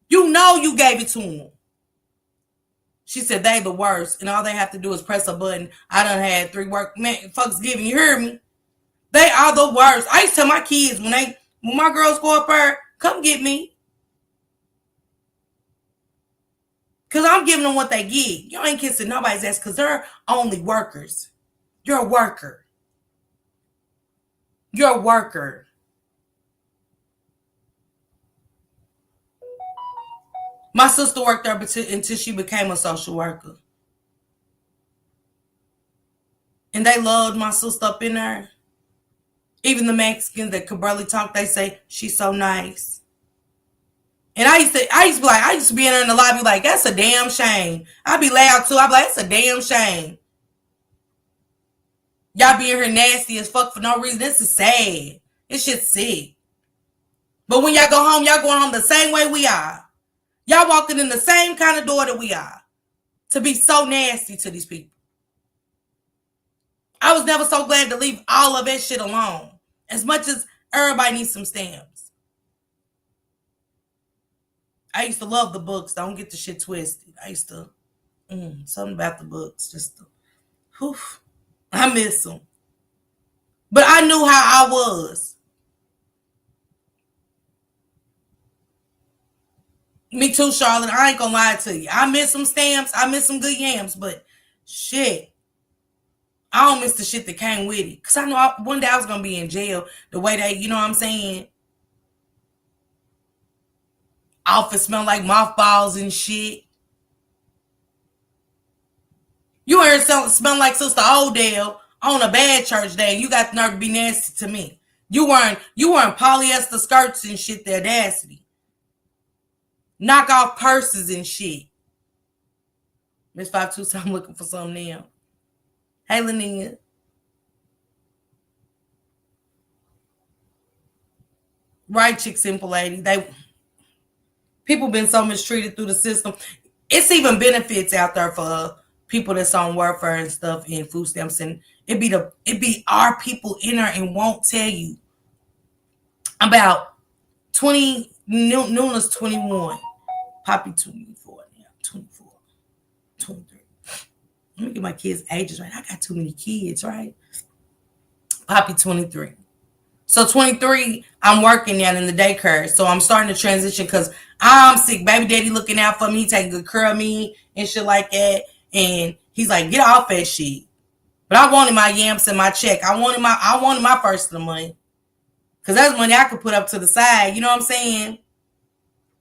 You know you gave it to them. She said they the worst, and all they have to do is press a button. I done had 3 work. Man, fucks giving. You hear me? They are the worst. I used to tell my kids when my girls go up there, come get me. Because I'm giving them what they get. You ain't kissing nobody's ass because they're only workers. You're a worker. You're a worker. My sister worked there until she became a social worker. And they loved my sister up in there. Even the Mexicans that could barely talk, they say, she's so nice. And I used to be in there in the lobby like, that's a damn shame. I'd be loud too. I'd be like, that's a damn shame. Y'all be in here nasty as fuck for no reason. This is sad. This shit's sick. But when y'all go home, y'all going home the same way we are. Y'all walking in the same kind of door that we are. To be so nasty to these people. I was never so glad to leave all of that shit alone. As much as everybody needs some stamps. I used to love the books. Don't get the shit twisted. I used to, something about the books. Just, I miss them. But I knew how I was. Me too, Charlotte. I ain't gonna lie to you. I miss some stamps. I miss some good yams. But shit. I don't miss the shit that came with it. Because I know one day I was going to be in jail. The way they, you know what I'm saying? Office smell like mothballs and shit. You heard smell like Sister Odell on a bad church day. And you got the nerve to be nasty to me. You weren't polyester skirts and shit, the audacity. Knock off purses and shit. Miss 527, I'm looking for something now. Hey, Lania. Right, chick, simple lady. People been so mistreated through the system. It's even benefits out there for people that's on welfare and stuff and food stamps, and it be our people in there and won't tell you. About 20, Nuna's 21, Poppy 24 now, 24, 23. Let me get my kids' ages right. I got too many kids, right? Poppy 23. So 23, I'm working now in the daycare. So I'm starting to transition because I'm sick. Baby daddy looking out for me. He taking good care of me and shit like that. And he's like, get off that shit. But I wanted my yamps and my check. I wanted my first of the month. Because that's money I could put up to the side. You know what I'm saying?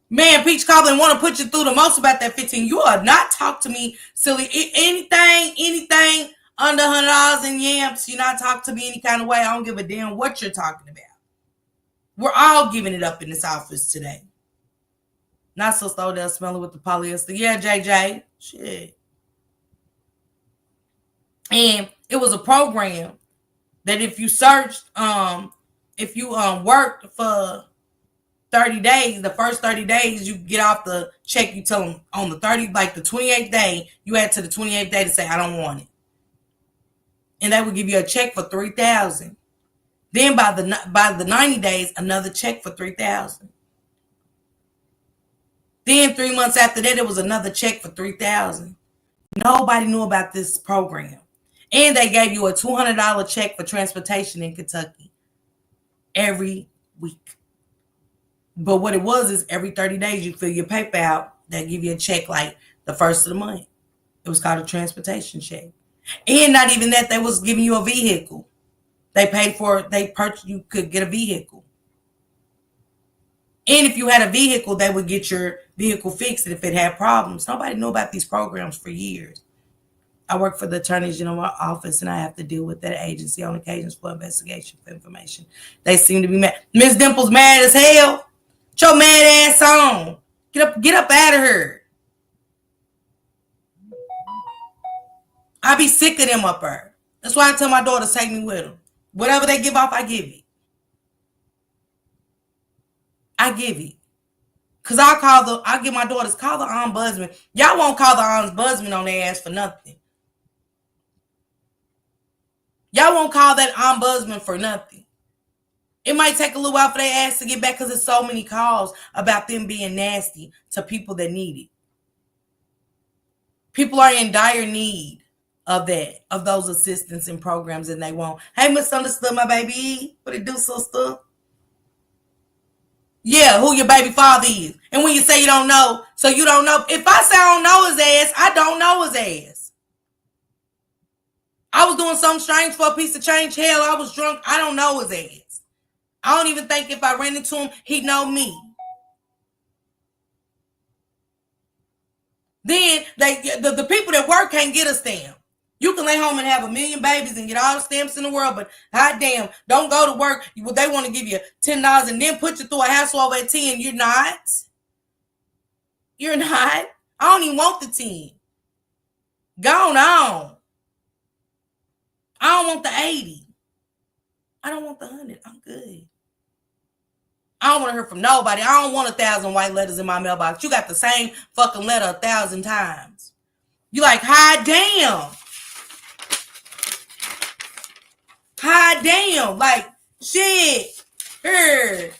Man, Peach Cobbler want to put you through the most about that 15. You are not talk to me, silly. Anything under $100 in yamps, you not talk to me any kind of way. I don't give a damn what you're talking about. We're all giving it up in this office today. Not so slow down smelling with the polyester. Yeah, JJ. Shit. And it was a program that if you searched, if you worked for 30 days, the first 30 days, you get off the check, you tell them on the 28th day, you add to the 28th day to say, I don't want it. And they would give you a check for $3,000. Then by the 90 days, another check for $3,000. Then 3 months after that, it was another check for $3,000. Nobody knew about this program. And they gave you a $200 check for transportation in Kentucky every week. But what it was is every 30 days, you fill your paper out. They give you a check like the first of the month. It was called a transportation check. And not even that, they was giving you a vehicle. They paid for it. They purchased, you could get a vehicle. And if you had a vehicle, they would get your vehicle fixed if it had problems. Nobody knew about these programs for years. I work for the Attorney General's office, and I have to deal with that agency on occasions for investigation for information. They seem to be mad. Miss Dimple's mad as hell. Get your mad ass on. Get up out of here. I be sick of them up there. That's why I tell my daughters, take me with them. Whatever they give off, I give it. I give it. Because I give my daughters, call the ombudsman. Y'all won't call the ombudsman on their ass for nothing. Y'all won't call that ombudsman for nothing. It might take a little while for their ass to get back because there's so many calls about them being nasty to people that need it. People are in dire need of that, of those assistance and programs, and they won't. Hey, misunderstood, my baby. What it do, sister? Yeah, who your baby father is. And when you say you don't know, so you don't know. If I say I don't know his ass, I don't know his ass. I was doing something strange for a piece of change. Hell, I was drunk. I don't know his ass. I don't even think if I ran into him, he'd know me. Then the people that work can't get a stamp. You can lay home and have 1 million babies and get all the stamps in the world, but hot damn, don't go to work. They want to give you $10 and then put you through a hassle over at 10. You're not. You're not. I don't even want the 10. Go on. I don't want the 80. I don't want the 100. I'm good. I don't want to hear from nobody. I don't want 1,000 white letters in my mailbox. You got the same fucking letter 1,000 times. You like, hot damn. Hot damn. Like, shit. Here.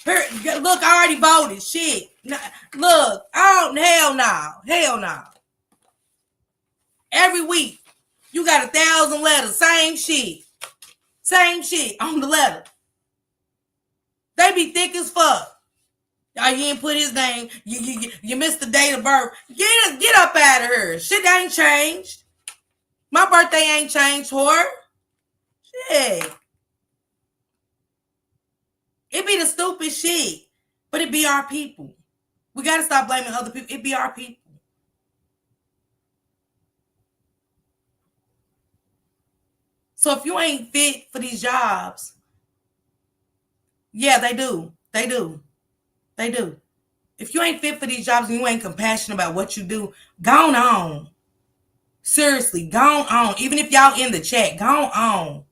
Look, I already voted. Shit. Look, hell no. Hell no. Every week. You got 1,000 letters, same shit on the letter. They be thick as fuck. You didn't put his name. You missed the date of birth. Get up out of here. Shit ain't changed. My birthday ain't changed, whore. Shit. It be the stupid shit, but it be our people. We gotta stop blaming other people. It be our people. So if you ain't fit for these jobs, yeah, they do. They do. They do. If you ain't fit for these jobs and you ain't compassionate about what you do, go on. Seriously, go on. Even if y'all in the chat, go on.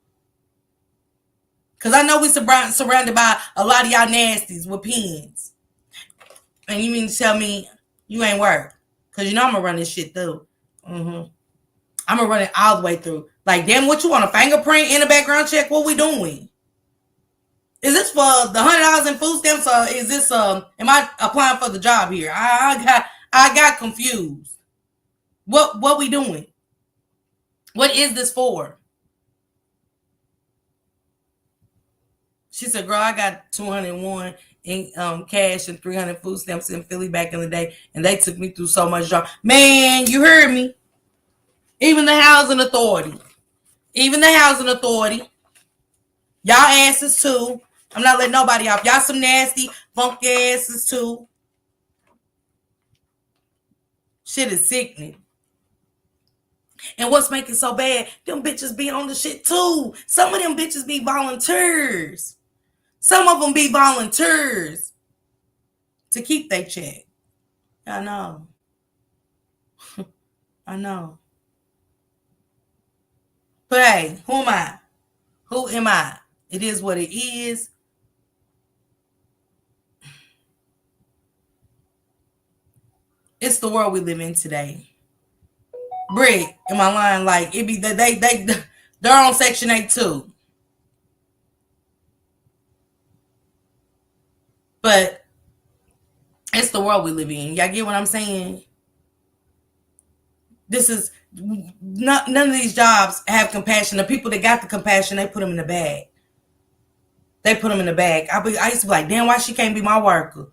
Because I know we surrounded by a lot of y'all nasties with pens. And you mean to tell me you ain't work? Because you know I'm going to run this shit through. I'm going to run it all the way through. Like, damn, what you want, a fingerprint in a background check? What we doing? Is this for the $100 in food stamps, or is this am I applying for the job here? I got confused. What we doing? What is this for? She said, girl, I got 201 in cash and 300 food stamps in Philly back in the day, and they took me through so much job. Man, you heard me. Even the housing authority. Y'all asses too. I'm not letting nobody off. Y'all some nasty, funky asses too. Shit is sickening. And what's making so bad, them bitches be on the shit too. Some of them bitches be volunteers. Some of them be volunteers to keep their check. I know. I know. But hey, who am I? Who am I? It is what it is. It's the world we live in today. Brick, in my line, like it be they're on Section 8 too. But it's the world we live in. Y'all get what I'm saying? This is none of these jobs have compassion. The people that got the compassion, they put them in the bag. I used to be like, damn, why she can't be my worker?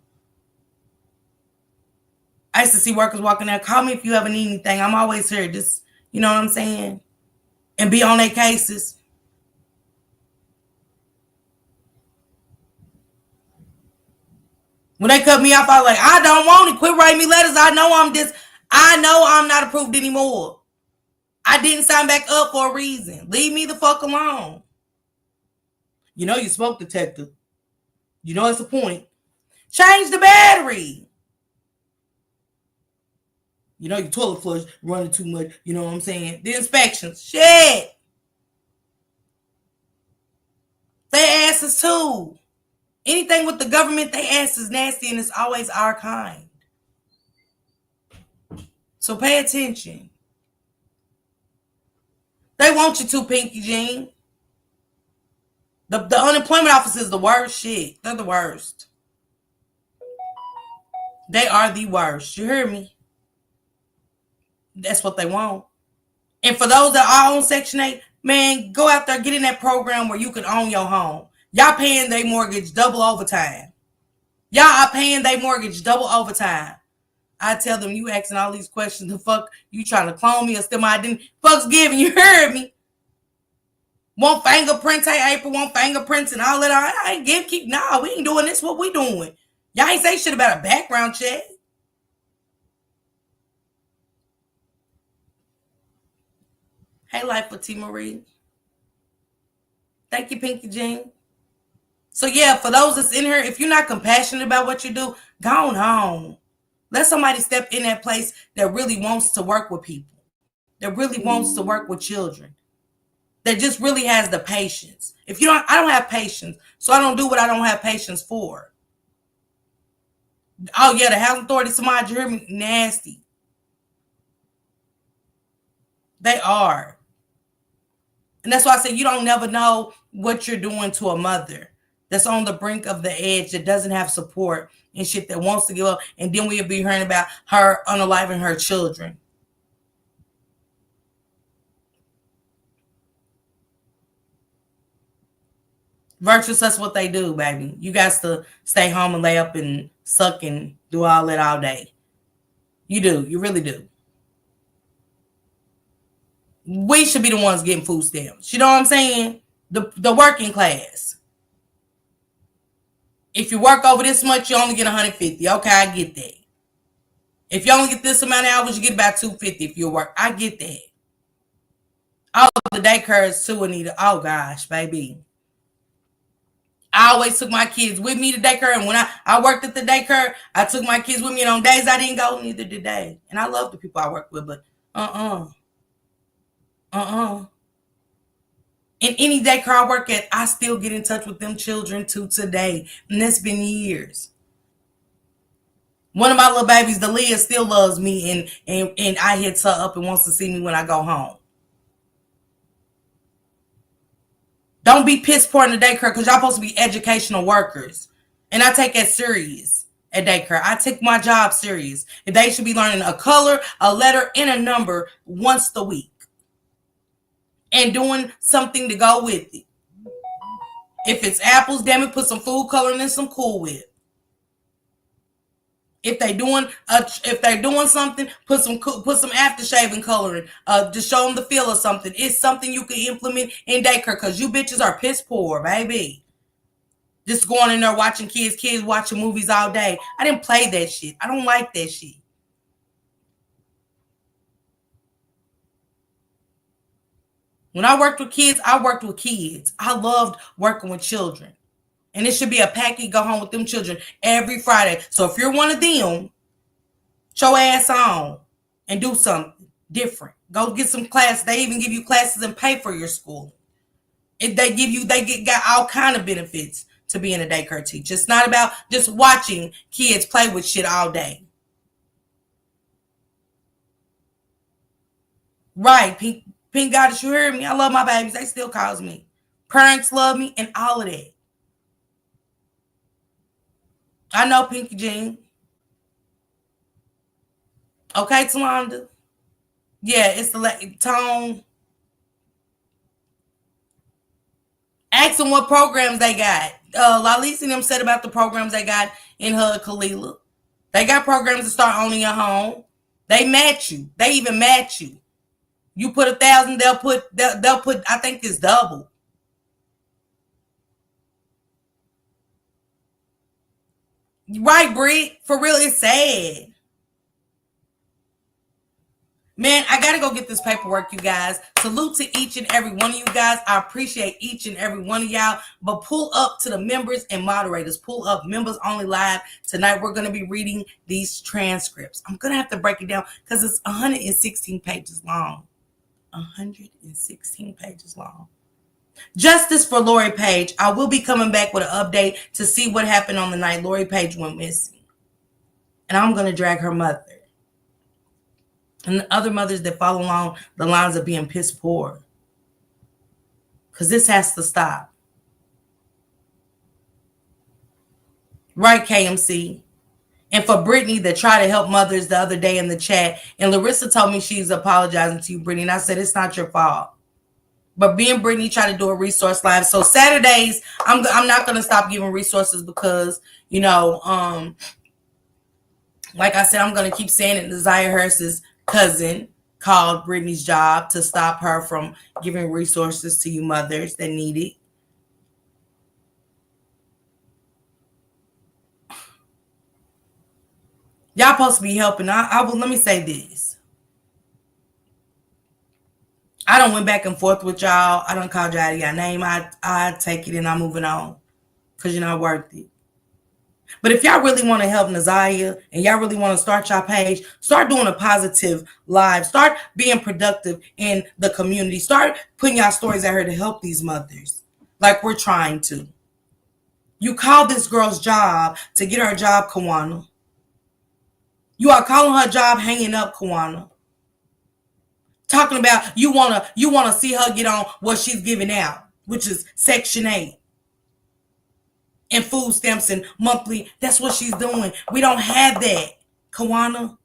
I used to see workers walking there. Call me if you ever need anything. I'm always here. Just, you know what I'm saying? And be on their cases. When they cut me off, I was like, I don't want it. Quit writing me letters. I know I'm not approved anymore. I didn't sign back up for a reason. Leave me the fuck alone. You know you smoke detector. You know it's a point. Change the battery. You know your toilet flush running too much. You know what I'm saying? The inspections. Shit. They asses too. Anything with the government, they ass is nasty and it's always our kind. So pay attention. They want you to, Pinky Jean. The unemployment office is the worst shit. They're the worst. They are the worst. You hear me? That's what they want. And for those that are on Section 8, man, go out there, get in that program where you can own your home. Y'all paying their mortgage double overtime. Y'all are paying their mortgage double overtime. I tell them, you asking all these questions, the fuck, you trying to clone me or steal my identity? Fuck's giving, you heard me. Want fingerprints, hey April, want fingerprints and all that. I ain't we ain't doing this, what we doing. Y'all ain't say shit about a background check. Hey, Life with T. Marie. Thank you, Pinky Jean. So yeah, for those that's in here, if you're not compassionate about what you do, go on home. Let somebody step in that place that really wants to work with people, that really wants to work with children, that just really has the patience. If you don't, I don't have patience, so I don't do what I don't have patience for. Oh yeah, the housing authority, somebody, you hear me? Nasty. They are. And that's why I said you don't never know what you're doing to a mother that's on the brink of the edge, that doesn't have support and shit, that wants to give up. And then we'll be hearing about her unaliving her children. Virtuous, that's what they do, baby. You got to stay home and lay up and suck and do all that all day. You do. You really do. We should be the ones getting food stamps. You know what I'm saying? The working class. If you work over this much, you only get 150. Okay, I get that. If you only get this amount of hours, you get about 250 if you work. I get that. Oh, the daycares too, Anita. Oh gosh, baby. I always took my kids with me to daycare, and when I worked at the daycare, I took my kids with me, and on days I didn't go, neither did they. And I love the people I work with, but In any daycare I work at, I still get in touch with them children to today, and that's been years. One of my little babies, Dalia, still loves me, and I hits her up and wants to see me when I go home. Don't be piss poor in the daycare, because y'all supposed to be educational workers. And I take that serious at daycare. I take my job serious. And they should be learning a color, a letter, and a number once a week. And doing something to go with it. If it's apples, damn it, put some food coloring and some Cool Whip. If they're doing something, put some aftershave and coloring. Just show them the feel of something. It's something you can implement in daycare, because you bitches are piss poor, baby. Just going in there watching kids watching movies all day. I didn't play that shit. I don't like that shit. When I worked with kids, I worked with kids. I loved working with children. And it should be a package, go home with them children every Friday. So if you're one of them, show ass on and do something different. Go get some class. They even give you classes and pay for your school. Got all kind of benefits to being a daycare teacher. It's not about just watching kids play with shit all day. Right, Pink Goddess, you heard me? I love my babies. They still calls me. Parents love me and all of that. I know, Pinky Jean. Okay, Talonda. Yeah, it's the tone. Ask them what programs they got. Lalisa and them said about the programs they got in her Kalila. They got programs to start owning your home. They match you. They even match you. You put 1,000, they'll put, I think it's double. Right, Britt? For real, it's sad. Man, I gotta go get this paperwork, you guys. Salute to each and every one of you guys. I appreciate each and every one of y'all. But pull up to the members and moderators. Pull up members only live. Tonight, we're going to be reading these transcripts. I'm going to have to break it down because it's 116 pages long. 116 pages long. Justice for Lori Paige. I will be coming back with an update to see what happened on the night Lori Paige went missing. And I'm going to drag her mother and the other mothers that follow along the lines of being piss poor. Because this has to stop. Right, KMC? And for Brittany that tried to help mothers the other day in the chat. And Larissa told me she's apologizing to you, Brittany. And I said, it's not your fault. But me and Brittany try to do a resource live. So Saturdays, I'm not going to stop giving resources because, you know, like I said, I'm going to keep saying it. Desire Harris's cousin called Brittany's job to stop her from giving resources to you mothers that need it. Y'all supposed to be helping. Let me say this. I done went back and forth with y'all. I done called y'all out of your name. I take it and I'm moving on because you're not worth it. But if y'all really want to help Naziah and y'all really want to start your page, start doing a positive live. Start being productive in the community. Start putting y'all stories out here to help these mothers like we're trying to. You called this girl's job to get her job, Kawana. You are calling her job hanging up, Kawana. Talking about you wanna see her get on what she's giving out, which is Section 8. And food stamps and monthly. That's what she's doing. We don't have that, Kawana.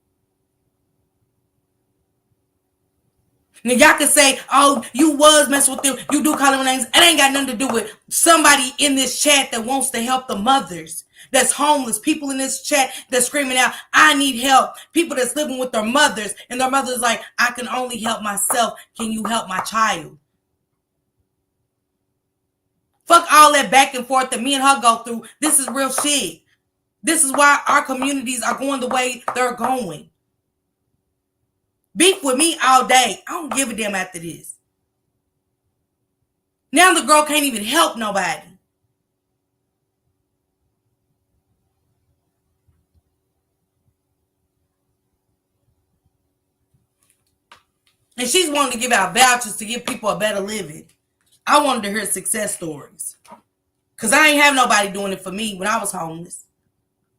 Now y'all can say, oh, you was messing with them. You do call them names. It ain't got nothing to do with somebody in this chat that wants to help the mothers. That's homeless. People in this chat that's screaming out, I need help. People that's living with their mothers. And their mother's like, I can only help myself. Can you help my child? Fuck all that back and forth that me and her go through. This is real shit. This is why our communities are going the way they're going. Beef with me all day. I don't give a damn after this. Now the girl can't even help nobody. And she's wanting to give out vouchers to give people a better living. I wanted to hear success stories. Because I ain't have nobody doing it for me when I was homeless.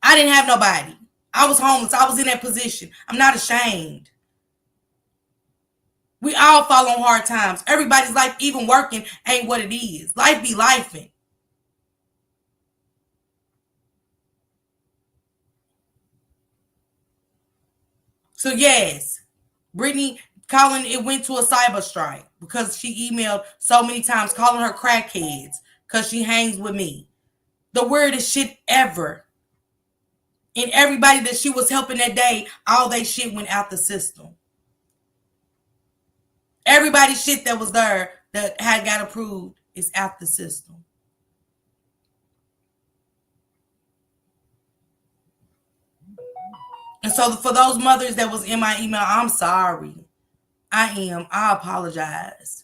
I didn't have nobody. I was homeless. I was in that position. I'm not ashamed. We all fall on hard times. Everybody's life, even working, ain't what it is. Life be lifing. So yes, Brittany calling it went to a cyber strike because she emailed so many times calling her crackheads because she hangs with me. The weirdest shit ever. And everybody that she was helping that day, all they shit went out the system. Everybody's shit that was there that had got approved is out the system. And so for those mothers that was in my email, I'm sorry. I apologize.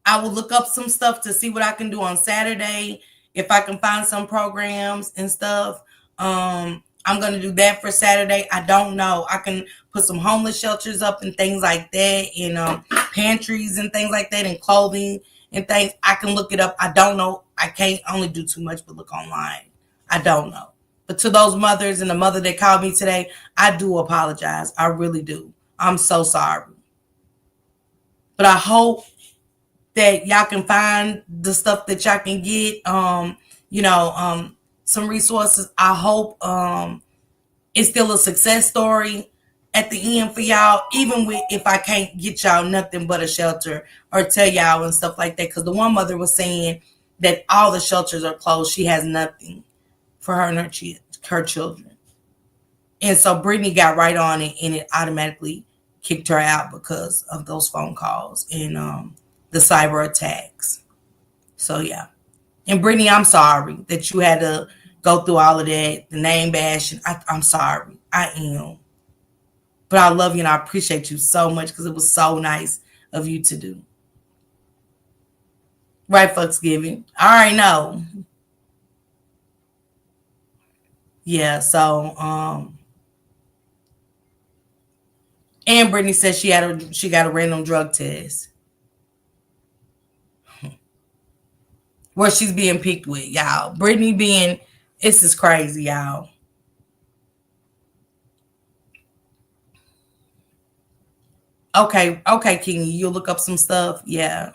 I will look up some stuff to see what I can do on Saturday. If I can find some programs and stuff. I'm going to do that for Saturday. I don't know. I can put some homeless shelters up and things like that, and pantries and things like that, and clothing and things. I can look it up. I don't know. I can't only do too much but look online. I don't know. But to those mothers and the mother that called me today, I do apologize. I really do. I'm so sorry. But I hope that y'all can find the stuff that y'all can get, some resources. I hope it's still a success story at the end for y'all, even if I can't get y'all nothing but a shelter or tell y'all and stuff like that. Because the one mother was saying that all the shelters are closed. She has nothing for her and her children. And so Brittany got right on it, and it automatically kicked her out because of those phone calls and the cyber attacks. So yeah. And Brittany, I'm sorry that you had to go through all of that, the name bashing. I'm sorry. I am. But I love you and I appreciate you so much because it was so nice of you to do. Right, Fucksgiving. I already know. Yeah, so and Brittany said she got a random drug test where she's being picked with, y'all. Brittany being, this is crazy, y'all. Okay, Kingy, you'll look up some stuff. Yeah.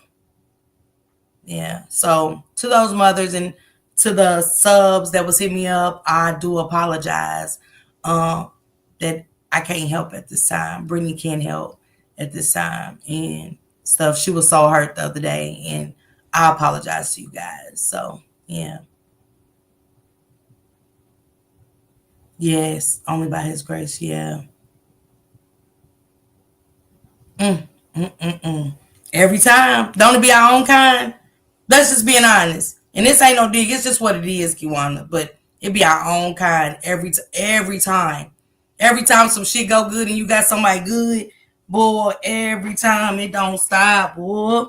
So to those mothers and to the subs that was hitting me up, I do apologize. That I can't help at this time. Brittany can't help at this time and stuff. She was so hurt the other day, and I apologize to you guys. So yeah. Yes, only by his grace. Yeah. Every time. Don't it be our own kind? Let's just being honest. And this ain't no dig. It's just what it is, Kiwana. But it be our own kind every time. Every time some shit go good and you got somebody good, boy, every time it don't stop, boy.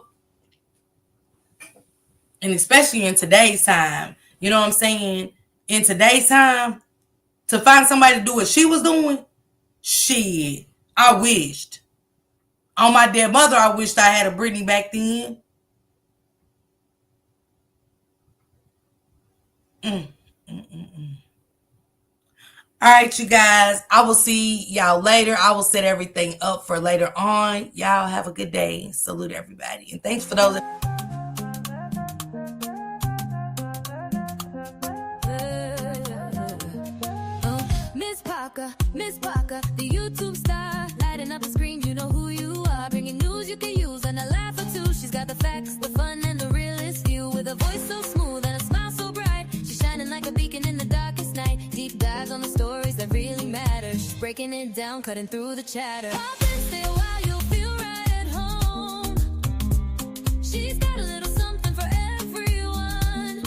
And especially in today's time. You know what I'm saying? In today's time, to find somebody to do what she was doing, shit, I wished. On my dead mother, I wished I had a Brittany back then. All right, you guys. I will see y'all later. I will set everything up for later on. Y'all have a good day. Salute everybody. And thanks for those. Miss Parker, the YouTube star, lighting up the screen, you know who you are. Bringing news you can use and a laugh or two. She's got the facts, the fun, and the realest view. With a voice so smooth and a smile so bright, she's shining like a beacon in the darkest night. Deep dives on the stories that really matter. She's breaking it down, cutting through the chatter. Pop in, stay a while, you'll feel right at home. She's got a little something for everyone.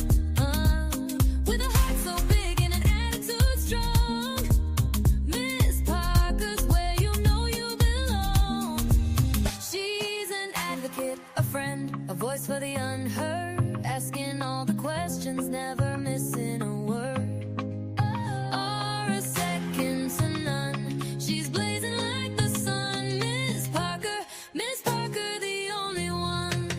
With a heart so big and an attitude strong. Miss Parker's where you know you belong. She's an advocate, a friend, a voice for the unheard. Asking all the questions, never missing a word. Or a second to none. She's blazing like the sun. Miss Parker, the only one.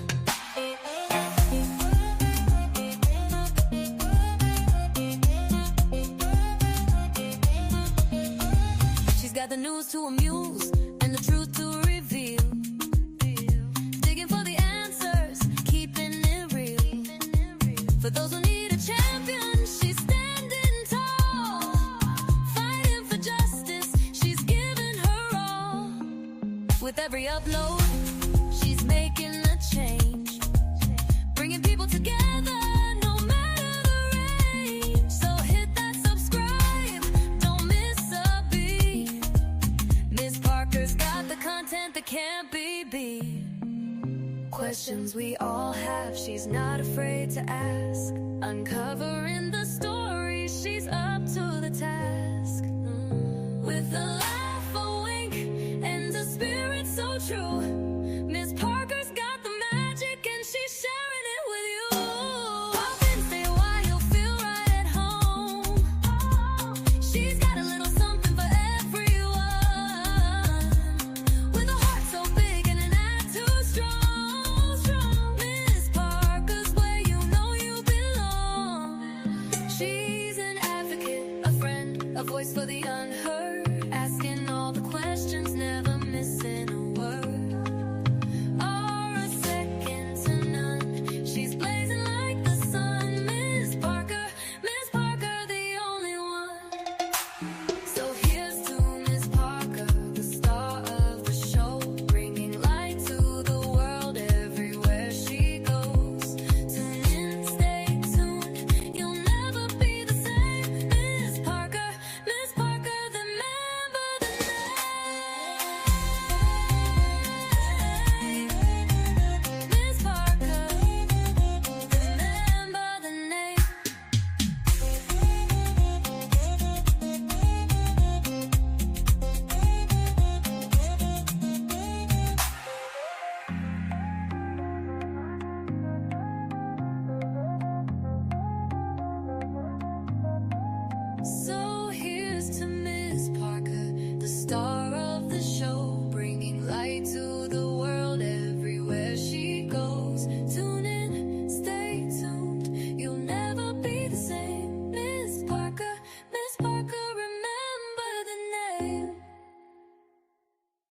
She's got the news to amuse and the truth to reveal. Digging for the answers, keeping it real. For those who need a champion, she's standing tall. Fighting for justice, she's giving her all. With every upload, she's making a change. Bringing people together, no matter the range. So hit that subscribe, don't miss a beat. Miss Parker's got the content that can't be beat. Questions we all have, she's not afraid to ask. Uncovering the story, she's up to the task. With a laugh, a wink, and a spirit so true. Miss Parker's got the magic and she's sharing it with you. Pop in, stay a while, you'll feel right at home. She's got a little something for everyone. With a heart so big and an attitude strong. Miss Parker's where you know you belong. She's an advocate, a friend, a voice for the unheard. Asking all the questions, never missing a word. to the